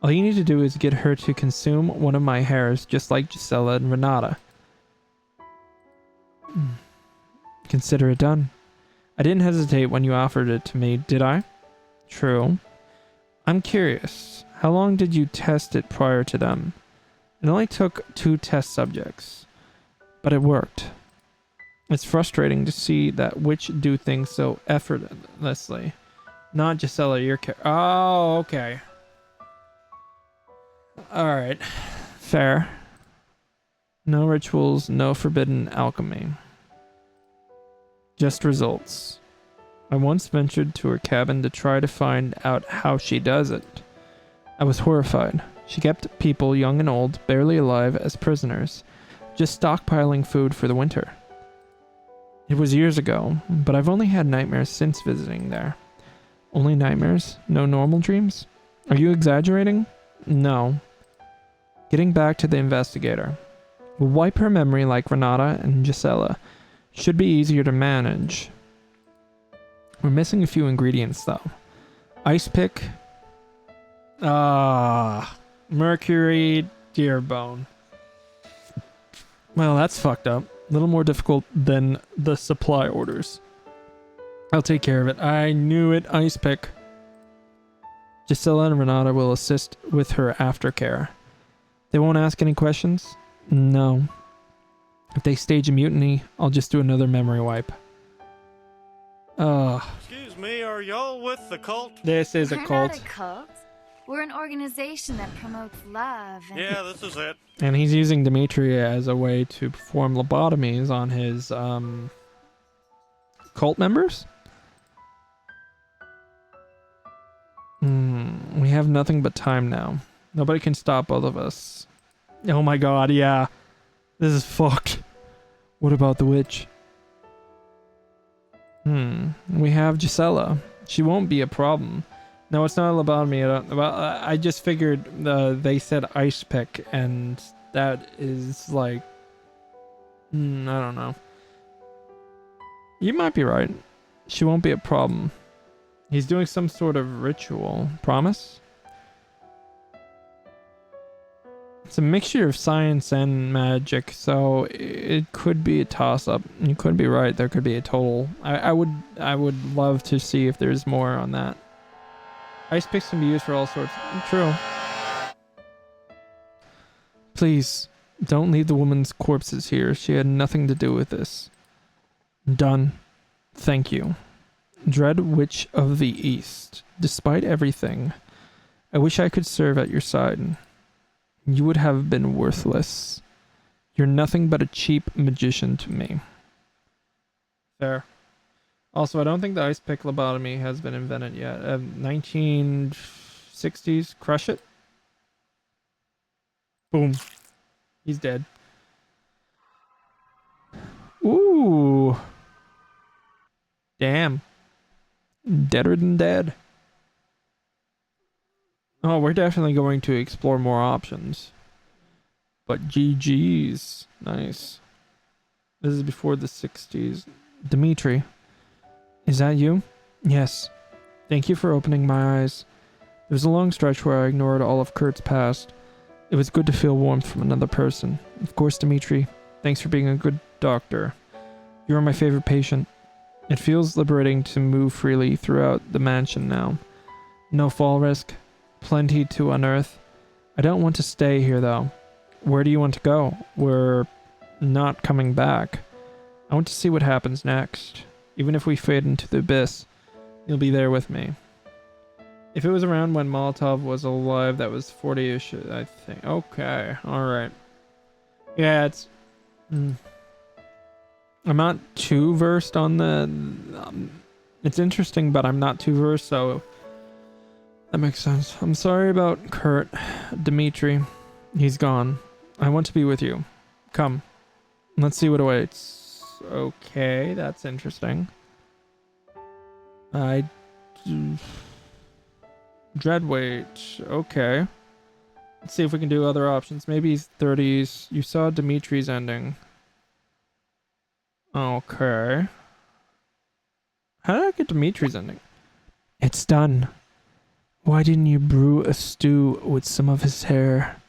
All you need to do is get her to consume one of my hairs, just like Gisela and Renata. Consider it done. I didn't hesitate when you offered it to me, did I? True. I'm curious. How long did you test it prior to them? It only took 2 test subjects. But it worked. It's frustrating to see that witch do things so effortlessly. Not Gisela, your Oh, okay. Alright. Fair. No rituals, no forbidden alchemy. Just results. I once ventured to her cabin to try to find out how she does it. I was horrified. She kept people, young and old, barely alive, as prisoners, just stockpiling food for the winter. It was years ago, but I've only had nightmares since visiting there. Only nightmares? No normal dreams? Are you exaggerating? No. Getting back to the investigator. We'll wipe her memory like Renata and Gisela. Should be easier to manage. We're missing a few ingredients though. Ice pick. Mercury deer bone. Well, that's fucked up. A little more difficult than the supply orders. I'll take care of it. I knew it. Ice pick. Gisela and Renata will assist with her aftercare. They won't ask any questions? No. If they stage a mutiny, I'll just do another memory wipe. Excuse me, are y'all with the cult? This is a We're cult. not a cult. We're an organization that promotes love. And Yeah, this is it. And he's using Dimitri as a way to perform lobotomies on his cult members? We have nothing but time now. Nobody can stop both of us. Oh my god, yeah. This is fucked. What about the witch? We have Gisela. She won't be a problem. No, it's not a lobotomy. I just figured they said ice pick, and that is like, I don't know. You might be right. She won't be a problem. He's doing some sort of ritual. Promise? It's a mixture of science and magic, so it could be a toss-up. You could be right. There could be a total. I would love to see if there's more on that. Ice picks can be used for all sorts. True. Please, don't leave the woman's corpses here. She had nothing to do with this. Done. Thank you. Dread Witch of the East. Despite everything, I wish I could serve at your side. You would have been worthless. You're nothing but a cheap magician to me. Fair. Also, I don't think the ice pick lobotomy has been invented yet. 1960s, crush it. Boom. He's dead. Ooh. Damn. Deader than dead. Oh, we're definitely going to explore more options. But GG's. Nice. This is before the 60s. Dimitri. Is that you? Yes. Thank you for opening my eyes. There was a long stretch where I ignored all of Kurt's past. It was good to feel warmth from another person. Of course, Dimitri. Thanks for being a good doctor. You are my favorite patient. It feels liberating to move freely throughout the mansion now. No fall risk. Plenty to unearth. I don't want to stay here, though. Where do you want to go? We're not coming back. I want to see what happens next. Even if we fade into the abyss, you'll be there with me. If it was around when Molotov was alive, that was 40-ish, I think. Okay, alright. Yeah, it's... I'm not too versed on the... it's interesting, but I'm not too versed, so... that makes sense. I'm sorry about Kurt. Dimitri. He's gone. I want to be with you. Come. Let's see what awaits. Okay, that's interesting. Dreadweight. Okay. Let's see if we can do other options. Maybe he's 30s. You saw Dimitri's ending. Okay. How did I get Dimitri's ending? It's done. Why didn't you brew a stew with some of his hair?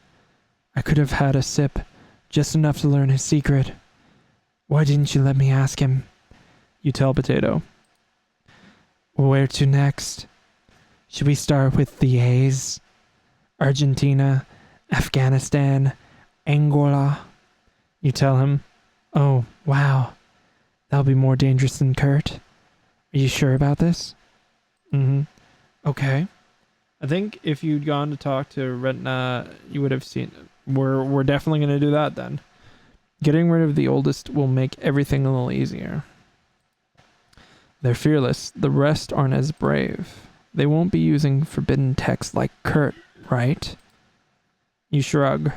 I could have had a sip, just enough to learn his secret. Why didn't you let me ask him? You tell Potato. Where to next? Should we start with the A's? Argentina, Afghanistan, Angola? You tell him. Oh, wow. That'll be more dangerous than Kurt. Are you sure about this? Okay. I think if you'd gone to talk to Retna, you would have seen... We're definitely going to do that then. Getting rid of the oldest will make everything a little easier. They're fearless. The rest aren't as brave. They won't be using forbidden text like Kurt, right? You shrug.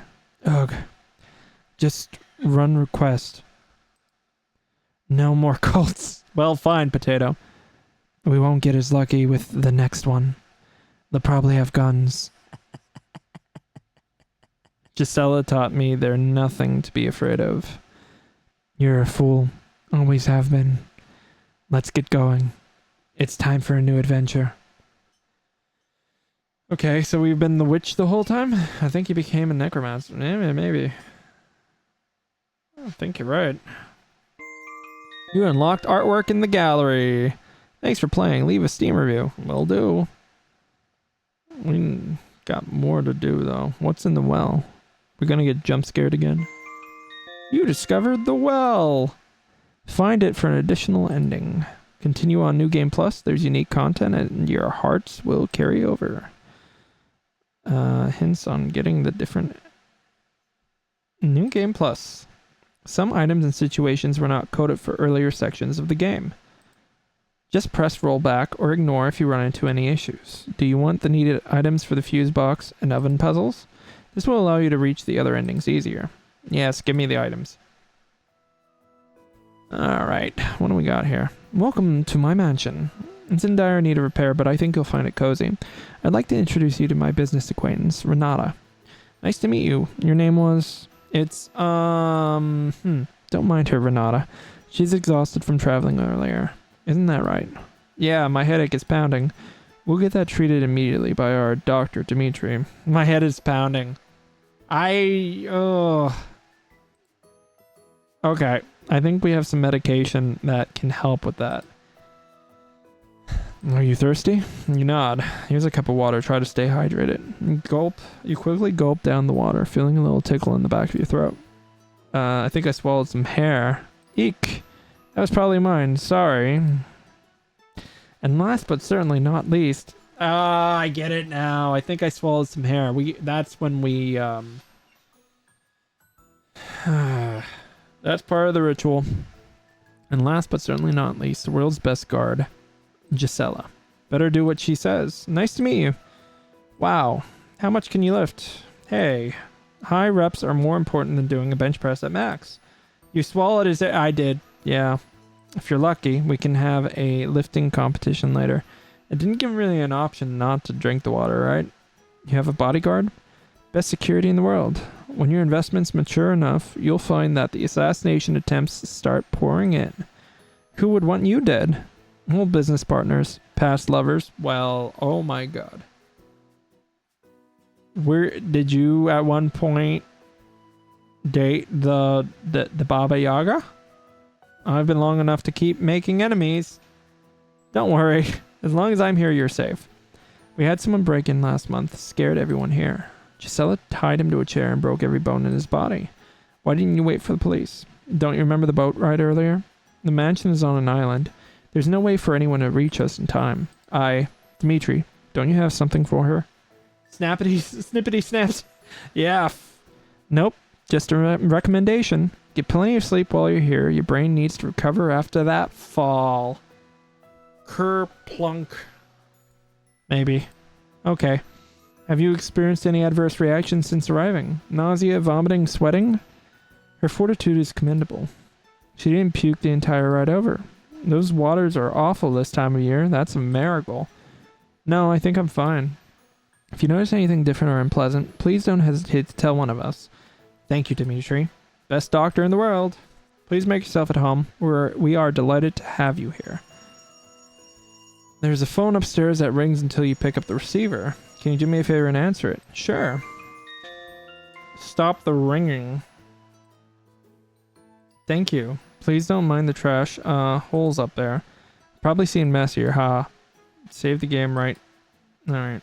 Ugh. Just run request. No more cults. Well, fine, Potato. We won't get as lucky with the next one. They'll probably have guns. Gisela taught me they're nothing to be afraid of. You're a fool. Always have been. Let's get going. It's time for a new adventure. Okay, so we've been the witch the whole time? I think he became a necromancer. Maybe. I think you're right. You unlocked artwork in the gallery. Thanks for playing. Leave a Steam review. Will do. We got more to do, though. What's in the well? We're gonna get jump scared again. You discovered the well! Find it for an additional ending. Continue on New Game Plus. There's unique content and your hearts will carry over. Hints on getting the different... New Game Plus. Some items and situations were not coded for earlier sections of the game. Just press roll back or ignore if you run into any issues. Do you want the needed items for the fuse box and oven puzzles? This will allow you to reach the other endings easier. Yes, give me the items. Alright, what do we got here? Welcome to my mansion. It's in dire need of repair, but I think you'll find it cozy. I'd like to introduce you to my business acquaintance, Renata. Nice to meet you. Your name was... It's, Don't mind her, Renata. She's exhausted from traveling earlier. Isn't that right? Yeah, my headache is pounding. We'll get that treated immediately by our doctor, Dimitri. My head is pounding. Okay. I think we have some medication that can help with that. Are you thirsty? You nod. Here's a cup of water. Try to stay hydrated. Gulp. You quickly gulp down the water, feeling a little tickle in the back of your throat. I think I swallowed some hair. Eek. That was probably mine. Sorry. And last but certainly not least... I get it now. I think I swallowed some hair. That's when we... That's part of the ritual. And last but certainly not least, the world's best guard, Gisela. Better do what she says. Nice to meet you. Wow. How much can you lift? Hey. High reps are more important than doing a bench press at max. You swallowed his... I did. Yeah. If you're lucky, we can have a lifting competition later. It didn't give really an option not to drink the water, right? You have a bodyguard? Best security in the world. When your investments mature enough, you'll find that the assassination attempts start pouring in. Who would want you dead? Old business partners, past lovers. Well, oh my god. Where did you at one point date the Baba Yaga? I've been long enough to keep making enemies. Don't worry. As long as I'm here, you're safe. We had someone break in last month, scared everyone here. Gisela tied him to a chair and broke every bone in his body. Why didn't you wait for the police? Don't you remember the boat ride earlier? The mansion is on an island. There's no way for anyone to reach us in time. Dimitri, don't you have something for her? Snippety snaps. Yeah. Nope. Just a recommendation. Get plenty of sleep while you're here. Your brain needs to recover after that fall. Kerplunk. Maybe. Okay. Have you experienced any adverse reactions since arriving? Nausea, vomiting, sweating? Her fortitude is commendable. She didn't puke the entire ride over. Those waters are awful this time of year. That's a miracle. No, I think I'm fine. If you notice anything different or unpleasant, please don't hesitate to tell one of us. Thank you, Dimitri. Best doctor in the world. Please make yourself at home. We are delighted to have you here. There's a phone upstairs that rings until you pick up the receiver. Can you do me a favor and answer it? Sure. Stop the ringing. Thank you. Please don't mind the trash holes up there. Probably seen messier, huh? Save the game, right? Alright.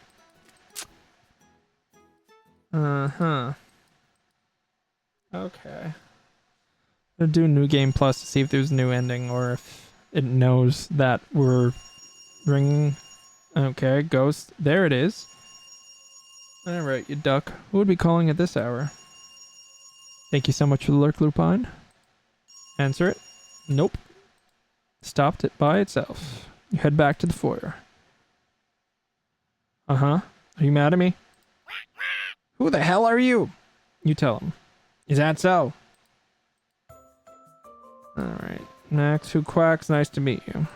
Uh-huh. Okay. I'll do a new game plus to see if there's a new ending or if it knows that we're ringing. Okay, ghost. There it is. Alright, you duck. Who would be calling at this hour? Thank you so much for the lurk, Lupine. Answer it. Nope. Stopped it by itself. You head back to the foyer. Uh-huh. Are you mad at me? Who the hell are you? You tell him. Is that so? Alright. Max, who quacks? Nice to meet you.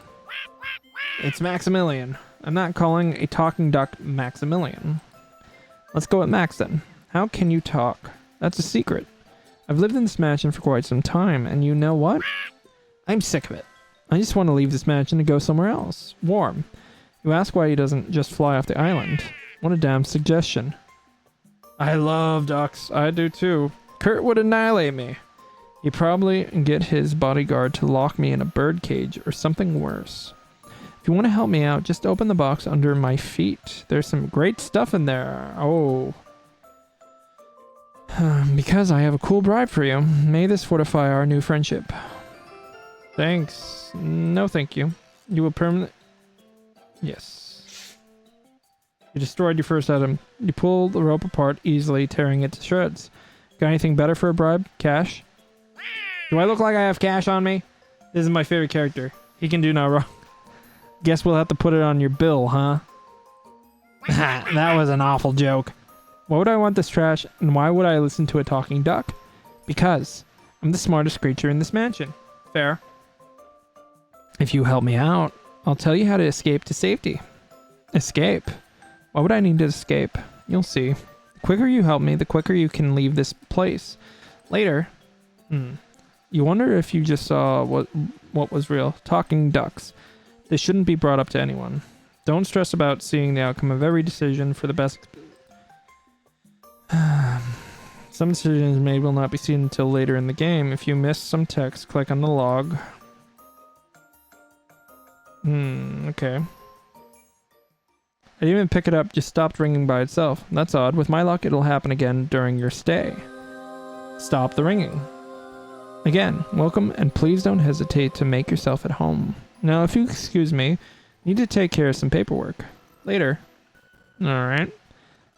It's Maximilian. I'm not calling a talking duck Maximilian. Let's go with Max then. How can you talk? That's a secret. I've lived in this mansion for quite some time, and you know what? I'm sick of it. I just want to leave this mansion and go somewhere else. Warm. You ask why he doesn't just fly off the island. What a damn suggestion. I love ducks. I do too. Kurt would annihilate me. He'd probably get his bodyguard to lock me in a bird cage or something worse. If you want to help me out, just open the box under my feet. There's some great stuff in there. Oh. Because I have a cool bribe for you. May this fortify our new friendship. Thanks. No thank you. You will permanently... Yes. You destroyed your first item. You pull the rope apart easily, tearing it to shreds. Got anything better for a bribe? Cash? Do I look like I have cash on me? This is my favorite character. He can do no wrong. Guess we'll have to put it on your bill, huh? That was an awful joke. Why would I want this trash, and why would I listen to a talking duck? Because I'm the smartest creature in this mansion. Fair. If you help me out, I'll tell you how to escape to safety. Escape? Why would I need to escape? You'll see. The quicker you help me, the quicker you can leave this place. Later, you wonder if you just saw what was real. Talking ducks. This shouldn't be brought up to anyone. Don't stress about seeing the outcome of every decision for the best. Some decisions made will not be seen until later in the game. If you miss some text, click on the log. Okay. I didn't even pick it up, just stopped ringing by itself. That's odd. With my luck, it'll happen again during your stay. Stop the ringing. Again, welcome, and please don't hesitate to make yourself at home. Now, if you excuse me, need to take care of some paperwork. Later. Alright.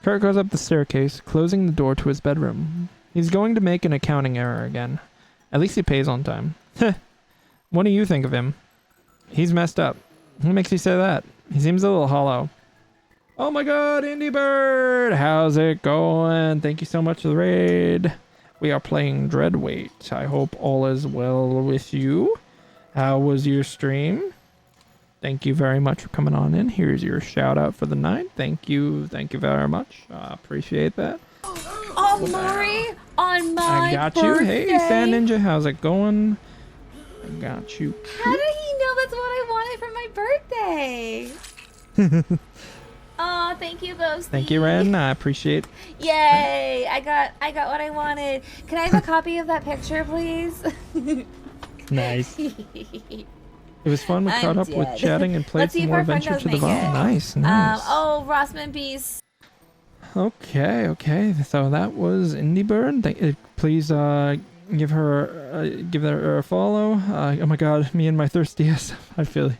Kurt goes up the staircase, closing the door to his bedroom. He's going to make an accounting error again. At least he pays on time. Heh. What do you think of him? He's messed up. What makes you say that? He seems a little hollow. Oh my god, Indie Bird! How's it going? Thank you so much for the raid. We are playing Dreadweight. I hope all is well with you. How was your stream? Thank you very much for coming on in. Here's your shout out for the night. Thank you very much. I appreciate that. Oh, Maury, on my I got birthday. you. Hey, Sand Ninja, how's it going? I got you. How did he know that's what I wanted for my birthday? Oh, thank you, Ghosty. Thank you, Ren. I appreciate. Yay! I got what I wanted. Can I have a copy of that picture, please? Nice. It was fun. We caught up with chatting and played Let's see some if more our friend Adventure goes to the make Vault. it. Nice, nice. Oh, Rossman Beast. Okay. So that was Indie Bird. Please give her a follow. Oh my god, me and my thirstiest. I feel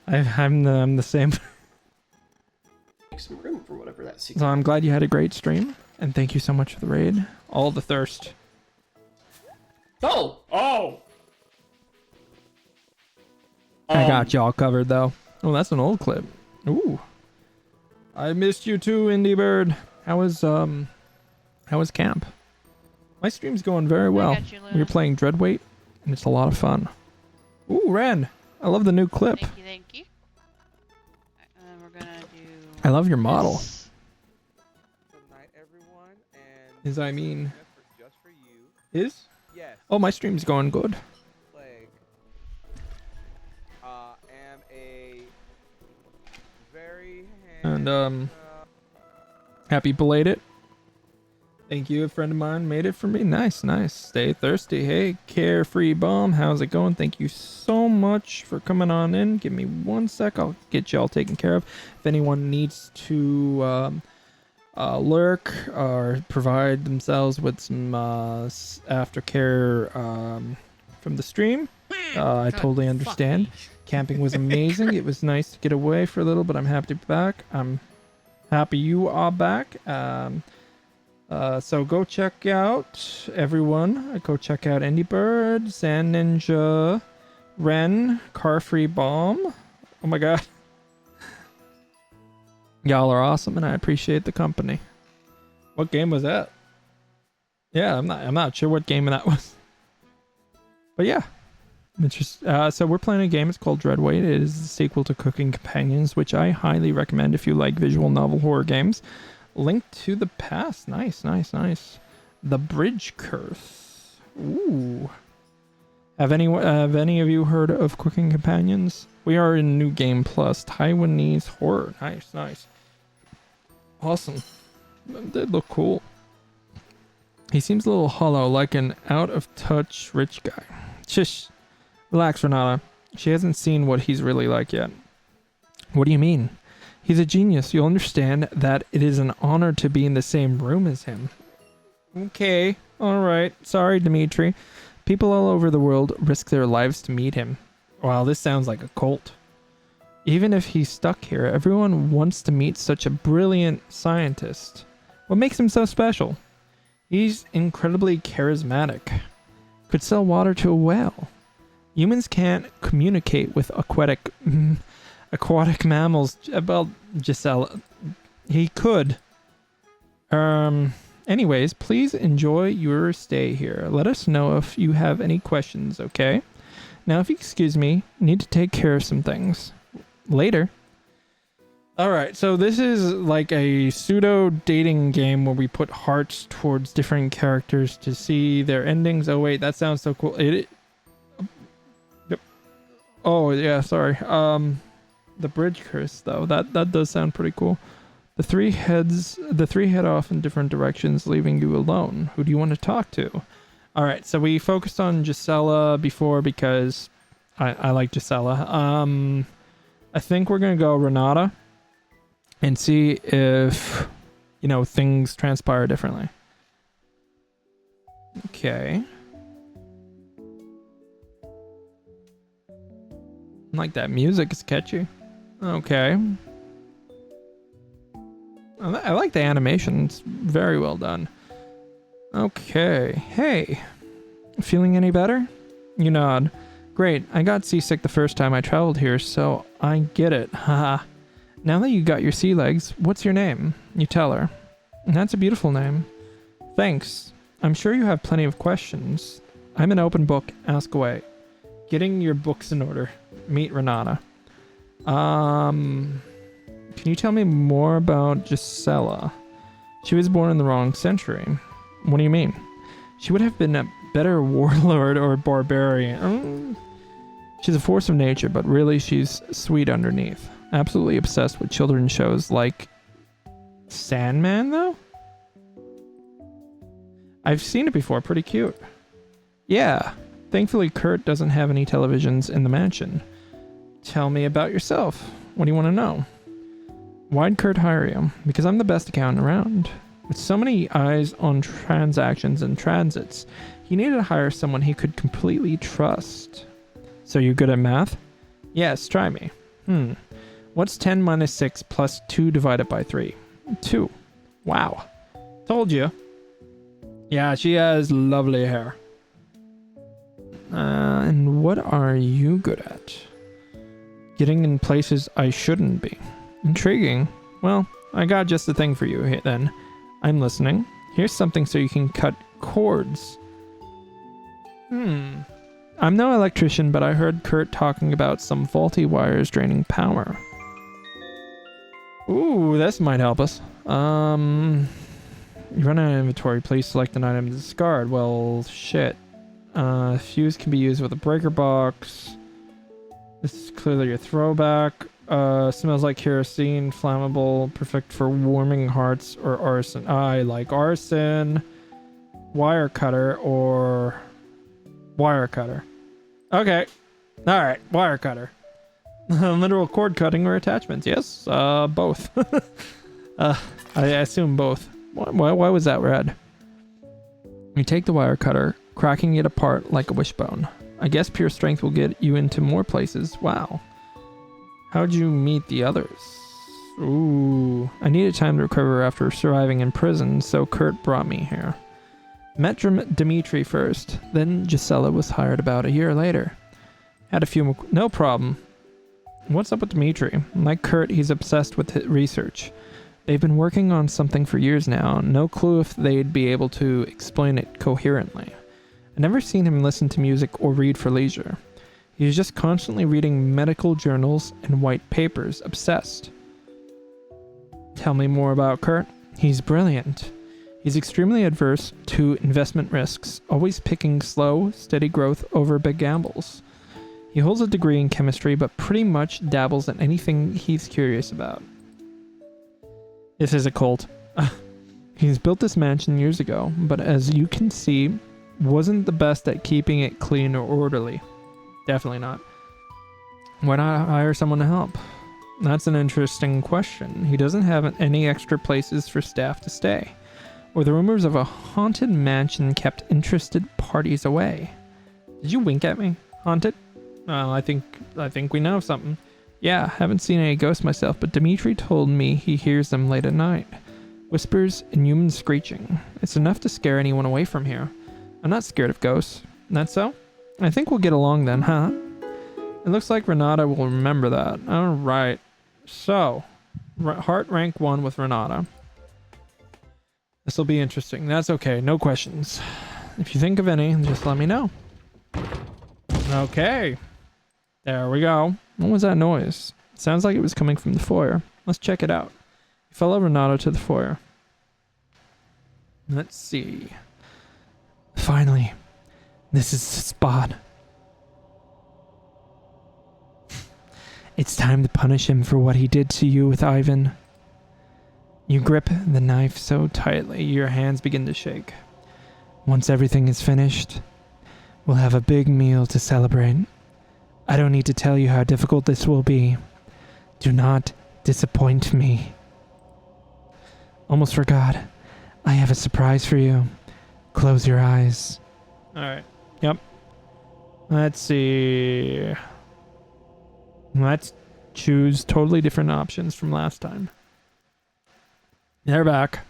I'm the same. Make some room for whatever that secret. So I'm glad you had a great stream, and thank you so much for the raid. All the thirst. Oh! I got y'all covered though. Oh, that's an old clip. Ooh. I missed you too, Indie Bird. How was camp? My stream's going very well. We're playing Dreadweight, and it's a lot of fun. Ooh, Ren. I love the new clip. Thank you. We're gonna do. I love your model. Good night, everyone, and His, I mean, just for you. his? Yes. Oh, my stream's going good. Plague. Am a very And happy belated. Thank you, a friend of mine made it for me. Nice. Stay thirsty. Hey, Carefree Bomb, how's it going? Thank you so much for coming on in. Give me 1 sec. I'll get y'all taken care of. If anyone needs to lurk or provide themselves with some aftercare from the stream, I totally understand. Camping was amazing. It was nice to get away for a little, but I'm happy to be back. I'm happy you are back. So go check out everyone. Go check out Indie Bird, Sand Ninja, Ren, Carfree Bomb. Oh my god. Y'all are awesome and I appreciate the company. What game was that? Yeah, I'm not sure what game that was. But yeah. So we're playing a game. It's called Dreadweight. It is the sequel to Cooking Companions, which I highly recommend if you like visual novel horror games. Link to the Past. Nice. The Bridge Curse. Ooh. Have any of you heard of Cooking Companions? We are in New Game Plus. Taiwanese horror. Nice. Awesome. They look cool. He seems a little hollow, like an out-of-touch rich guy. Shush. Relax, Renata. She hasn't seen what he's really like yet. What do you mean? He's a genius. You'll understand that it is an honor to be in the same room as him. Okay. Alright. Sorry, Dimitri. People all over the world risk their lives to meet him. Wow, this sounds like a cult. Even if he's stuck here, everyone wants to meet such a brilliant scientist. What makes him so special? He's incredibly charismatic. Could sell water to a whale. Humans can't communicate with aquatic mammals. Well, Giselle, he could. Anyways, please enjoy your stay here. Let us know if you have any questions, okay? Now, if you excuse me, need to take care of some things. Later. Alright, so this is like a pseudo dating game where we put hearts towards different characters to see their endings. Oh wait, that sounds so cool. Oh yeah, sorry. The bridge curse though, that does sound pretty cool. The three head off in different directions, leaving you alone. Who do you want to talk to? Alright, so we focused on Gisela before because I like Gisela. I think we're gonna go Renata and see if, you know, things transpire differently. Okay. Like that music is catchy. Okay. I like the animation. It's very well done. Okay. Hey. Feeling any better? You nod. Great. I got seasick the first time I traveled here, so I get it. Haha. Now that you got your sea legs, what's your name? You tell her. That's a beautiful name. Thanks. I'm sure you have plenty of questions. I'm an open book. Ask away. Getting your books in order. Meet Renata. Can you tell me more about Gisela? She was born in the wrong century. What do you mean? She would have been a better warlord or barbarian. She's a force of nature, but really she's sweet underneath. Absolutely obsessed with children's shows like Sandman, though? I've seen it before. Pretty cute. Yeah. Thankfully, Kurt doesn't have any televisions in the mansion. Tell me about yourself. What do you want to know? Why'd Kurt hire you? Because I'm the best accountant around. With so many eyes on transactions and transits, he needed to hire someone he could completely trust. So you good at math? Yes, try me. What's 10 minus 6 plus 2 divided by 3? 2. Wow. Told you. Yeah, she has lovely hair. And what are you good at? Getting in places I shouldn't be. Intriguing. Well, I got just the thing for you then. I'm listening. Here's something so you can cut cords. I'm no electrician, but I heard Kurt talking about some faulty wires draining power. Ooh, this might help us. You run out of inventory. Please select an item to discard. Well, shit. Fuse can be used with a breaker box. This is clearly a throwback. Smells like kerosene, flammable, perfect for warming hearts or arson. I like arson. Wire cutter or wire cutter. Okay. Alright, wire cutter. Literal cord cutting or attachments. Yes, both. I assume both. Why was that red? You take the wire cutter, cracking it apart like a wishbone. I guess pure strength will get you into more places. Wow. How'd you meet the others? Ooh. I needed time to recover after surviving in prison, so Kurt brought me here. Met Dimitri first, then Gisela was hired about a year later. Had a few... No problem. What's up with Dimitri? Like Kurt, he's obsessed with research. They've been working on something for years now. No clue if they'd be able to explain it coherently. I've never seen him listen to music or read for leisure. He's just constantly reading medical journals and white papers, obsessed. Tell me more about Kurt. He's brilliant. He's extremely adverse to investment risks, always picking slow, steady growth over big gambles. He holds a degree in chemistry, but pretty much dabbles in anything he's curious about. This is a cult. He's built this mansion years ago, but as you can see, wasn't the best at keeping it clean or orderly. Definitely not. Why not hire someone to help? That's an interesting question. He doesn't have any extra places for staff to stay, or the rumors of a haunted mansion kept interested parties away. Did you wink at me? Haunted? Well, I think we know something. Yeah, haven't seen any ghosts myself, but Dimitri told me he hears them late at night. Whispers and human screeching. It's enough to scare anyone away from here. I'm not scared of ghosts. That so? I think we'll get along then, huh? It looks like Renata will remember that. Alright. So, heart rank 1 with Renata. This will be interesting. That's okay. No questions. If you think of any, just let me know. Okay. There we go. What was that noise? Sounds like it was coming from the foyer. Let's check it out. Fellow Renato to the foyer. Let's see. Finally, this is the spot. It's time to punish him for what he did to you with Ivan. You grip the knife so tightly your hands begin to shake. Once everything is finished, we'll have a big meal to celebrate. I don't need to tell you how difficult this will be. Do not disappoint me. Almost forgot. I have a surprise for you. Close your eyes. Alright. Yep. Let's see. Let's choose totally different options from last time. They're back.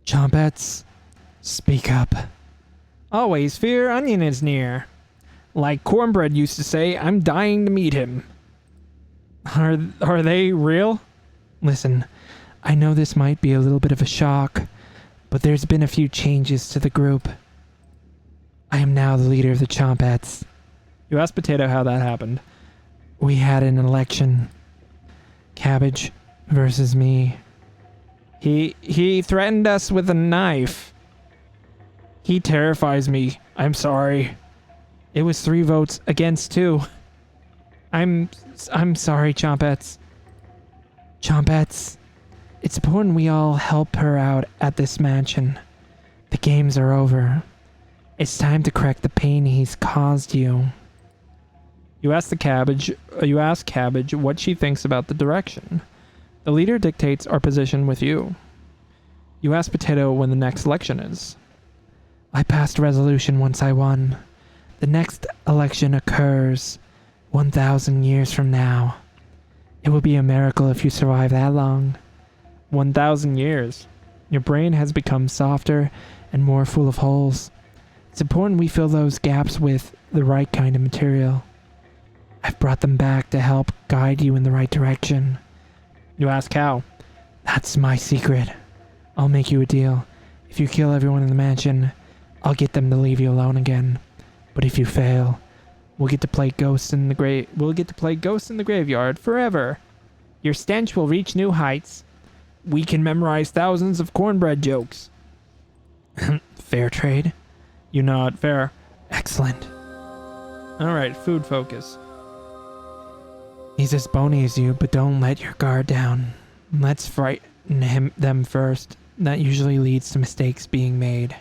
Chompets, speak up. Always fear onion is near. Like Cornbread used to say, I'm dying to meet him. Are they real? Listen, I know this might be a little bit of a shock, but there's been a few changes to the group. I am now the leader of the Chompets. You asked Potato how that happened. We had an election. Cabbage versus me. He threatened us with a knife. He terrifies me. I'm sorry. It was 3 votes against 2. I'm sorry, Chompets. Chompets, it's important we all help her out at this mansion. The games are over. It's time to correct the pain he's caused you. You ask Cabbage what she thinks about the direction. The leader dictates our position with you. You ask Potato when the next election is. I passed a resolution once I won. The next election occurs 1,000 years from now. It will be a miracle if you survive that long. 1,000 years. Your brain has become softer and more full of holes. It's important we fill those gaps with the right kind of material. I've brought them back to help guide you in the right direction. You ask how? That's my secret. I'll make you a deal. If you kill everyone in the mansion, I'll get them to leave you alone again. But if you fail, we'll get to play ghosts in the graveyard forever. Your stench will reach new heights. We can memorize thousands of cornbread jokes. Fair trade? You nod. Fair. Excellent. Alright, food focus. He's as bony as you, but don't let your guard down. Let's frighten them first. That usually leads to mistakes being made.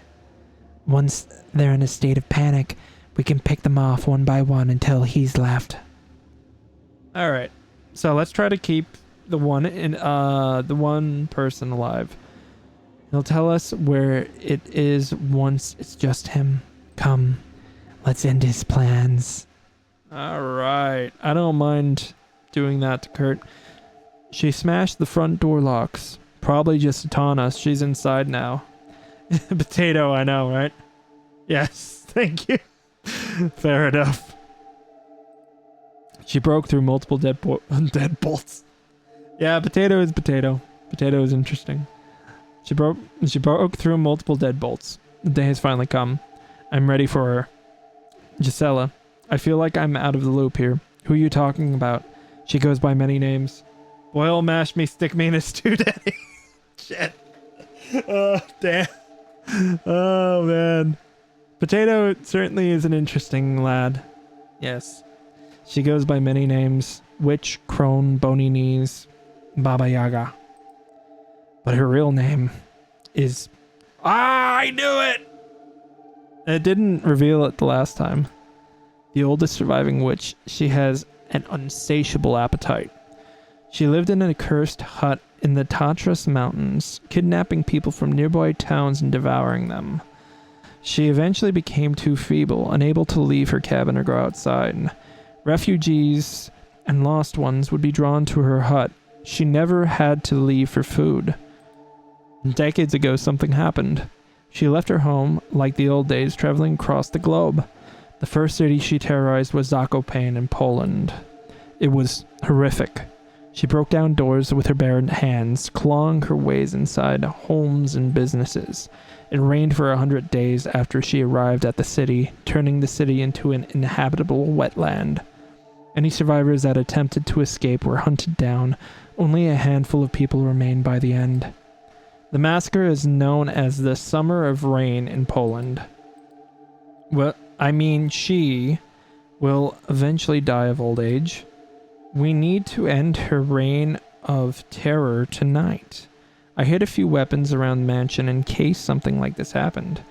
Once they're in a state of panic, we can pick them off one by one until he's left. Alright, so let's try to keep the one person alive. He'll tell us where it is once it's just him. Come, let's end his plans. Alright, I don't mind doing that to Kurt. She smashed the front door locks. Probably just to taunt us. She's inside now. Potato, I know, right? Yes, thank you. Fair enough. She broke through multiple deadbolts. Yeah, Potato is Potato. Potato is interesting. She broke through multiple deadbolts. The day has finally come. I'm ready for her. Gisela, I feel like I'm out of the loop here. Who are you talking about? She goes by many names. Boil, mash me, stick me in a stew, daddy. Shit. Oh, damn. Oh, man. Potato certainly is an interesting lad. Yes. She goes by many names. Witch, crone, bony knees, Baba Yaga. But her real name is... I knew it! It didn't reveal it the last time. The oldest surviving witch, she has an insatiable appetite. She lived in a cursed hut in the Tatras Mountains, kidnapping people from nearby towns and devouring them. She eventually became too feeble, unable to leave her cabin or go outside. Refugees and lost ones would be drawn to her hut. She never had to leave for food. Decades ago, something happened. She left her home, like the old days, traveling across the globe. The first city she terrorized was Zakopane in Poland. It was horrific. She broke down doors with her bare hands, clawing her ways inside homes and businesses. It rained for 100 days after she arrived at the city, turning the city into an inhabitable wetland. Any survivors that attempted to escape were hunted down. Only a handful of people remained by the end. The massacre is known as the Summer of Rain in Poland. Well, she will eventually die of old age. We need to end her reign of terror tonight. I hid a few weapons around the mansion in case something like this happened.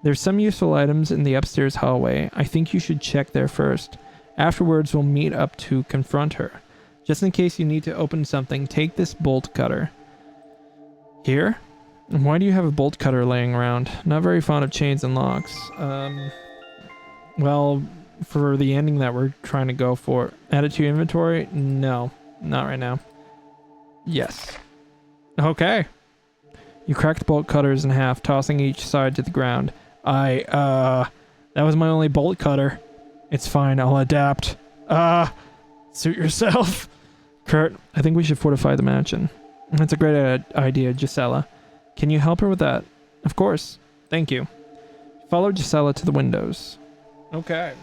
There's some useful items in the upstairs hallway. I think you should check there first. Afterwards, we'll meet up to confront her. Just in case you need to open something, take this bolt cutter. Here? Why do you have a bolt cutter laying around? Not very fond of chains and locks. Well, for the ending that we're trying to go for. Add it to your inventory? No, not right now. Yes. Okay. You cracked bolt cutters in half, tossing each side to the ground. That was my only bolt cutter. It's fine, I'll adapt. Suit yourself. Kurt, I think we should fortify the mansion. That's a great idea, Gisela. Can you help her with that? Of course. Thank you. Follow Gisela to the windows. Okay.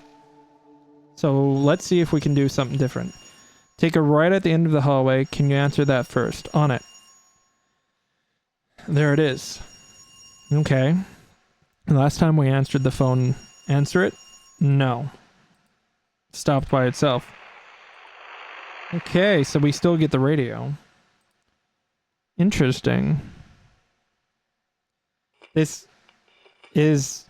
So let's see if we can do something different. Take a right at the end of the hallway. Can you answer that first? On it. There it is. Okay. Last time we answered the phone. Answer it? No. Stopped by itself. Okay, so we still get the radio. Interesting. This is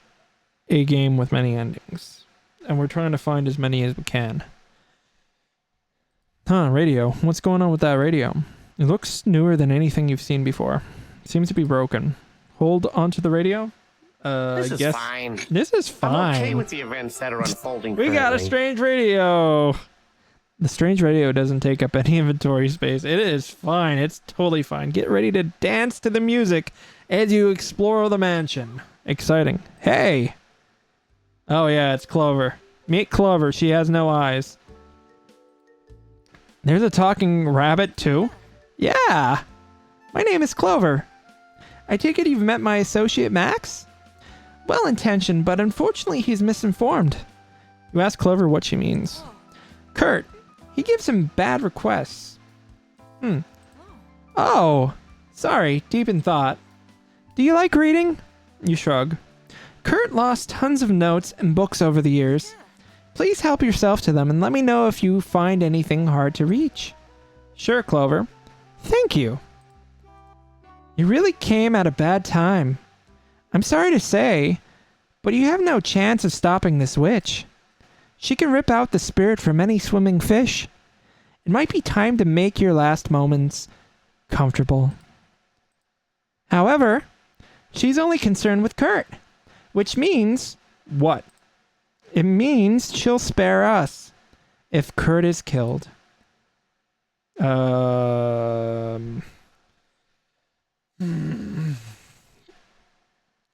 a game with many endings. And we're trying to find as many as we can. Radio. What's going on with that radio? It looks newer than anything you've seen before. Seems to be broken. Hold onto the radio? This is fine. This is fine. I'm okay with the events that are unfolding. We got a strange radio. The strange radio doesn't take up any inventory space. It is fine. It's totally fine. Get ready to dance to the music as you explore the mansion. Exciting. Hey! Oh yeah, it's Clover. Meet Clover. She has no eyes. There's a talking rabbit too? Yeah! My name is Clover. I take it you've met my associate Max? Well-intentioned, but unfortunately he's misinformed. You ask Clover what she means. Kurt. He gives him bad requests. Oh, sorry, deep in thought. Do you like reading? You shrug. Kurt lost tons of notes and books over the years. Please help yourself to them and let me know if you find anything hard to reach. Sure, Clover. Thank you. You really came at a bad time. I'm sorry to say, but you have no chance of stopping this witch. She can rip out the spirit from any swimming fish. It might be time to make your last moments comfortable. However, she's only concerned with Kurt, which means what? It means she'll spare us if Kurt is killed. Oh,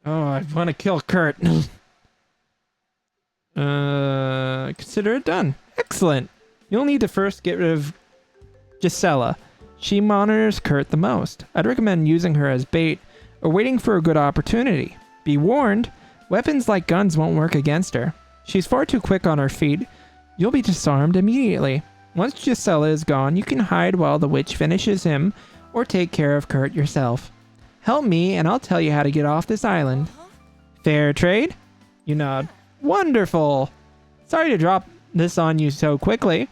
I want to kill Kurt. Consider it done. Excellent. You'll need to first get rid of Gisela. She monitors Kurt the most. I'd recommend using her as bait or waiting for a good opportunity. Be warned, weapons like guns won't work against her. She's far too quick on her feet. You'll be disarmed immediately. Once Gisela is gone, you can hide while the witch finishes him or take care of Kurt yourself. Help me and I'll tell you how to get off this island. Fair trade? You nod. Wonderful. Sorry to drop this on you so quickly.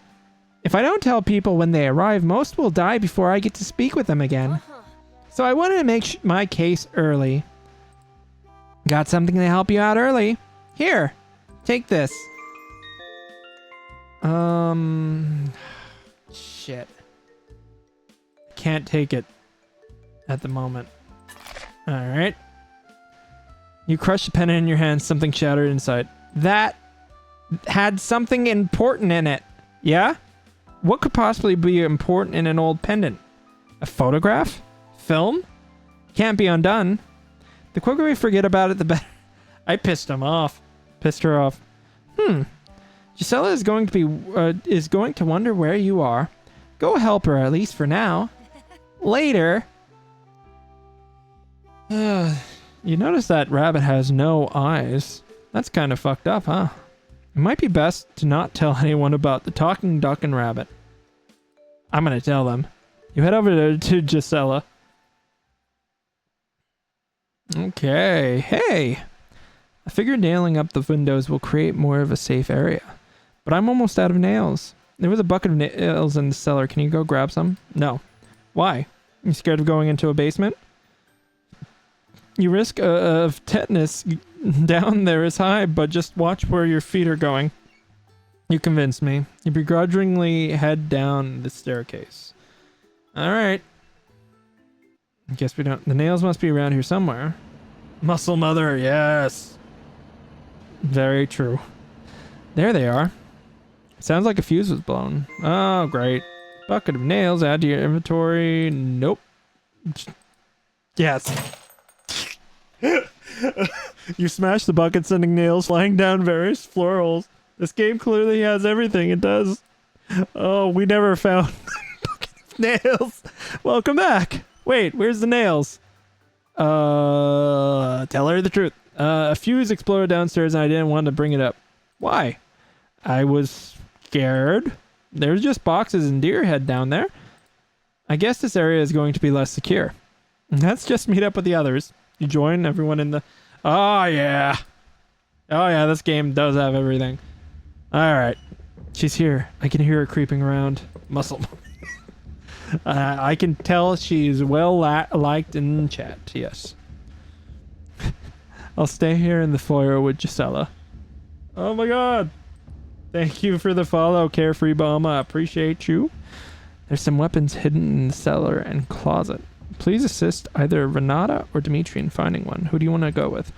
If I don't tell people when they arrive, most will die before I get to speak with them again. So I wanted to make my case early. Got something to help you out early. Here, take this. Shit. Can't take it at the moment. Alright. You crush the pen in your hand, something shattered inside. That had something important in it. Yeah? What could possibly be important in an old pendant? A photograph? Film? Can't be undone. The quicker we forget about it, the better. I pissed him off. Pissed her off. Gisela is going to wonder where you are. Go help her, at least for now. Later. You notice that rabbit has no eyes. That's kind of fucked up, huh? It might be best to not tell anyone about the talking duck and rabbit. I'm gonna tell them. You head over to Gisela. Okay, hey! I figured nailing up the windows will create more of a safe area. But I'm almost out of nails. There was a bucket of nails in the cellar. Can you go grab some? No. Why? You scared of going into a basement? You risk of tetanus down there is high, but just watch where your feet are going. You convinced me. You begrudgingly head down the staircase. Alright. I guess we don't... The nails must be around here somewhere. Muscle mother, yes! Very true. There they are. Sounds like a fuse was blown. Oh, great. Bucket of nails, add to your inventory. Nope. Yes. You smash the bucket, sending nails flying down various floor holes. This game clearly has everything it does. Oh, we never found bucket of nails. Welcome back. Wait, where's the nails? Tell her the truth. A fuse exploded downstairs and I didn't want to bring it up. Why? I was scared. There's just boxes and deer head down there. I guess this area is going to be less secure. Let's just meet up with the others. You join everyone in the... Oh, yeah. Oh, yeah, this game does have everything. Alright. She's here. I can hear her creeping around. Muscle. I can tell she's well liked in chat. Yes. I'll stay here in the foyer with Gisela. Oh, my God. Thank you for the follow, Carefree Bomb. I appreciate you. There's some weapons hidden in the cellar and closet. Please assist either Renata or Dimitri in finding one. Who do you want to go with?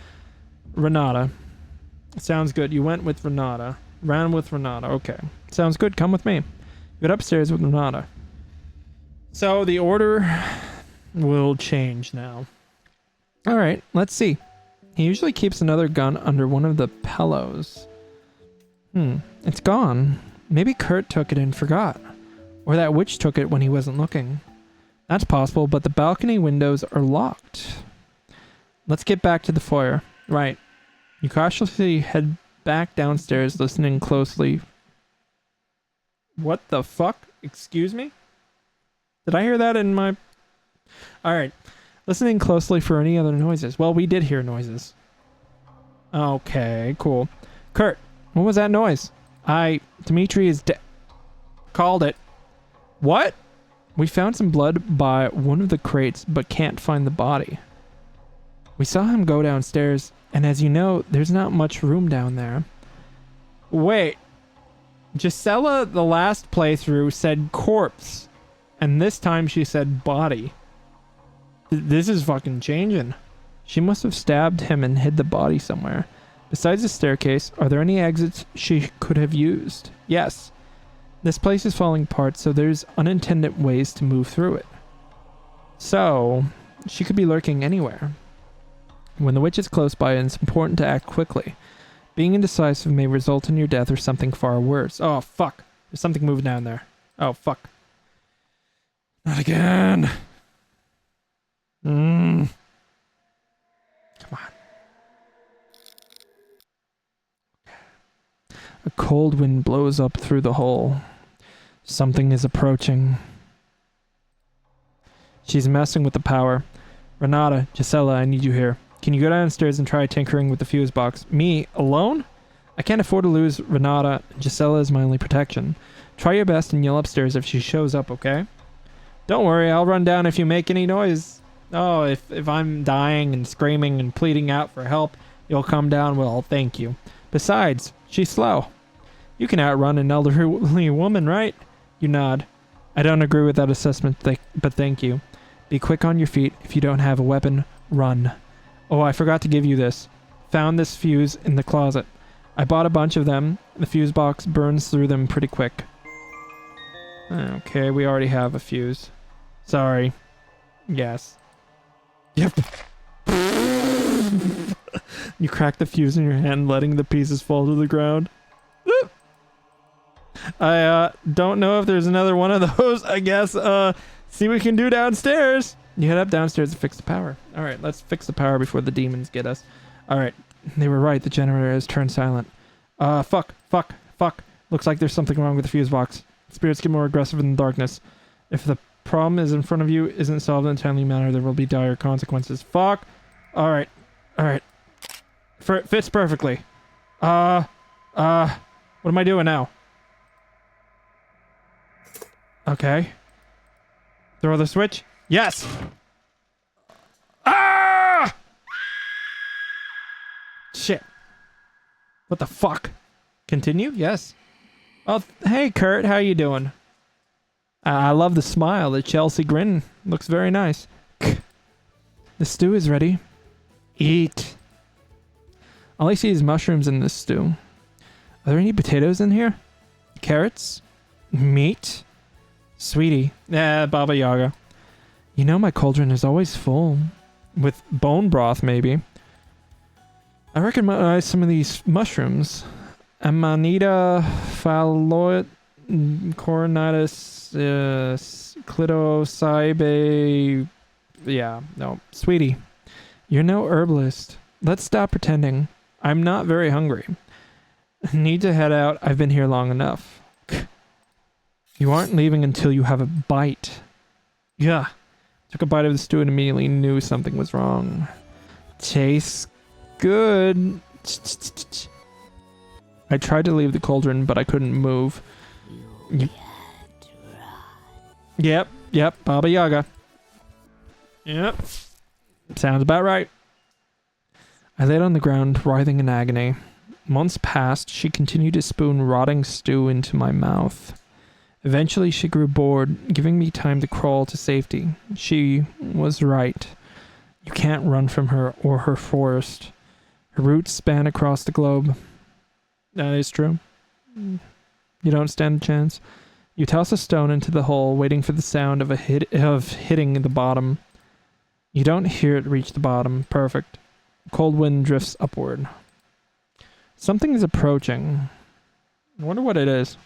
Renata. Sounds good. You went with Renata. Ran with Renata. Okay. Sounds good. Come with me. Get upstairs with Renata. So the order will change now. Alright, let's see. He usually keeps another gun under one of the pillows. It's gone. Maybe Kurt took it and forgot. Or that witch took it when he wasn't looking. That's possible, but the balcony windows are locked. Let's get back to the foyer. Right. You cautiously head back downstairs, listening closely. What the fuck? Excuse me? Did I hear that in my... Alright. Listening closely for any other noises. Well, we did hear noises. Okay, cool. Kurt, what was that noise? Dimitri is dead. Called it. What? We found some blood by one of the crates, but can't find the body. We saw him go downstairs, and as you know, there's not much room down there. Wait. Gisela, the last playthrough, said corpse, and this time she said body. This is fucking changing. She must have stabbed him and hid the body somewhere. Besides the staircase, are there any exits she could have used? Yes. This place is falling apart, so there's unintended ways to move through it. So, she could be lurking anywhere. When the witch is close by, it's important to act quickly. Being indecisive may result in your death or something far worse. Oh, fuck. There's something moving down there. Oh, fuck. Not again. Come on. A cold wind blows up through the hole. Something is approaching. She's messing with the power. Renata, Gisela, I need you here. Can you go downstairs and try tinkering with the fuse box? Me? Alone? I can't afford to lose Renata. Gisela is my only protection. Try your best and yell upstairs if she shows up, okay? Don't worry, I'll run down if you make any noise. Oh, if I'm dying and screaming and pleading out for help, you'll come down, well, thank you. Besides, she's slow. You can outrun an elderly woman, right? You nod. I don't agree with that assessment, but thank you. Be quick on your feet. If you don't have a weapon, run. Oh, I forgot to give you this. Found this fuse in the closet. I bought a bunch of them. The fuse box burns through them pretty quick. Okay, we already have a fuse. Sorry. Yes. Yep. You crack the fuse in your hand, letting the pieces fall to the ground. I don't know if there's another one of those. I guess see what we can do downstairs. You head up downstairs to fix the power. All right, let's fix the power before the demons get us. All right, they were right. The generator has turned silent. Fuck. Looks like there's something wrong with the fuse box. Spirits get more aggressive in the darkness. If the problem is in front of you isn't solved in a timely manner, there will be dire consequences. Fuck. All right. Fits perfectly. What am I doing now? Okay. Throw the switch. Yes! Ah! Shit. What the fuck? Continue? Yes. Oh, hey, Kurt. How you doing? I love the smile. The Chelsea grin looks very nice. The stew is ready. Eat. All I see is mushrooms in this stew. Are there any potatoes in here? Carrots? Meat? Sweetie. Baba Yaga. You know my cauldron is always full. With bone broth, maybe. I recognize some of these mushrooms. Amanita phalloid coronitis clitosaibe. Yeah, no. Sweetie, you're no herbalist. Let's stop pretending. I'm not very hungry. Need to head out. I've been here long enough. You aren't leaving until you have a bite. Yeah. Took a bite of the stew and immediately knew something was wrong. Tastes good. I tried to leave the cauldron, but I couldn't move. Yep, Baba Yaga. Yep. Sounds about right. I laid on the ground, writhing in agony. Months passed, she continued to spoon rotting stew into my mouth. Eventually, she grew bored, giving me time to crawl to safety. She was right. You can't run from her or her forest. Her roots span across the globe. That is true. You don't stand a chance. You toss a stone into the hole, waiting for the sound of hitting the bottom. You don't hear it reach the bottom. Perfect. Cold wind drifts upward. Something is approaching. I wonder what it is.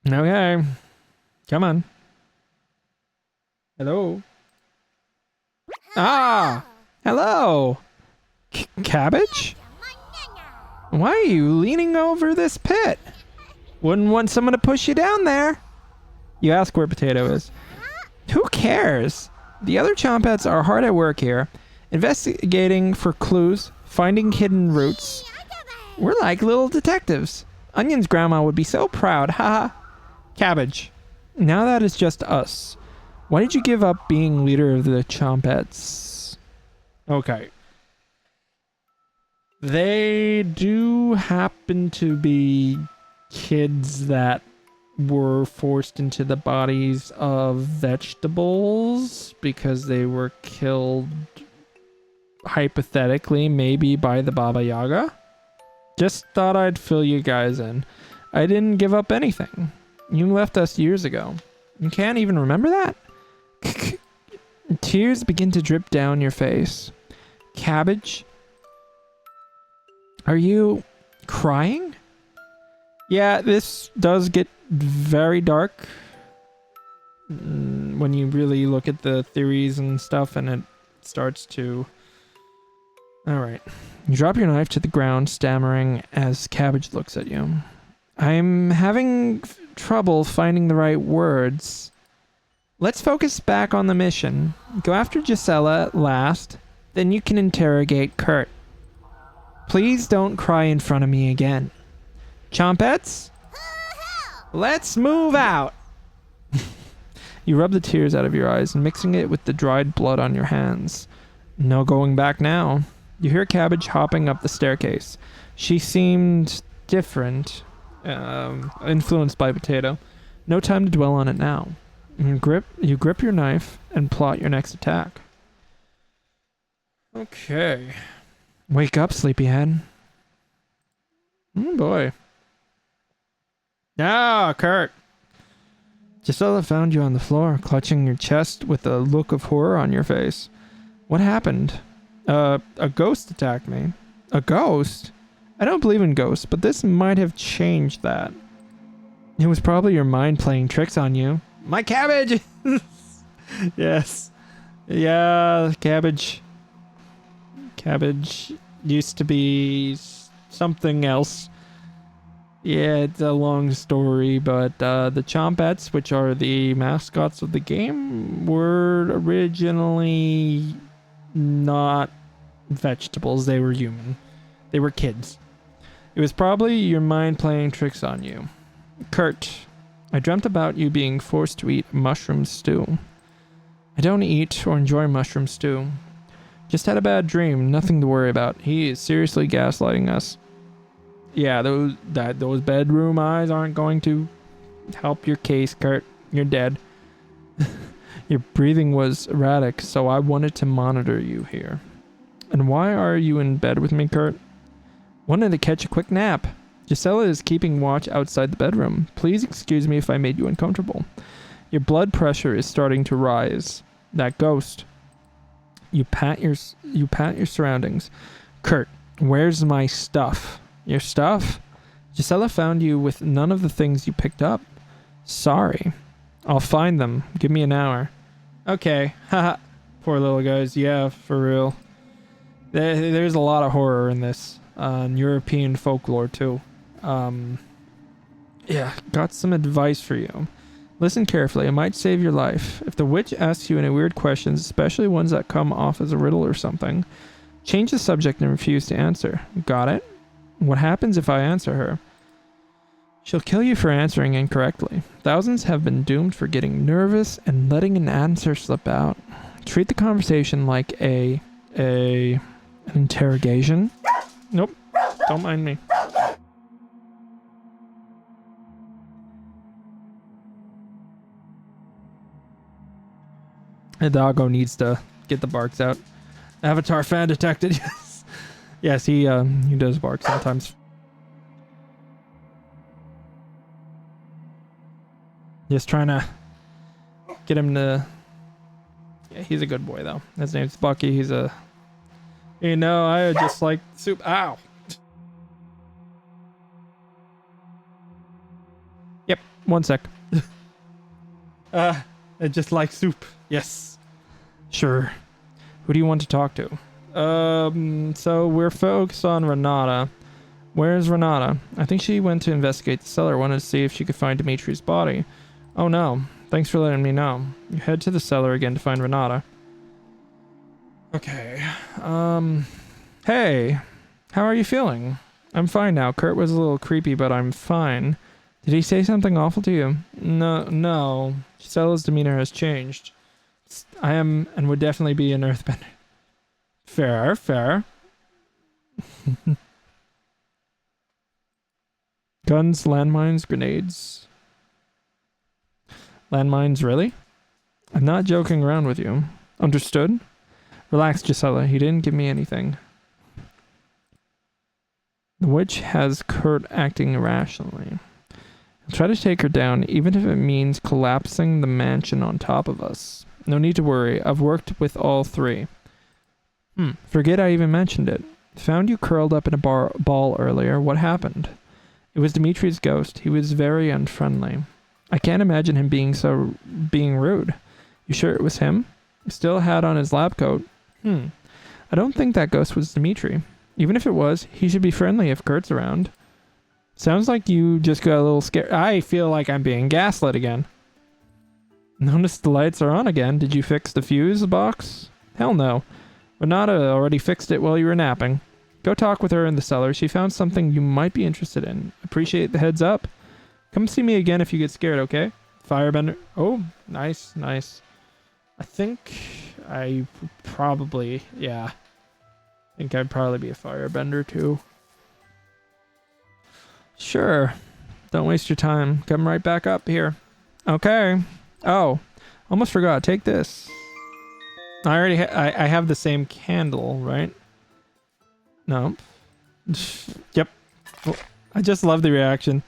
Okay. Come on. Hello. Ah! Hello! Cabbage? Why are you leaning over this pit? Wouldn't want someone to push you down there. You ask where Potato is. Who cares? The other Chompets are hard at work here, investigating for clues, finding hidden roots. We're like little detectives. Onion's grandma would be so proud, haha. Cabbage. Now that it's just us. Why did you give up being leader of the Chompets? Okay. They do happen to be kids that were forced into the bodies of vegetables because they were killed hypothetically maybe by the Baba Yaga. Just thought I'd fill you guys in. I didn't give up anything. You left us years ago. You can't even remember that? Tears begin to drip down your face. Cabbage? Are you crying? Yeah, this does get very dark when you really look at the theories and stuff, and it starts to... Alright. You drop your knife to the ground, stammering as Cabbage looks at you. I'm having trouble finding the right words. Let's focus back on the mission. Go after Gisela last, then you can interrogate Kurt. Please don't cry in front of me again. Chompets? Let's move out! You rub the tears out of your eyes, mixing it with the dried blood on your hands. No going back now. You hear Cabbage hopping up the staircase. She seemed different, influenced by Potato. No time to dwell on it now. You grip your knife and plot your next attack. Okay. Wake up, sleepyhead. Oh boy. Ah, Kurt. Gisela found you on the floor, clutching your chest with a look of horror on your face. What happened? A ghost attacked me. A ghost? I don't believe in ghosts, but this might have changed that. It was probably your mind playing tricks on you. My cabbage! Yes. Yeah, cabbage. Cabbage used to be something else. Yeah, it's a long story, but the Chompettes, which are the mascots of the game, were originally not vegetables. They were human. They were kids. It was probably your mind playing tricks on you. Kurt, I dreamt about you being forced to eat mushroom stew. I don't eat or enjoy mushroom stew. Just had a bad dream, nothing to worry about. He is seriously gaslighting us. Yeah, those bedroom eyes aren't going to help your case, Kurt. You're dead. Your breathing was erratic, so I wanted to monitor you here. And why are you in bed with me, Kurt? Wanted to catch a quick nap. Gisela is keeping watch outside the bedroom. Please excuse me if I made you uncomfortable. Your blood pressure is starting to rise. That ghost. You pat your surroundings. Kurt, where's my stuff? Your stuff? Gisela found you with none of the things you picked up. Sorry. I'll find them. Give me an hour. Okay. Haha. Poor little guys. Yeah, for real. There's a lot of horror in this. European folklore too. Yeah, got some advice for you. Listen carefully, it might save your life. If the witch asks you any weird questions, especially ones that come off as a riddle or something, change the subject and refuse to answer. Got it? What happens if I answer her? She'll kill you for answering incorrectly. Thousands have been doomed for getting nervous and letting an answer slip out. Treat the conversation like an interrogation. Nope, don't mind me. The doggo needs to get the barks out. Avatar fan detected. Yes, yes, he does bark sometimes. Just trying to get him to. Yeah, he's a good boy though. His name's Bucky. He's a. You know, I just like soup. Ow. Yep. 1 sec. I just like soup. Yes. Sure. Who do you want to talk to? So we're focused on Renata. Where's Renata? I think she went to investigate the cellar. Wanted to see if she could find Dimitri's body. Oh no. Thanks for letting me know. You head to the cellar again to find Renata. Okay. Hey. How are you feeling? I'm fine now. Kurt was a little creepy, but I'm fine. Did he say something awful to you? No. Gisella's demeanor has changed. I am and would definitely be an earthbender. Fair. Guns, landmines, grenades. Landmines, really? I'm not joking around with you. Understood? Relax, Gisela. He didn't give me anything. The witch has Kurt acting irrationally. I'll try to take her down, even if it means collapsing the mansion on top of us. No need to worry. I've worked with all three. Forget I even mentioned it. Found you curled up in a ball earlier. What happened? It was Dimitri's ghost. He was very unfriendly. I can't imagine him being rude. You sure it was him? He still had on his lab coat. I don't think that ghost was Dimitri. Even if it was, he should be friendly if Kurt's around. Sounds like you just got a little scared. I feel like I'm being gaslit again. Notice the lights are on again. Did you fix the fuse box? Hell no. Renata already fixed it while you were napping. Go talk with her in the cellar. She found something you might be interested in. Appreciate the heads up. Come see me again if you get scared, okay? Firebender. Oh, nice. I think I probably, yeah. I think I'd probably be a firebender too. Sure. Don't waste your time. Come right back up here. Okay. Oh, almost forgot. Take this. I already I have the same candle, right? No. Yep. I just love the reaction.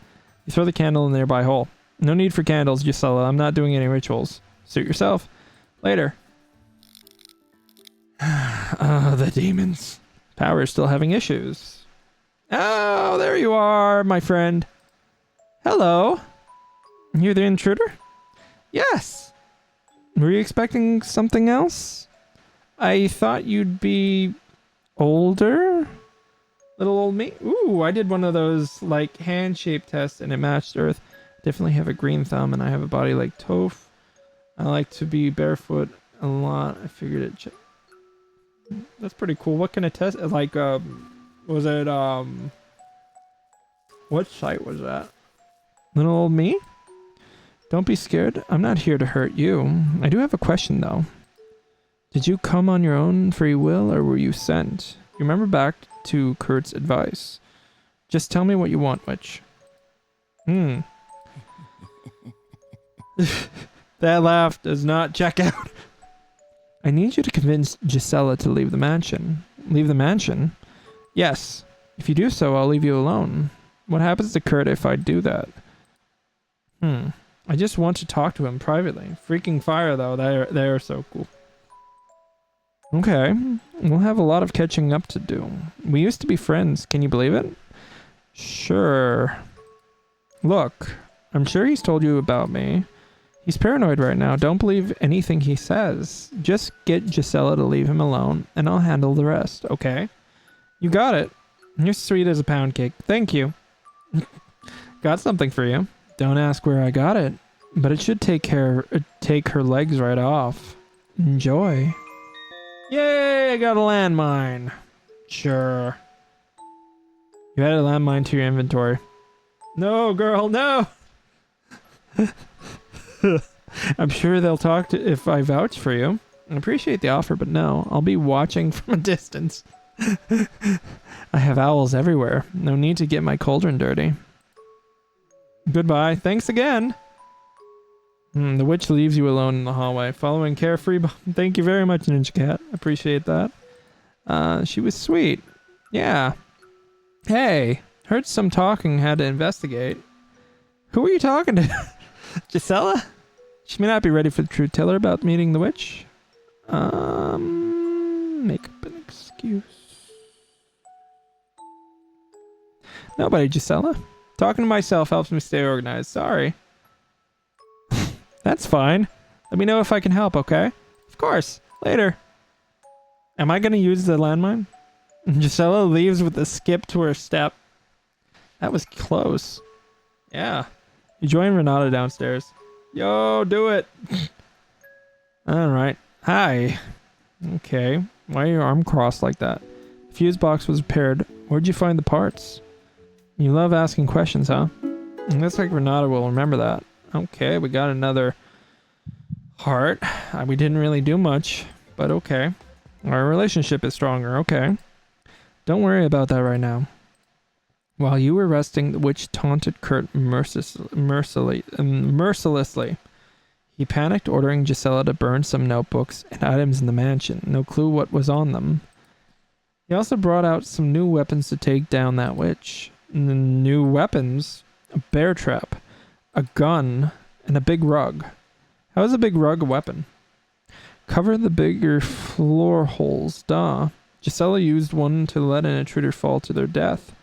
You throw the candle in the nearby hole. No need for candles, Gisela. I'm not doing any rituals. Suit yourself. Later. The demons. Power is still having issues. Oh, there you are, my friend. Hello. You're the intruder? Yes. Were you expecting something else? I thought you'd be older. Little old me. Ooh, I did one of those like hand-shaped tests and it matched Earth. Definitely have a green thumb and I have a body like Toph. I like to be barefoot a lot. I figured it. That's pretty cool. What kind of test? Like, was it what site was that? Little old me? Don't be scared. I'm not here to hurt you. I do have a question though. Did you come on your own free will or were you sent? You remember back to Kurt's advice. Just tell me what you want, Witch. That laugh does not check out. I need you to convince Gisela to leave the mansion. Leave the mansion? Yes. If you do so, I'll leave you alone. What happens to Kurt if I do that? I just want to talk to him privately. Freaking fire though, they're so cool. Okay, we'll have a lot of catching up to do. We used to be friends, can you believe it? Sure. Look, I'm sure he's told you about me. He's paranoid right now. Don't believe anything he says. Just get Gisela to leave him alone, and I'll handle the rest, okay? You got it. You're sweet as a pound cake. Thank you. Got something for you. Don't ask where I got it, but it should take her legs right off. Enjoy. Yay, I got a landmine. Sure. You added a landmine to your inventory. No, girl, no! I'm sure they'll talk to if I vouch for you. I appreciate the offer, but no. I'll be watching from a distance. I have owls everywhere. No need to get my cauldron dirty. Goodbye. Thanks again. The witch leaves you alone in the hallway, following carefree. Thank you very much, Ninja Cat. Appreciate that. She was sweet. Yeah. Hey, heard some talking, had to investigate. Who are you talking to? Gisela? She may not be ready for the truth. Tell her about meeting the witch. Make up an excuse. Nobody, Gisela. Talking to myself helps me stay organized. Sorry. That's fine. Let me know if I can help, okay? Of course. Later. Am I gonna use the landmine? Gisela leaves with a skip to her step. That was close. Yeah. You join Renata downstairs. Yo, do it. Alright. Hi. Okay. Why are your arm crossed like that? The fuse box was repaired. Where'd you find the parts? You love asking questions, huh? Looks like Renata will remember that. Okay, we got another heart. We didn't really do much, but okay. Our relationship is stronger, okay. Don't worry about that right now. While you were resting, the witch taunted Kurt mercilessly. He panicked, ordering Gisela to burn some notebooks and items in the mansion. No clue what was on them. He also brought out some new weapons to take down that witch. New weapons? A bear trap, a gun, and a big rug. How is a big rug a weapon? Cover the bigger floor holes, duh. Gisela used one to let an intruder fall to their death.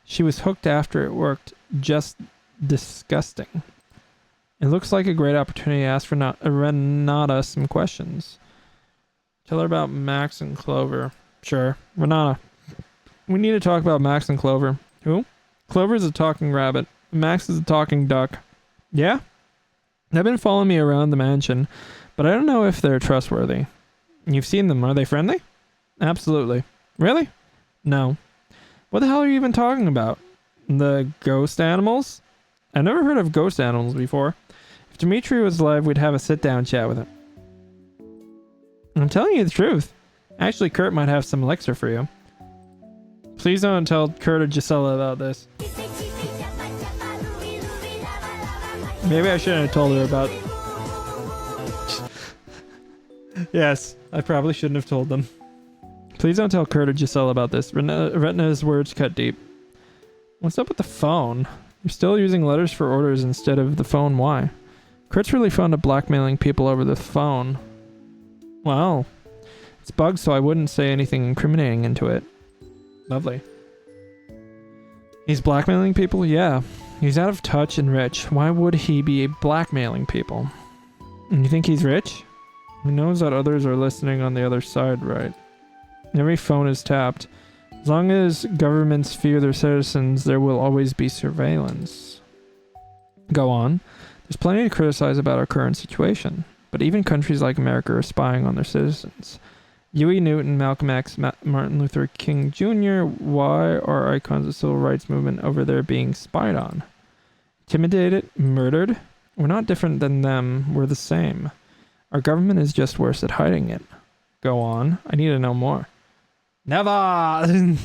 She was hooked after it worked. Just disgusting. It looks like a great opportunity to ask Renata some questions. Tell her about Max and Clover. Sure. Renata, we need to talk about Max and Clover. Who? Clover's a talking rabbit. Max is a talking duck. Yeah? They've been following me around the mansion, but I don't know if they're trustworthy. You've seen them. Are they friendly? Absolutely. Really? No. What the hell are you even talking about? The ghost animals? I've never heard of ghost animals before. If Dimitri was alive, we'd have a sit-down chat with him. I'm telling you the truth. Actually, Kurt might have some elixir for you. Please don't tell Kurt or Gisela about this. Maybe I shouldn't have told her about... Yes, I probably shouldn't have told them. Please don't tell Kurt or Gisela about this. Retina's words cut deep. What's up with the phone? You're still using letters for orders instead of the phone. Why? Kurt's really fond of blackmailing people over the phone. Well, it's bugged so I wouldn't say anything incriminating into it. Lovely. He's blackmailing people? Yeah. He's out of touch and rich. Why would he be blackmailing people? And you think he's rich? He knows that others are listening on the other side, right? Every phone is tapped. As long as governments fear their citizens, there will always be surveillance. Go on. There's plenty to criticize about our current situation, but even countries like America are spying on their citizens. Huey Newton, Malcolm X, Martin Luther King Jr., why are icons of the civil rights movement over there being spied on? Intimidated? Murdered? We're not different than them, we're the same. Our government is just worse at hiding it. Go on, I need to know more. Never!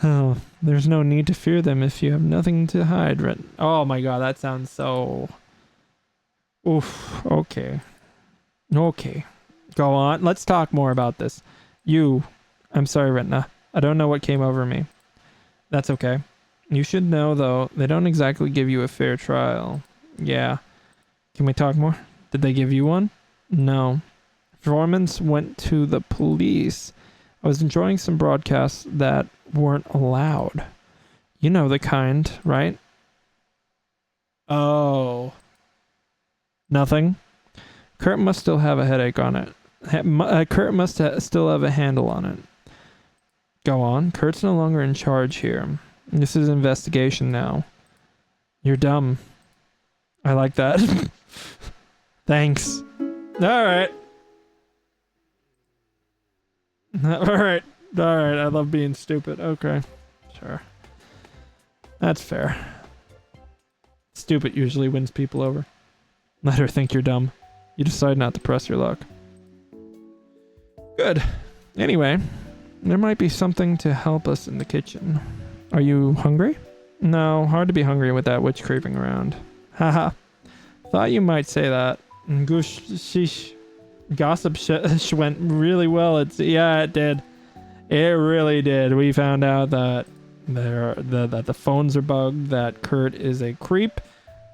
Oh, there's no need to fear them if you have nothing to hide. Oh my god, that sounds so... Oof, okay. Okay. Go on, let's talk more about this. I'm sorry, Retna. I don't know what came over me. That's okay. You should know, though, they don't exactly give you a fair trial. Yeah. Can we talk more? Did they give you one? No. Informants went to the police. I was enjoying some broadcasts that weren't allowed. You know the kind, right? Oh. Nothing? Kurt must still have a headache on it. Kurt must still have a handle on it. Go on. Kurt's no longer in charge here. This is investigation now. You're dumb. I like that. Thanks. Alright. Alright. Alright, I love being stupid. Okay. Sure. That's fair. Stupid usually wins people over. Let her think you're dumb. You decide not to press your luck. Good. Anyway, there might be something to help us in the kitchen. Are you hungry? No, hard to be hungry with that witch creeping around. Haha. Thought you might say that. Goosh, sheesh. Gossip went really well. Yeah, it did. It really did. We found out that that the phones are bugged, that Kurt is a creep,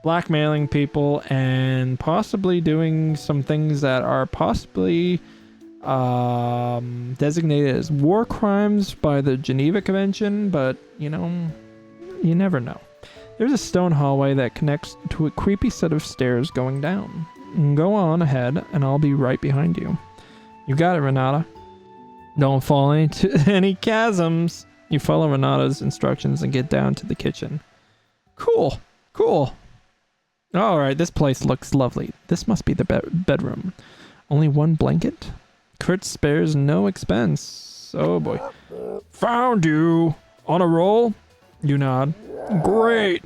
blackmailing people, and possibly doing some things that are possibly designated as war crimes by the Geneva Convention, but, you know, you never know. There's a stone hallway that connects to a creepy set of stairs going down. Go on ahead, and I'll be right behind you. You got it, Renata. Don't fall into any chasms. You follow Renata's instructions and get down to the kitchen. Cool. Cool. Alright, this place looks lovely. This must be the bedroom. Only one blanket? Kurt spares no expense. Oh boy. Found you! On a roll? You nod. Great!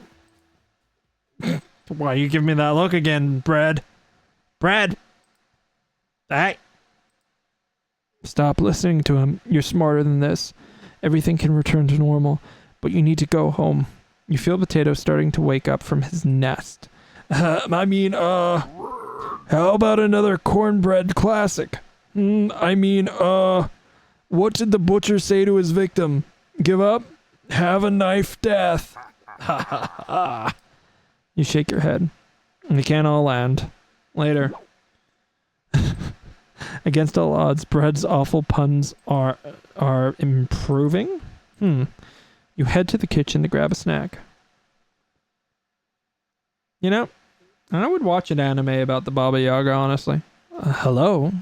Why you give me that look again, Brad? Brad! Hey! Stop listening to him. You're smarter than this. Everything can return to normal, but you need to go home. You feel Potato starting to wake up from his nest. How about another cornbread classic? What did the butcher say to his victim? Give up? Have a knife death. Ha ha ha. You shake your head. We can't all land. Later. Against all odds, Bread's awful puns are improving? You head to the kitchen to grab a snack. You know, I would watch an anime about the Baba Yaga, honestly. Hello?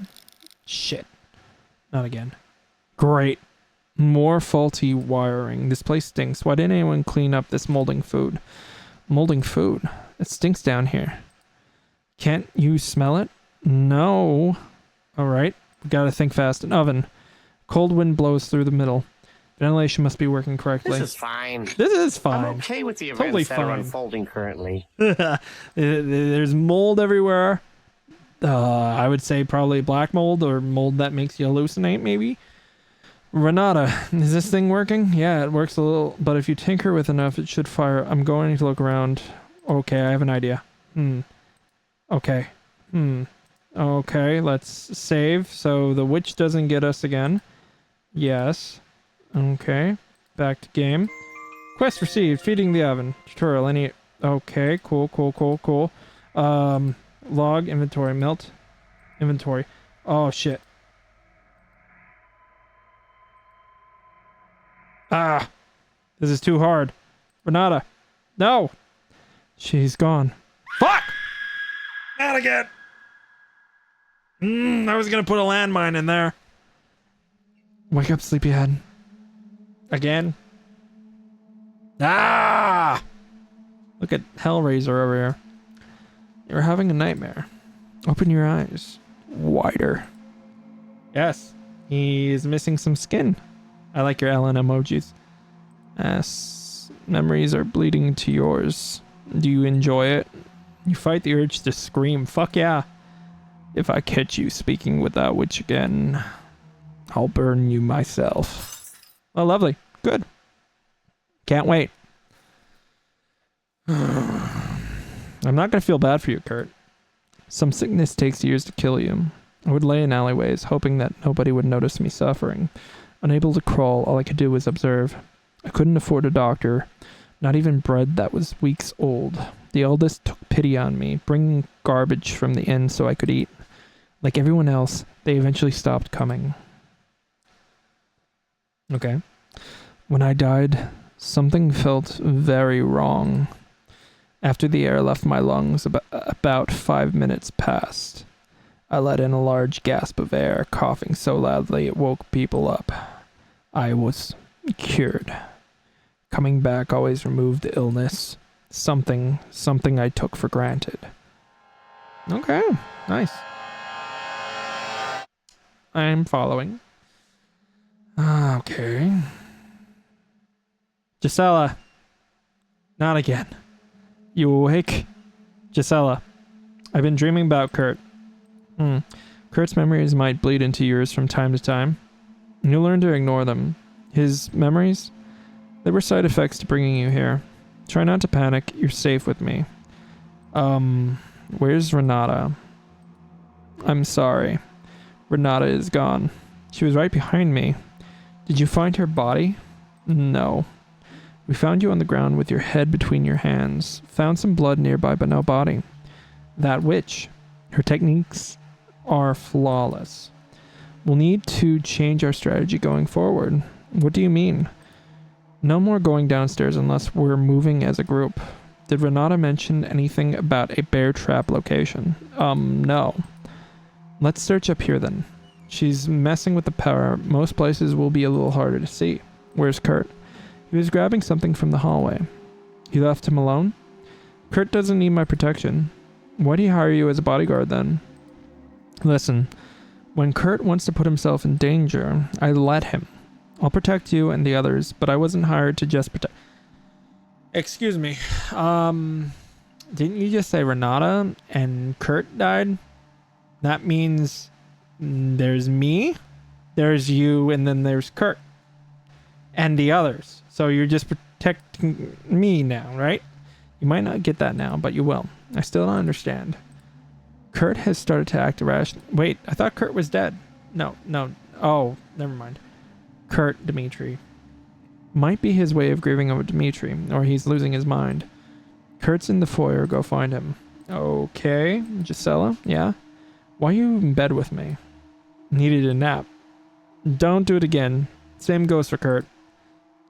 Shit. Not again. Great. More faulty wiring. This place stinks. Why didn't anyone clean up this molding food? Molding food? It stinks down here. Can't you smell it? No. Alright. We gotta think fast. An oven. Cold wind blows through the middle. Ventilation must be working correctly. This is fine. This is fine. I'm okay with the events Totally that are fine. unfolding currently. There's mold everywhere. I would say probably black mold or mold that makes you hallucinate, maybe. Renata, is this thing working? Yeah, it works a little, but if you tinker with enough, it should fire. I'm going to look around. Okay, I have an idea. Okay. Okay, let's save so the witch doesn't get us again. Yes. Okay. Back to game. Quest received. Feeding the oven. Tutorial. Any... Okay. Cool. Log. Inventory. Melt. Inventory. Oh, shit. This is too hard. Renata. No! She's gone. Fuck! Not again! I was gonna put a landmine in there. Wake up, sleepyhead. Again? Ah! Look at Hellraiser over here. You're having a nightmare. Open your eyes. Wider. Yes. He's missing some skin. I like your Ellen emojis. Memories are bleeding to yours. Do you enjoy it? You fight the urge to scream. Fuck yeah. If I catch you speaking with that witch again, I'll burn you myself. Oh, lovely. Good. Can't wait. I'm not going to feel bad for you, Kurt. Some sickness takes years to kill you. I would lay in alleyways, hoping that nobody would notice me suffering. Unable to crawl, all I could do was observe. I couldn't afford a doctor, not even bread that was weeks old. The eldest took pity on me, bringing garbage from the inn so I could eat. Like everyone else, they eventually stopped coming. Okay. When I died, something felt very wrong. After the air left my lungs, about 5 minutes passed. I let in a large gasp of air, coughing so loudly it woke people up. I was cured. Coming back always removed the illness. Something I took for granted. Okay, nice. I'm following. Okay. Gisela. Not again. You awake? Gisela. I've been dreaming about Kurt. Kurt's memories might bleed into yours from time to time. You'll learn to ignore them. His memories? They were side effects to bringing you here. Try not to panic. You're safe with me. Where's Renata? I'm sorry. Renata is gone. She was right behind me. Did you find her body? No. We found you on the ground with your head between your hands. Found some blood nearby, but no body. That witch. Her techniques are flawless. We'll need to change our strategy going forward. What do you mean? No more going downstairs unless we're moving as a group. Did Renata mention anything about a bear trap location? No. Let's search up here then. She's messing with the power. Most places will be a little harder to see. Where's Kurt? He was grabbing something from the hallway. You left him alone? Kurt doesn't need my protection. Why do you hire you as a bodyguard then? Listen, when Kurt wants to put himself in danger, I let him. I'll protect you and the others, but I wasn't hired to just protect... Excuse me. Didn't you just say Renata and Kurt died? That means there's me, there's you, and then there's Kurt. And the others. So you're just protecting me now, right? You might not get that now, but you will. I still don't understand. Kurt has started to act irrational. Wait, I thought Kurt was dead. No. Oh, never mind. Kurt Dimitri. Might be his way of grieving over Dimitri, or he's losing his mind. Kurt's in the foyer, go find him. Okay, Gisela, yeah? Why are you in bed with me? Needed a nap. Don't do it again. Same goes for Kurt.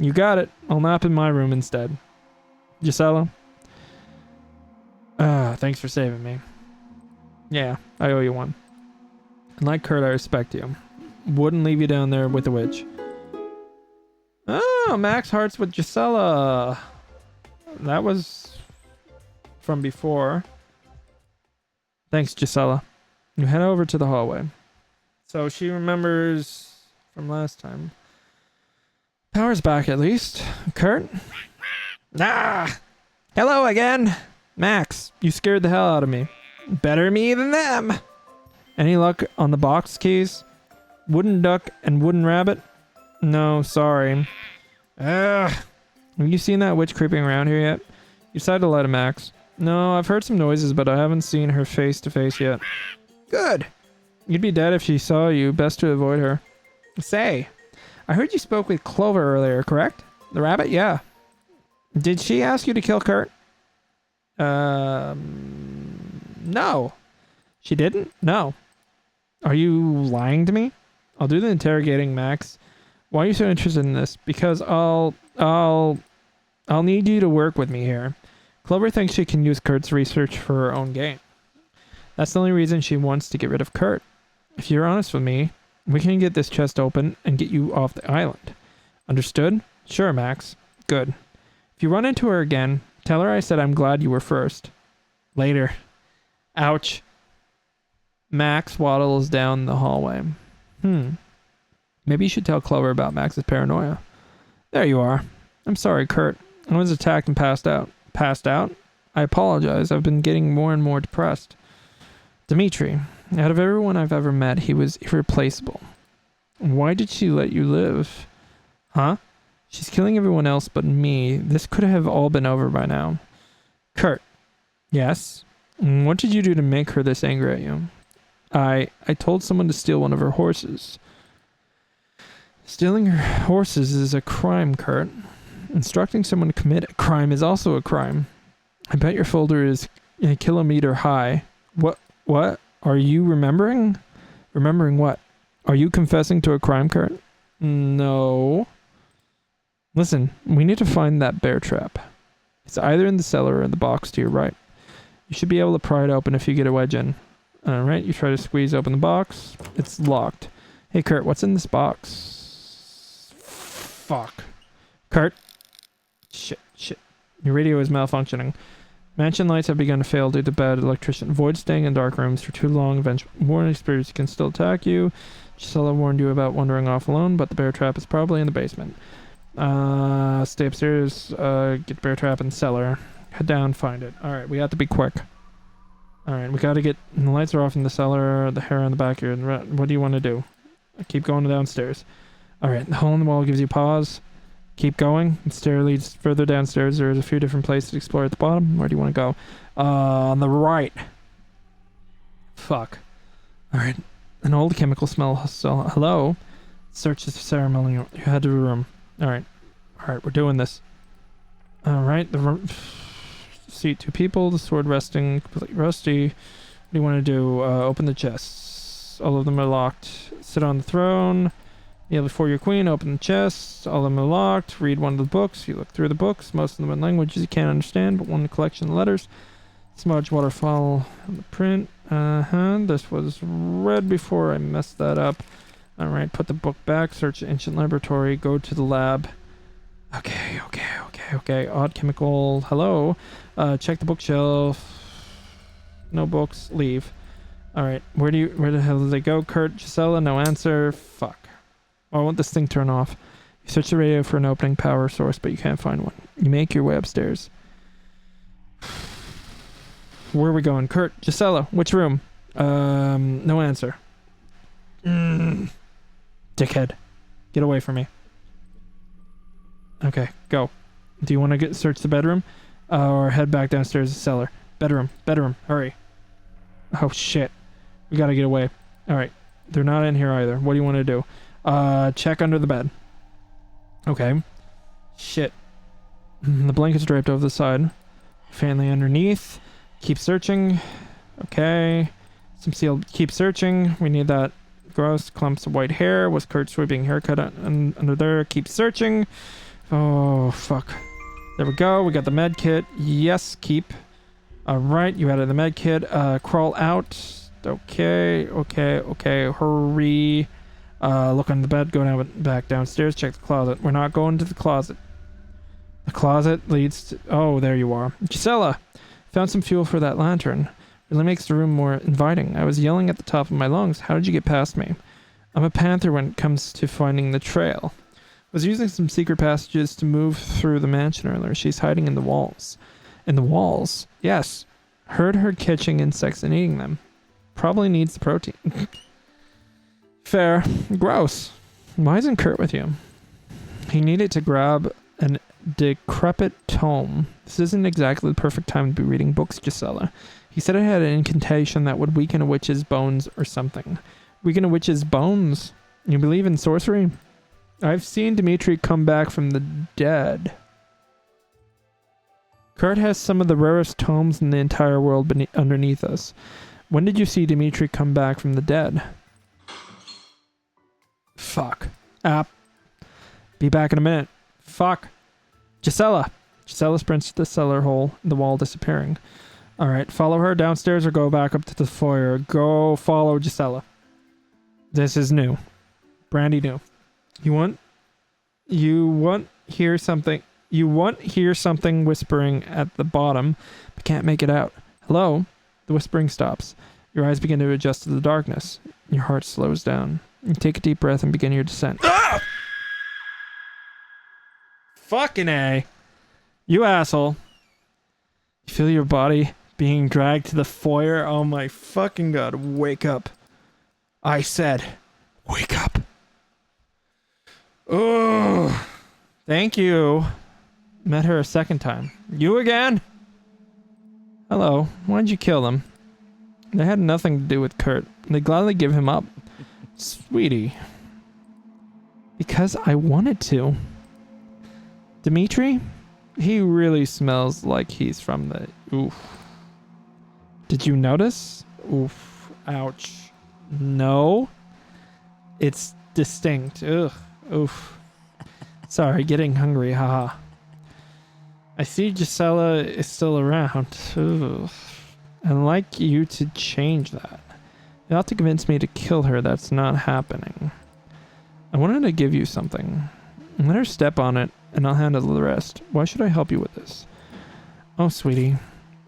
You got it. I'll nap in my room instead. Gisela? Thanks for saving me. Yeah, I owe you one. And like Kurt, I respect you. Wouldn't leave you down there with the witch. Oh, Max hearts with Gisela. That was from before. Thanks, Gisela. You head over to the hallway. So she remembers from last time. Power's back at least. Kurt? Hello again. Max, you scared the hell out of me. Better me than them. Any luck on the box keys? Wooden duck and wooden rabbit? No, sorry. Have you seen that witch creeping around here yet? You decided to let him, Max. No, I've heard some noises, but I haven't seen her face to face yet. Good. You'd be dead if she saw you. Best to avoid her. Say, I heard you spoke with Clover earlier, correct? The rabbit? Yeah. Did she ask you to kill Kurt? No. She didn't? No. Are you lying to me? I'll do the interrogating, Max. Why are you so interested in this? Because I'll I'll need you to work with me here. Clover thinks she can use Kurt's research for her own gain. That's the only reason she wants to get rid of Kurt. If you're honest with me, we can get this chest open and get you off the island. Understood? Sure, Max. Good. If you run into her again, tell her I said I'm glad you were first. Later. Ouch. Max waddles down the hallway. Maybe you should tell Clover about Max's paranoia. There you are. I'm sorry, Kurt. I was attacked and passed out. Passed out? I apologize. I've been getting more and more depressed. Dimitri, out of everyone I've ever met, he was irreplaceable. Why did she let you live? Huh? She's killing everyone else but me. This could have all been over by now. Kurt. Yes? What did you do to make her this angry at you? I told someone to steal one of her horses. Stealing her horses is a crime, Kurt. Instructing someone to commit a crime is also a crime. I bet your folder is a kilometer high. What? Are you remembering? Remembering what? Are you confessing to a crime, Kurt? No. Listen, we need to find that bear trap. It's either in the cellar or in the box to your right. You should be able to pry it open if you get a wedge in. Alright, you try to squeeze open the box. It's locked. Hey, Kurt, what's in this box? Fuck. Kurt? Shit. Your radio is malfunctioning. Mansion lights have begun to fail due to bad electrician. Avoid staying in dark rooms for too long. Eventually, warning spirits can still attack you. Gisela warned you about wandering off alone, but the bear trap is probably in the basement. Stay upstairs, get the bear trap in the cellar. Head down, find it. Alright, we have to be quick. Alright, we gotta get... the lights are off in the cellar, the hair on the back here. What do you want to do? Keep going downstairs. Alright, the hole in the wall gives you pause. Keep going. The stair leads further downstairs. There's a few different places to explore at the bottom. Where do you want to go? On the right. Fuck. Alright. An old chemical smell. So, hello? Search the ceremony. You head to a room. Alright. Alright, we're doing this. Alright, the room... see, two people, the sword resting, completely rusty. What do you want to do? Open the chests. All of them are locked. Sit on the throne. Kneel before your queen, open the chests. All of them are locked. Read one of the books. You look through the books. Most of them in languages you can't understand, but one collection of letters. Smudge waterfall on the print. This was read before I messed that up. Alright, put the book back. Search the ancient laboratory. Go to the lab. Okay. Odd chemical. Hello. Check the bookshelf. No books. Leave. Alright, where the hell did they go? Kurt, Gisela, no answer. Fuck. Oh, I want this thing turned off. You search the radio for an opening power source, but you can't find one. You make your way upstairs. Where are we going? Kurt, Gisela, which room? No answer. Dickhead. Get away from me. Okay, go. Do you want to search the bedroom? Or head back downstairs to the cellar? Bedroom, hurry. Oh shit. We gotta get away. Alright. They're not in here either. What do you want to do? Check under the bed. Okay. Shit. The blanket's draped over the side. Family underneath. Keep searching. Okay. Some sealed. Keep searching. We need that. Gross clumps of white hair. Was Kurt sweeping haircut under there? Keep searching. Oh, fuck. There we go. We got the med kit. Yes, keep. Alright, you added the med kit. Crawl out. Okay. Hurry. Look on the bed. Go back downstairs. Check the closet. We're not going to the closet. The closet leads to... oh, there you are. Gisela! Found some fuel for that lantern. Really makes the room more inviting. I was yelling at the top of my lungs. How did you get past me? I'm a panther when it comes to finding the trail. Was using some secret passages to move through the mansion earlier. She's hiding in the walls. In the walls? Yes. Heard her catching insects and eating them. Probably needs the protein. Fair. Gross. Why isn't Kurt with you? He needed to grab an decrepit tome. This isn't exactly the perfect time to be reading books, Gisela. He said it had an incantation that would weaken a witch's bones or something. Weaken a witch's bones? You believe in sorcery? I've seen Dimitri come back from the dead. Kurt has some of the rarest tomes in the entire world underneath us. When did you see Dimitri come back from the dead? Fuck. Be back in a minute. Fuck. Gisela! Gisela sprints to the cellar hole, the wall disappearing. Alright, follow her downstairs or go back up to the foyer. Go follow Gisela. This is new. Brandy new. You want hear something whispering at the bottom, but can't make it out. Hello? The whispering stops. Your eyes begin to adjust to the darkness. Your heart slows down. You take a deep breath and begin your descent. Ah! Fucking A. You asshole. You feel your body being dragged to the foyer. Oh my fucking god. Wake up. I said, wake up. Oh, thank you. Met her a second time. You again? Hello. Why'd you kill them? They had nothing to do with Kurt. They gladly give him up. Sweetie. Because I wanted to. Dimitri? He really smells like he's from the... Oof. Did you notice? Oof. Ouch. No. It's distinct. Ugh. Oof. Sorry, getting hungry, haha. I see Gisela is still around. Ugh. I'd like you to change that. You ought to convince me to kill her. That's not happening. I wanted to give you something. Let her step on it, and I'll handle the rest. Why should I help you with this? Oh, sweetie.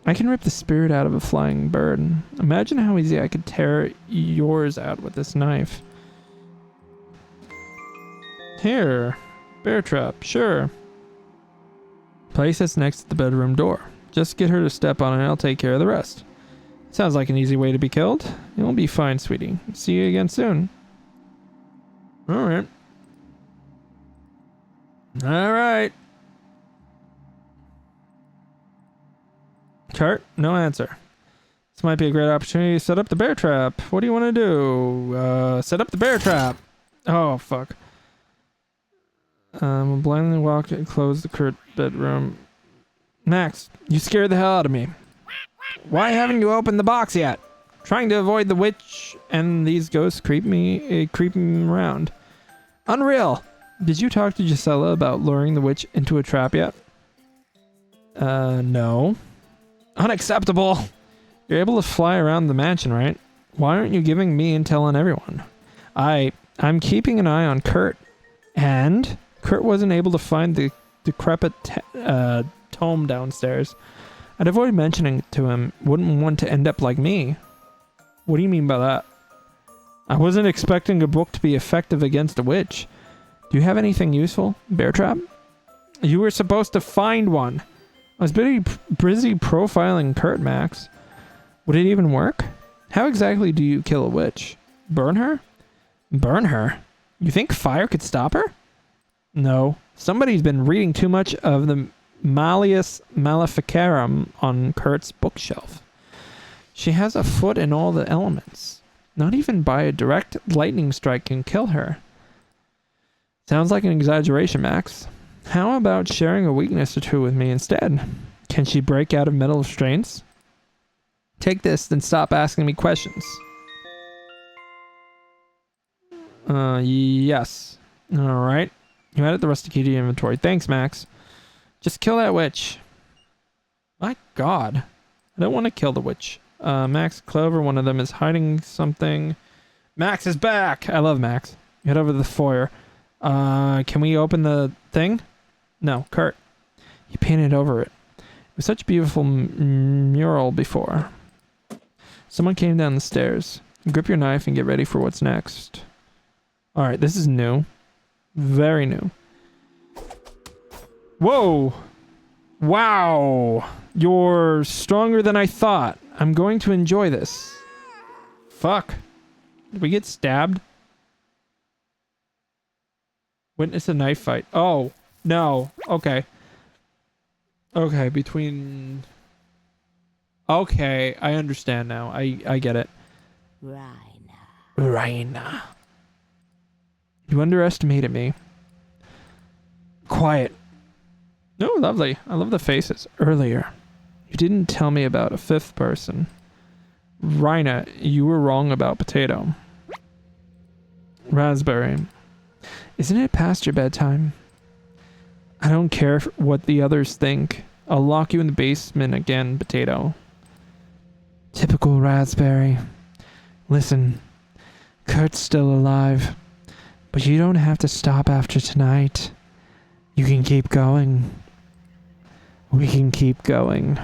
I can rip the spirit out of a flying bird. Imagine how easy I could tear yours out with this knife. Here. Bear trap. Sure. Place it's next to the bedroom door. Just get her to step on it and I'll take care of the rest. Sounds like an easy way to be killed. You'll be fine, sweetie. See you again soon. Alright. Alright. Kurt, no answer. This might be a great opportunity to set up the bear trap. What do you want to do? Set up the bear trap. Oh, fuck. We'll blindly walk and close the Kurt bedroom. Max, you scared the hell out of me. Why haven't you opened the box yet? Trying to avoid the witch and these ghosts creeping around. Unreal. Did you talk to Gisela about luring the witch into a trap yet? No. Unacceptable. You're able to fly around the mansion, right? Why aren't you giving me intel on everyone? I'm keeping an eye on Kurt. And Kurt wasn't able to find the decrepit tome downstairs. I'd avoid mentioning it to him. Wouldn't want to end up like me. What do you mean by that? I wasn't expecting a book to be effective against a witch. Do you have anything useful? Bear trap? You were supposed to find one. I was busy profiling Kurt, Max. Would it even work? How exactly do you kill a witch? Burn her? Burn her? You think fire could stop her? No. Somebody's been reading too much of the Malleus Maleficarum on Kurt's bookshelf. She has a foot in all the elements. Not even by a direct lightning strike can kill her. Sounds like an exaggeration, Max. How about sharing a weakness or two with me instead? Can she break out of mental restraints? Take this, then stop asking me questions. Yes. Alright. You added the rusty key to your inventory. Thanks, Max. Just kill that witch. My god. I don't want to kill the witch. Max, Clover, one of them is hiding something. Max is back! I love Max. Head over to the foyer. Can we open the thing? No, Kurt. You painted over it. It was such a beautiful mural before. Someone came down the stairs. Grip your knife and get ready for what's next. Alright, this is new. Very new. Whoa! Wow! You're stronger than I thought. I'm going to enjoy this. Fuck. Did we get stabbed? Witness a knife fight. Oh, no. Okay. Okay, between... Okay, I understand now. I get it. Raina. You underestimated me. Quiet. Oh, lovely. I love the faces. Earlier, you didn't tell me about a fifth person. Raina, you were wrong about potato. Raspberry. Isn't it past your bedtime? I don't care what the others think. I'll lock you in the basement again, Potato. Typical Raspberry. Listen, Kurt's still alive, but you don't have to stop after tonight. You can keep going. We can keep going.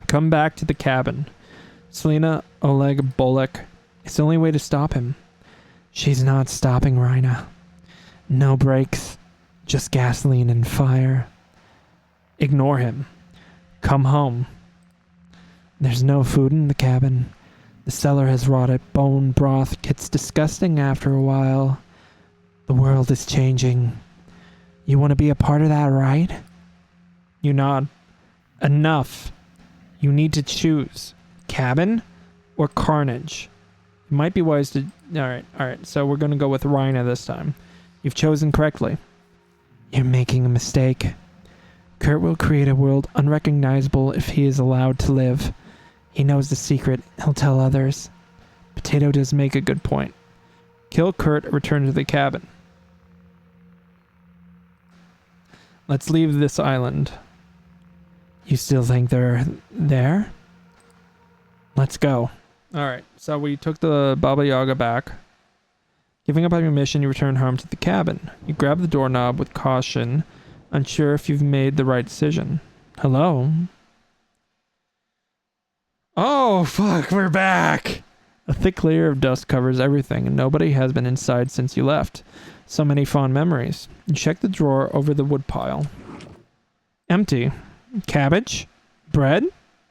Come back to the cabin. Selena, Oleg, Bolek. It's the only way to stop him. She's not stopping, Rhina. No brakes. Just gasoline and fire. Ignore him. Come home. There's no food in the cabin. The cellar has rotted. Bone broth gets disgusting after a while. The world is changing. You want to be a part of that, right? You nod. Enough. You need to choose. Cabin or carnage? It might be wise to... Alright. So we're going to go with Rhina this time. You've chosen correctly. You're making a mistake. Kurt will create a world unrecognizable if he is allowed to live. He knows the secret. He'll tell others. Potato does make a good point. Kill Kurt, return to the cabin. Let's leave this island. You still think they're there? Let's go. Alright, so we took the Baba Yaga back. Giving up on your mission, you return home to the cabin. You grab the doorknob with caution, unsure if you've made the right decision. Hello? Oh, fuck, we're back! A thick layer of dust covers everything, and nobody has been inside since you left. So many fond memories. You check the drawer over the woodpile. Empty. Cabbage? Bread?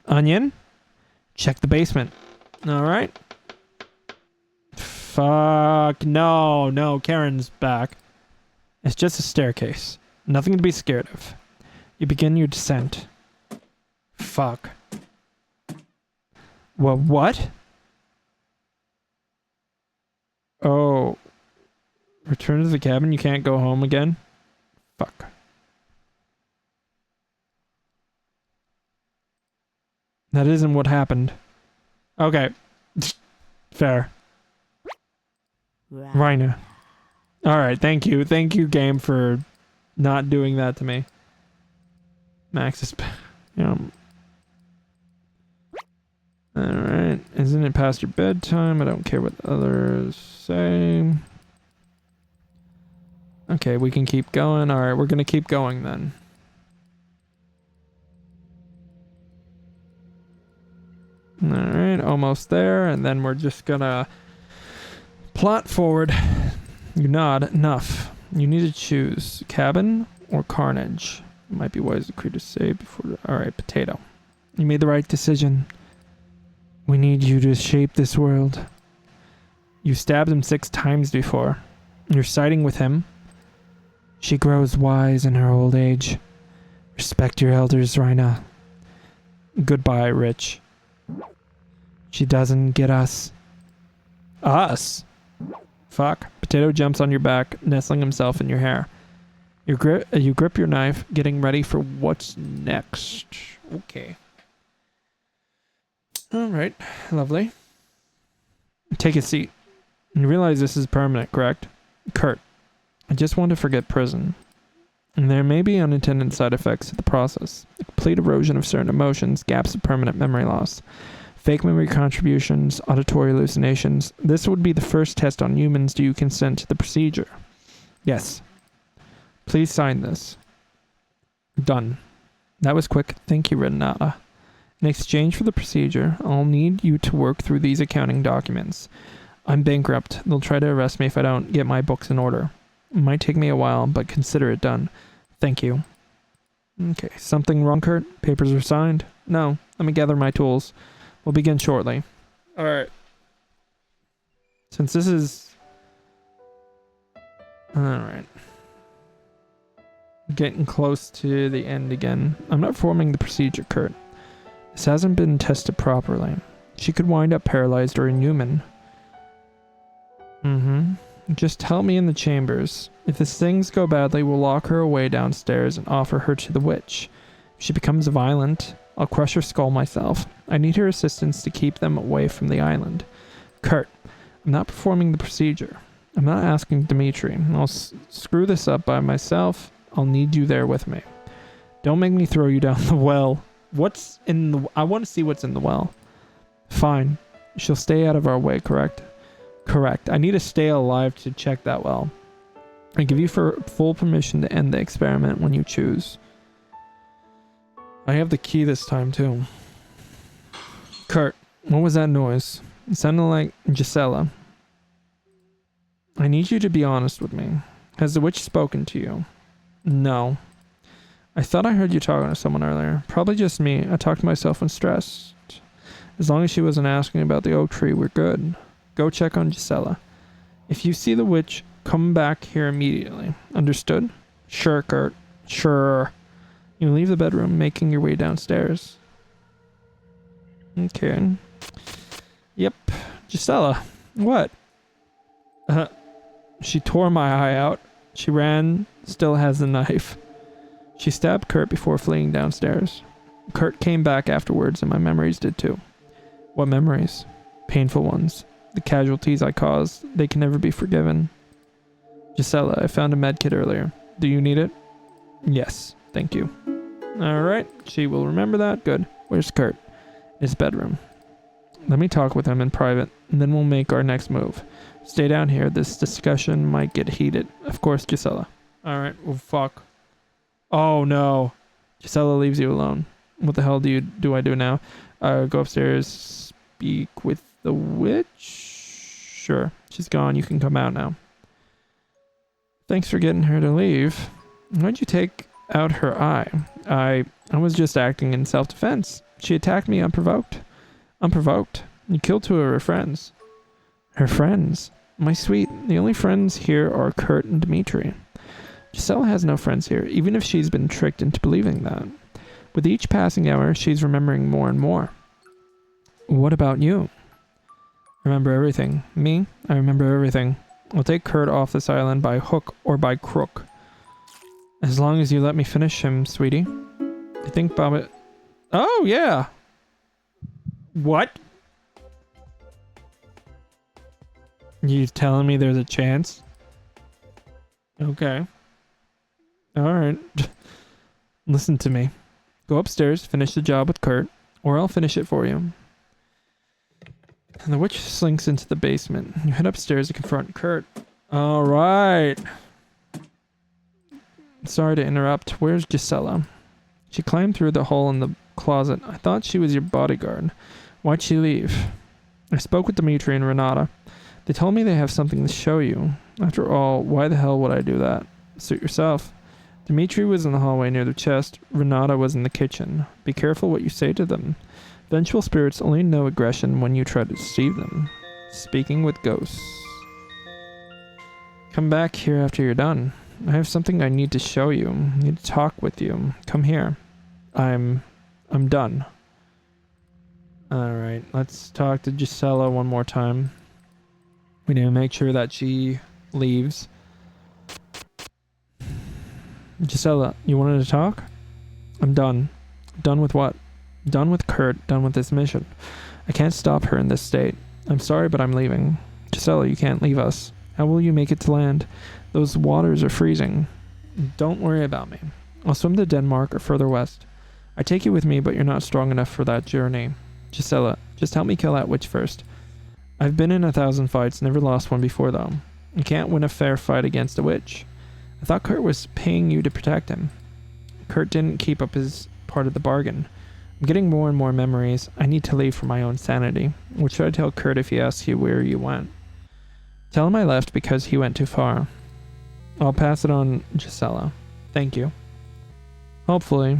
Onion? Check the basement. Alright. Fuck. No, Karen's back. It's just a staircase. Nothing to be scared of. You begin your descent. Fuck. What? Oh. Return to the cabin? You can't go home again? Fuck. That isn't what happened. Okay. Fair. Rhina. Alright, thank you. Thank you, game, for not doing that to me. Max is... Alright. Isn't it past your bedtime? I don't care what others say. Okay, we can keep going. Alright, we're gonna keep going then. Alright, almost there, and then we're just gonna plot forward. You nod. Enough. You need to choose cabin or carnage. It might be wise to create a save before... Alright, Potato. You made the right decision. We need you to shape this world. You stabbed him 6 times before. You're siding with him. She grows wise in her old age. Respect your elders, Rhina. Goodbye, Rich. She doesn't get us. Us? Fuck. Potato jumps on your back, nestling himself in your hair. You grip your knife, getting ready for what's next. Okay. Alright. Lovely. Take a seat. You realize this is permanent, correct? Kurt. I just want to forget prison. And there may be unintended side effects to the process. A complete erosion of certain emotions, gaps of permanent memory loss. Fake memory contributions, auditory hallucinations. This would be the first test on humans. Do you consent to the procedure? Yes. Please sign this. Done. That was quick. Thank you, Renata. In exchange for the procedure, I'll need you to work through these accounting documents. I'm bankrupt. They'll try to arrest me if I don't get my books in order. It might take me a while, but consider it done. Thank you. Okay. Something wrong, Kurt? Papers are signed? No. Let me gather my tools. We'll begin shortly. Alright. Since this is... Alright. Getting close to the end again. I'm not performing the procedure, Kurt. This hasn't been tested properly. She could wind up paralyzed or inhuman. Just help me in the chambers. If these things go badly, we'll lock her away downstairs and offer her to the witch. If she becomes violent, I'll crush her skull myself. I need her assistance to keep them away from the island. Kurt, I'm not performing the procedure. I'm not asking Dimitri. I'll screw this up by myself. I'll need you there with me. Don't make me throw you down the well. What's in the... I want to see what's in the well. Fine. She'll stay out of our way, correct? Correct. I need to stay alive to check that well. I give you full permission to end the experiment when you choose. I have the key this time, too. Kurt, what was that noise? It sounded like Gisela. I need you to be honest with me. Has the witch spoken to you? No. I thought I heard you talking to someone earlier. Probably just me. I talked to myself when stressed. As long as she wasn't asking about the oak tree, we're good. Go check on Gisela. If you see the witch, come back here immediately. Understood? Sure, Kurt. Sure. You leave the bedroom, making your way downstairs. Okay. Yep. Gisela. What? She tore my eye out. She ran, still has the knife. She stabbed Kurt before fleeing downstairs. Kurt came back afterwards, and my memories did too. What memories? Painful ones. The casualties I caused, they can never be forgiven. Gisela, I found a medkit earlier. Do you need it? Yes, thank you. Alright, she will remember that. Good. Where's Kurt? His bedroom. Let me talk with him in private, and then we'll make our next move. Stay down here. This discussion might get heated. Of course, Gisela. Alright, well, fuck. Oh, no. Gisela leaves you alone. What the hell do I do now? Go upstairs, speak with the witch? Sure. She's gone. You can come out now. Thanks for getting her to leave. Why'd you take out her eye? I was just acting in self-defense. She attacked me unprovoked. Unprovoked? You killed two of her friends. Her friends? My sweet, the only friends here are Kurt and Dimitri. Gisela has no friends here, even if she's been tricked into believing that. With each passing hour, she's remembering more and more. What about you? Remember everything. Me? I remember everything. I'll take Kurt off this island by hook or by crook. As long as you let me finish him, sweetie. I think Baba... Oh, yeah! What? You telling me there's a chance? Okay. Alright. Listen to me. Go upstairs, finish the job with Kurt, or I'll finish it for you. And the witch slinks into the basement. You head upstairs to confront Kurt. Alright. Sorry to interrupt. Where's Gisela? She climbed through the hole in the closet. I thought she was your bodyguard. Why'd she leave? I spoke with Dimitri and Renata. They told me they have something to show you. After all, why the hell would I do that? Suit yourself. Dimitri was in the hallway near the chest. Renata was in the kitchen. Be careful what you say to them. Vengeful spirits only know aggression when you try to deceive them. Speaking with ghosts. Come back here after you're done. I have something I need to show you. I need to talk with you. Come here. I'm done. Alright, let's talk to Gisela one more time. We need to make sure that she leaves. Gisela, you wanted to talk? I'm done. Done with what? Done with Kurt, done with this mission. I can't stop her in this state. I'm sorry, but I'm leaving. Gisela, you can't leave us. How will you make it to land? Those waters are freezing. Don't worry about me. I'll swim to Denmark or further west. I take you with me, but you're not strong enough for that journey. Gisela, just help me kill that witch first. I've been in 1,000 fights, never lost one before though. You can't win a fair fight against a witch. I thought Kurt was paying you to protect him. Kurt didn't keep up his part of the bargain. I'm getting more and more memories. I need to leave for my own sanity. What should I tell Kurt if he asks you where you went? Tell him I left because he went too far. I'll pass it on, Gisela. Thank you. Hopefully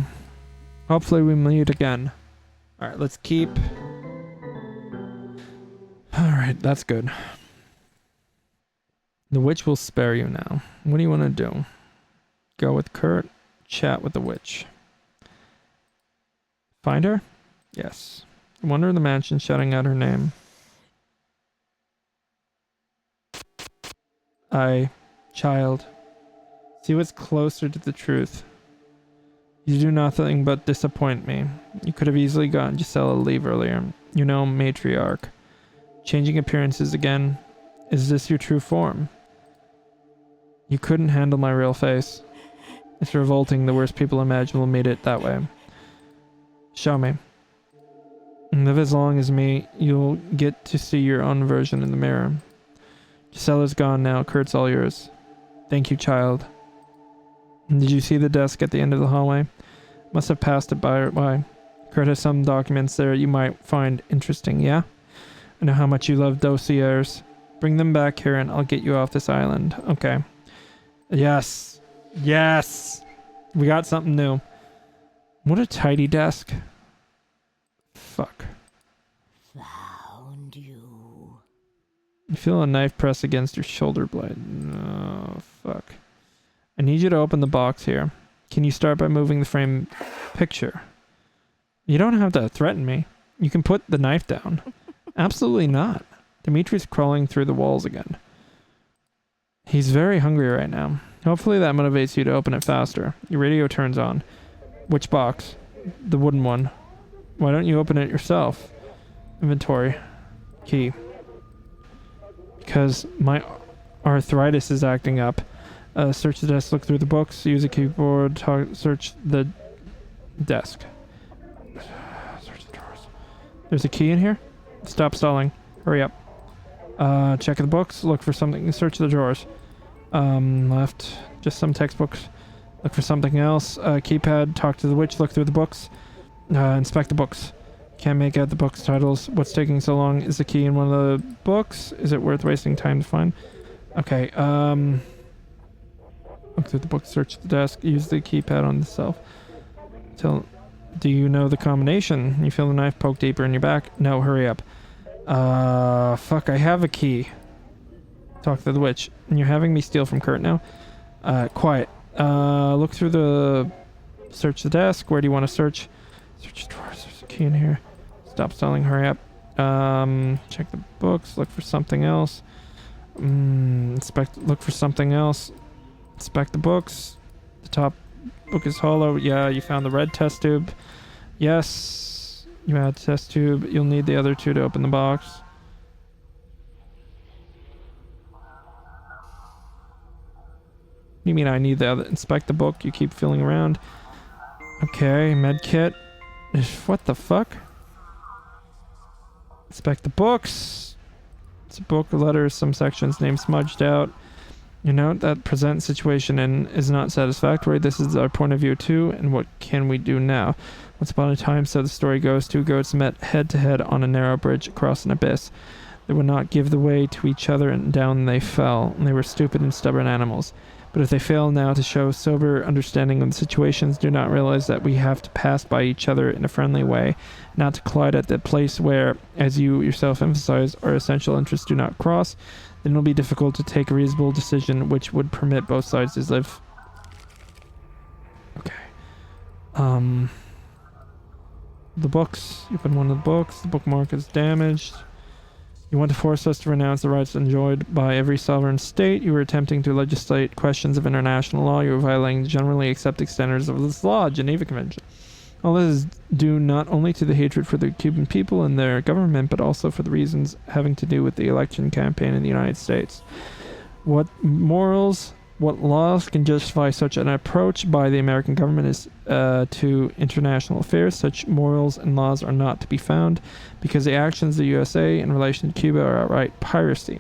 we meet again. Alright, let's keep... Alright, that's good. The witch will spare you now. What do you want to do? Go with Kurt, chat with the witch. Find her? Yes. Wander the mansion shouting out her name. Child. See what's closer to the truth. You do nothing but disappoint me. You could have easily gotten Gisela to leave earlier. You know, matriarch. Changing appearances again. Is this your true form? You couldn't handle my real face. It's revolting. The worst people imaginable made it that way. Show me. And live as long as me, you'll get to see your own version in the mirror. Gisella's gone now. Kurt's all yours. Thank you, child. Did you see the desk at the end of the hallway? Must have passed it by. Kurt has some documents there you might find interesting, yeah? I know how much you love dossiers. Bring them back here and I'll get you off this island. Okay. Yes. Yes! We got something new. What a tidy desk. Fuck. Found you. You feel a knife press against your shoulder blade. Oh, fuck. I need you to open the box here. Can you start by moving the frame picture? You don't have to threaten me. You can put the knife down. Absolutely not. Dimitri's crawling through the walls again. He's very hungry right now. Hopefully that motivates you to open it faster. Your radio turns on. Which box? The wooden one. Why don't you open it yourself? Inventory. Key. Because my arthritis is acting up. Search the desk, look through the books, use a keyboard, search the desk. Search the drawers. There's a key in here? Stop stalling. Hurry up. Check the books, look for something, search the drawers. Left, just some textbooks. Look for something else. Keypad, talk to the witch, look through the books. Inspect the books. Can't make out the book's titles. What's taking so long? Is the key in one of the books? Is it worth wasting time to find? Okay, look through the book, search the desk, use the keypad on the self. Do you know the combination? You feel the knife poke deeper in your back? No, hurry up. Fuck, I have a key. Talk to the witch. And you're having me steal from Kurt now? Quiet. Look through the... Search the desk. Where do you want to search? Search the drawers. There's a key in here. Stop stalling, hurry up. Check the books, look for something else. Look for something else. Inspect the books. The top book is hollow. Yeah, you found the red test tube. Yes, you had a test tube. You'll need the other two to open the box. What do you mean I need the other? Inspect the book. You keep feeling around. Okay, med kit. What the fuck? Inspect the books. It's a book, letters, some sections, name smudged out. You note that present situation is not satisfactory. This is our point of view too, and what can we do now? Once upon a time, so the story goes, two goats met head to head on a narrow bridge across an abyss. They would not give the way to each other, and down they fell. And they were stupid and stubborn animals. But if they fail now to show sober understanding of the situations, do not realize that we have to pass by each other in a friendly way, not to collide at the place where, as you yourself emphasize, our essential interests do not cross, then it will be difficult to take a reasonable decision which would permit both sides to live. Okay. The books. You open one of the books. The bookmark is damaged. You want to force us to renounce the rights enjoyed by every sovereign state. You were attempting to legislate questions of international law. You were violating the generally accepted standards of this law, Geneva Convention. All this is due not only to the hatred for the Cuban people and their government, but also for the reasons having to do with the election campaign in the United States. What morals, what laws can justify such an approach by the American government is to international affairs? Such morals and laws are not to be found, because the actions of the USA in relation to Cuba are outright piracy.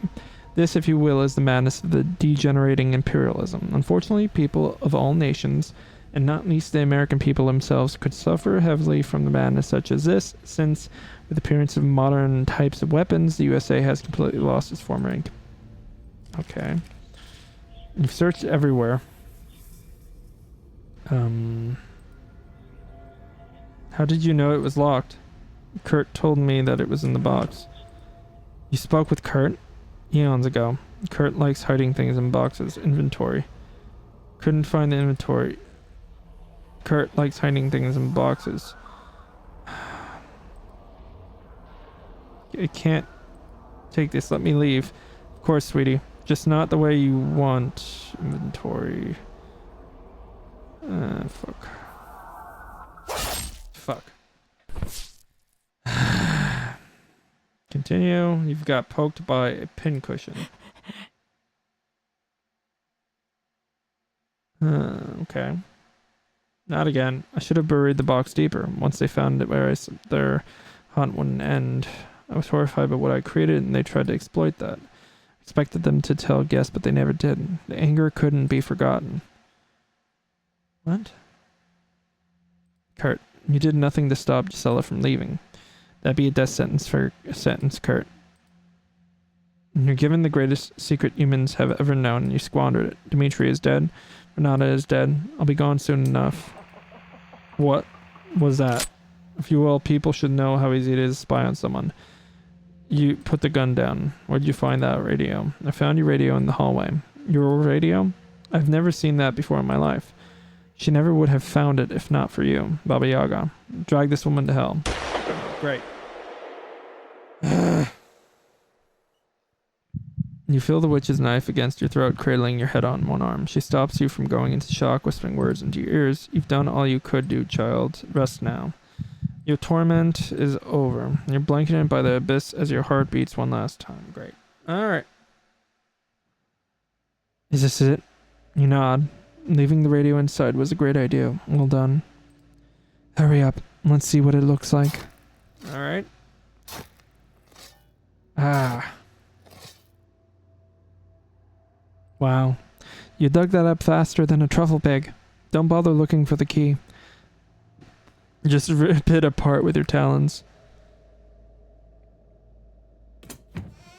This, if you will, is the madness of the degenerating imperialism. Unfortunately, people of all nations, and not least the American people themselves, could suffer heavily from the madness such as this, since, with the appearance of modern types of weapons, the USA has completely lost its former rank. Okay. You've searched everywhere. How did you know it was locked? Kurt told me that it was in the box. You spoke with Kurt? Eons ago. Kurt likes hiding things in boxes. Inventory. Couldn't find the inventory. Kurt likes hiding things in boxes. I can't take this. Let me leave. Of course, sweetie. Just not the way you want. Inventory. Fuck. Fuck. Continue. You've got poked by a pincushion. Okay. Not again. I should have buried the box deeper. Once they found it where their hunt wouldn't end. I was horrified by what I created, and they tried to exploit that. Expected them to tell guests, but they never did. The anger couldn't be forgotten. What? Kurt, you did nothing to stop Gisela from leaving. That'd be a death sentence for a sentence, Kurt. You're given the greatest secret humans have ever known, and you squandered it. Dimitri is dead. Renata is dead. I'll be gone soon enough. What was that? If you all people should know how easy it is to spy on someone. You put the gun down. Where'd you find that radio? I found your radio in the hallway. Your radio? I've never seen that before in my life. She never would have found it if not for you, Baba Yaga. Drag this woman to hell. Great. You feel the witch's knife against your throat, cradling your head on one arm. She stops you from going into shock, whispering words into your ears. You've done all you could do, child. Rest now. Your torment is over. You're blanketed by the abyss as your heart beats one last time. Great. Alright. Is this it? You nod. Leaving the radio inside was a great idea. Well done. Hurry up. Let's see what it looks like. Alright. Ah. Wow. You dug that up faster than a truffle pig. Don't bother looking for the key. Just rip it apart with your talons.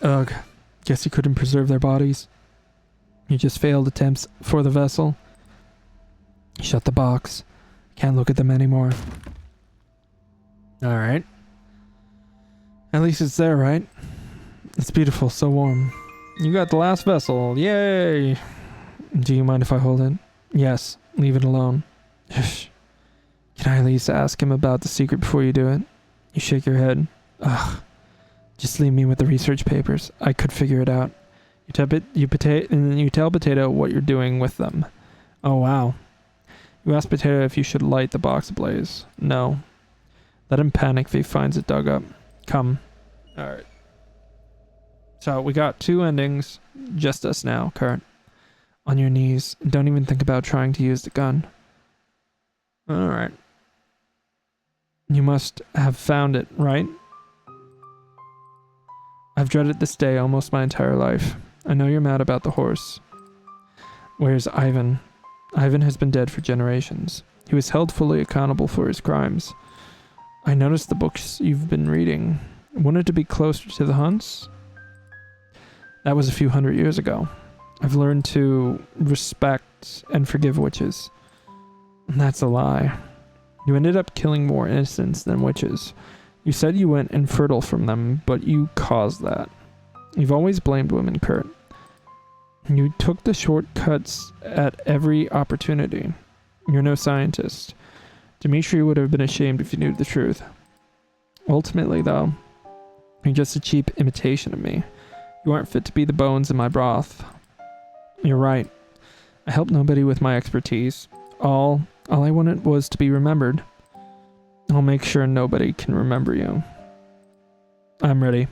Ugh. Guess you couldn't preserve their bodies. You just failed attempts for the vessel. Shut the box. Can't look at them anymore. Alright. At least it's there, right? It's beautiful, so warm. You got the last vessel. Yay! Do you mind if I hold it? Yes. Leave it alone. Shh. Can I at least ask him about the secret before you do it? You shake your head. Ugh. Just leave me with the research papers. I could figure it out. You tell Potato what you're doing with them. Oh, wow. You ask Potato if you should light the box ablaze. No. Let him panic if he finds it dug up. Come. Alright. So, we got 2 endings. Just us now, Kurt. On your knees. Don't even think about trying to use the gun. Alright. You must have found it, right? I've dreaded this day almost my entire life. I know you're mad about the horse. Where's Ivan? Ivan has been dead for generations. He was held fully accountable for his crimes. I noticed the books you've been reading. Wanted to be closer to the hunts? That was a few hundred years ago. I've learned to respect and forgive witches. That's a lie. You ended up killing more innocents than witches. You said you went infertile from them, but you caused that. You've always blamed women, Kurt. You took the shortcuts at every opportunity. You're no scientist. Dimitri would have been ashamed if you knew the truth. Ultimately, though, you're just a cheap imitation of me. You aren't fit to be the bones in my broth. You're right. I helped nobody with my expertise. All I wanted was to be remembered. I'll make sure nobody can remember you. I'm ready.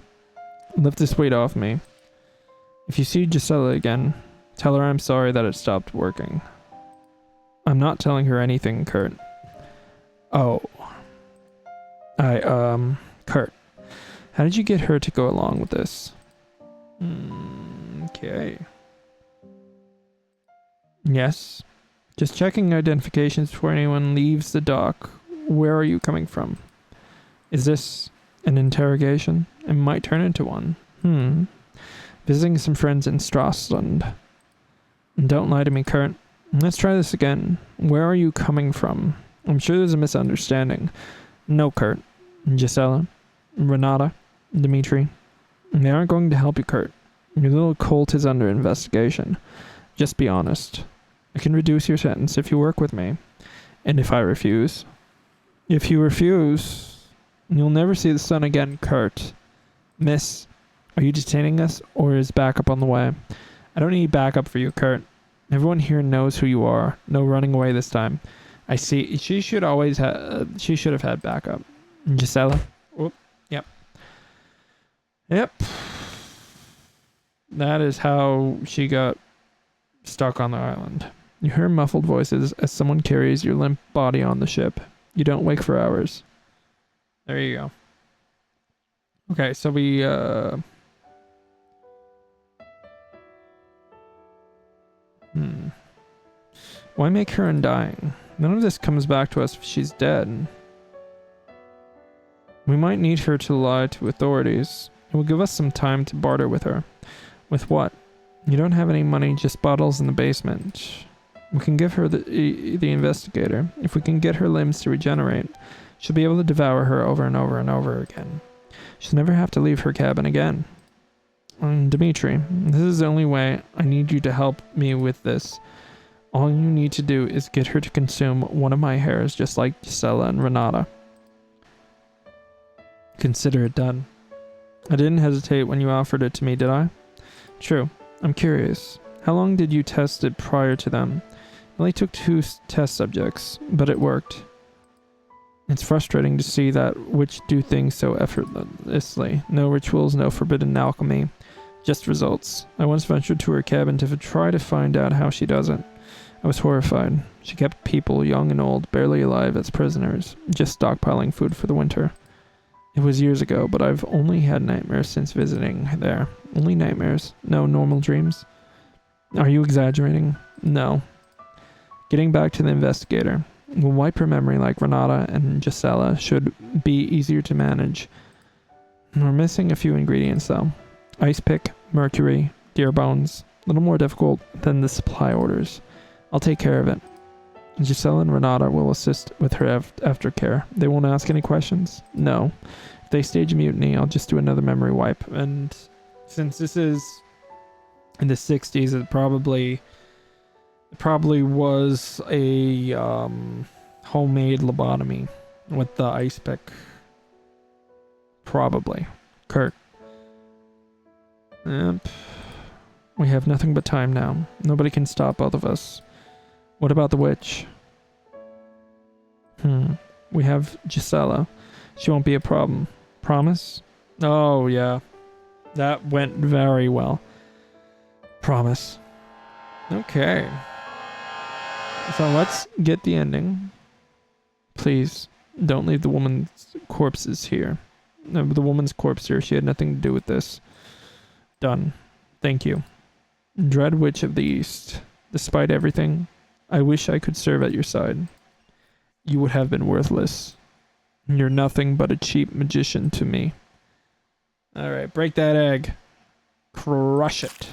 Lift this weight off me. If you see Gisela again, tell her I'm sorry that it stopped working. I'm not telling her anything, Kurt. Oh. Kurt, how did you get her to go along with this? Okay. Yes. Just checking identifications before anyone leaves the dock. Where are you coming from? Is this an interrogation? It might turn into one. Visiting some friends in Stralsund. Don't lie to me, Kurt. Let's try this again. Where are you coming from? I'm sure there's a misunderstanding. No, Kurt. Gisela. Renata. Dimitri. They aren't going to help you, Kurt. Your little cult is under investigation. Just be honest. I can reduce your sentence if you work with me. And if I refuse? If you refuse, you'll never see the sun again, Kurt. Miss, are you detaining us, or is backup on the way? I don't need backup for you, Kurt. Everyone here knows who you are. No running away this time. I see. She should have had backup. Gisela? Whoop. Yep. Yep. That is how she got stuck on the island. You hear muffled voices as someone carries your limp body on the ship. You don't wake for hours. There you go. Okay, so we, Why make her undying? None of this comes back to us if she's dead. We might need her to lie to authorities. It will give us some time to barter with her. With what? You don't have any money, just bottles in the basement. We can give her the investigator. If we can get her limbs to regenerate, she'll be able to devour her over and over and over again. She'll never have to leave her cabin again. Dimitri, this is the only way. I need you to help me with this. All you need to do is get her to consume one of my hairs, just like Gisela and Renata. Consider it done. I didn't hesitate when you offered it to me, did I? True. I'm curious. How long did you test it prior to them? It only took 2 test subjects, but it worked. It's frustrating to see that witch do things so effortlessly. No rituals, no forbidden alchemy, just results. I once ventured to her cabin to try to find out how she does it. I was horrified. She kept people, young and old, barely alive as prisoners, just stockpiling food for the winter. It was years ago, but I've only had nightmares since visiting there. Only nightmares, no normal dreams. Are you exaggerating? No. Getting back to the investigator. We'll wipe her memory like Renata and Gisela should be easier to manage. We're missing a few ingredients though. Ice pick, mercury, deer bones. A little more difficult than the supply orders. I'll take care of it. Gisela and Renata will assist with her aftercare. They won't ask any questions? No. If they stage a mutiny, I'll just do another memory wipe. And since this is in the 60s, it probably was a homemade lobotomy with the ice pick. Probably. Kurt. Yep. We have nothing but time now. Nobody can stop both of us. What about the witch? We have Gisela. She won't be a problem. Promise? Oh, yeah. That went very well. Promise. Okay. So let's get the ending. Please, don't leave the woman's corpses here. No, the woman's corpse here. She had nothing to do with this. Done. Thank you. Dread Witch of the East. Despite everything, I wish I could serve at your side. You would have been worthless. You're nothing but a cheap magician to me. Alright, break that egg. Crush it.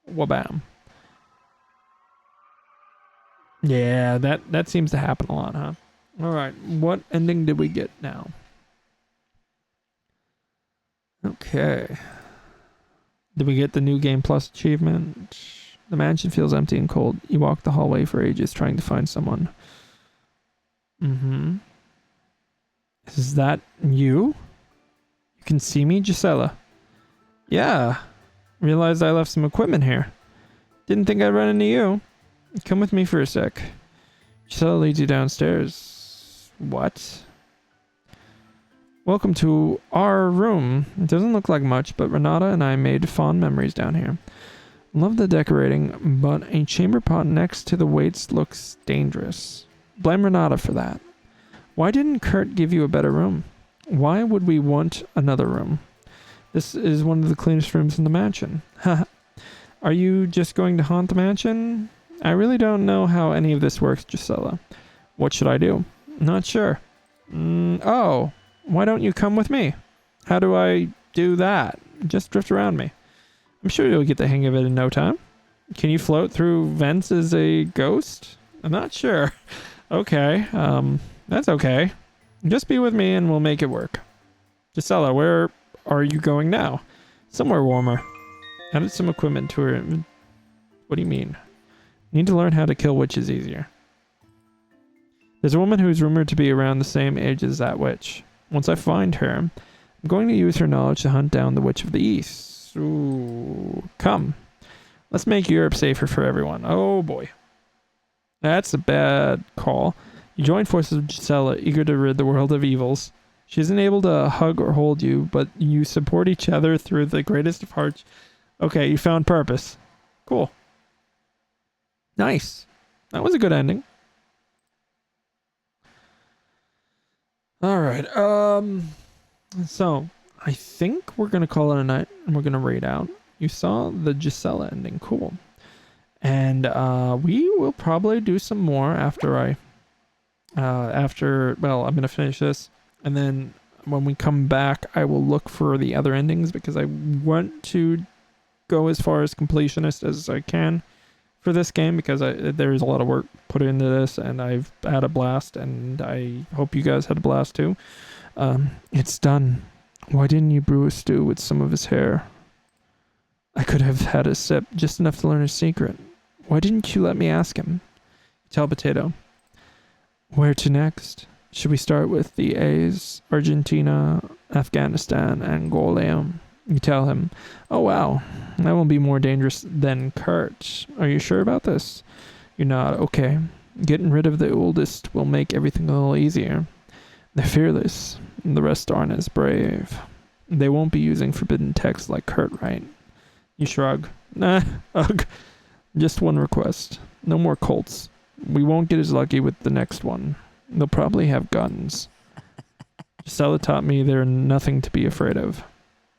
Wabam. Yeah, that seems to happen a lot, huh? Alright, what ending did we get now? Okay. Did we get the new Game Plus achievement? The mansion feels empty and cold. You walk the hallway for ages trying to find someone. Is that you? You can see me, Gisela? Yeah. Realized I left some equipment here. Didn't think I'd run into you. Come with me for a sec. Gisela leads you downstairs. What? Welcome to our room. It doesn't look like much, but Renata and I made fond memories down here. Love the decorating, but a chamber pot next to the weights looks dangerous. Blame Renata for that. Why didn't Kurt give you a better room? Why would we want another room? This is one of the cleanest rooms in the mansion. Haha. Are you just going to haunt the mansion? I really don't know how any of this works, Gisela. What should I do? Not sure. Oh, why don't you come with me? How do I do that? Just drift around me. I'm sure you'll get the hang of it in no time. Can you float through vents as a ghost? I'm not sure. Okay, that's okay. Just be with me and we'll make it work. Gisela, where are you going now? Somewhere warmer. Added some equipment to her. What do you mean? Need to learn how to kill witches easier. There's a woman who's rumored to be around the same age as that witch. Once I find her, I'm going to use her knowledge to hunt down the Witch of the East. Ooh, come. Let's make Europe safer for everyone. Oh boy. That's a bad call. You join forces with Gisela, eager to rid the world of evils. She isn't able to hug or hold you, but you support each other through the greatest of hearts. Okay, you found purpose. Cool. Nice. That was a good ending. All right. So I think we're gonna call it a night, and we're gonna raid out. You saw the Gisela ending, cool. And we will probably do some more after well, I'm gonna finish this, and then when we come back, I will look for the other endings because I want to go as far as completionist as I can for this game because there's a lot of work put into this, and I've had a blast, and I hope you guys had a blast too. It's done. Why didn't you brew a stew with some of his hair? I could have had a sip, just enough to learn his secret. Why didn't you let me ask him? Tell Potato. Where to next? Should we start with the A's, Argentina, Afghanistan, Angola? You tell him. Oh wow, that will be more dangerous than Kurt. Are you sure about this? You nod. Okay. Getting rid of the oldest will make everything a little easier. They're fearless. The rest aren't as brave. They won't be using forbidden text like Kurt, right? You shrug. Nah, ugh. Just one request. No more cults. We won't get as lucky with the next one. They'll probably have guns. Gisela taught me they're nothing to be afraid of.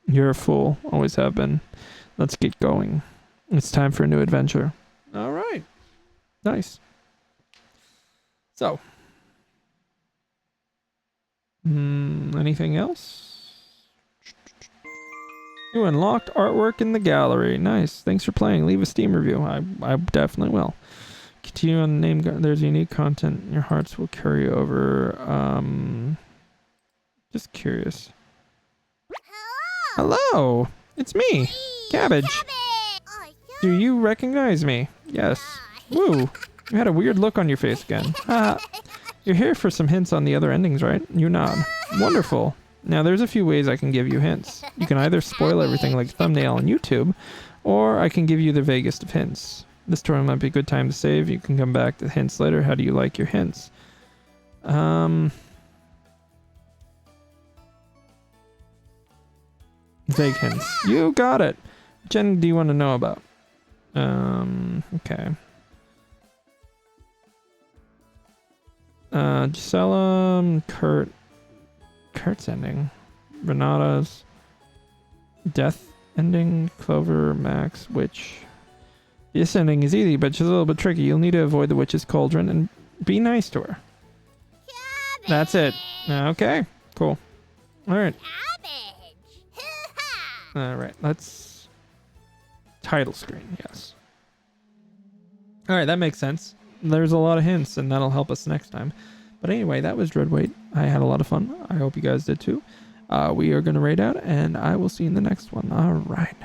You're a fool. Always have been. Let's get going. It's time for a new adventure. All right. Nice. So. Anything else? You unlocked artwork in the gallery. Nice. Thanks for playing. Leave a Steam review. I definitely will. Continue on the name. There's unique content. Your hearts will carry over. Just curious. Hello. It's me. Cabbage. Do you recognize me? Yes. Woo. You had a weird look on your face again. You're here for some hints on the other endings, right? You nod. Wonderful. Now there's a few ways I can give you hints. You can either spoil everything like a thumbnail on YouTube, or I can give you the vaguest of hints. This tutorial might be a good time to save. You can come back to hints later. How do you like your hints? Vague hints. You got it. Which ending do you want to know about? Okay. Gisela, Kurt's ending. Renata's death ending. Clover, Max, Witch. This ending is easy, but she's a little bit tricky. You'll need to avoid the witch's cauldron and be nice to her. That's it. Okay, cool. Alright. Alright, let's... Title screen, yes. Alright, that makes sense. There's a lot of hints, and that'll help us next time. But anyway, that was Dreadweight. I had a lot of fun. I hope you guys did too. We are going to raid out, and I will see you in the next one. Alright.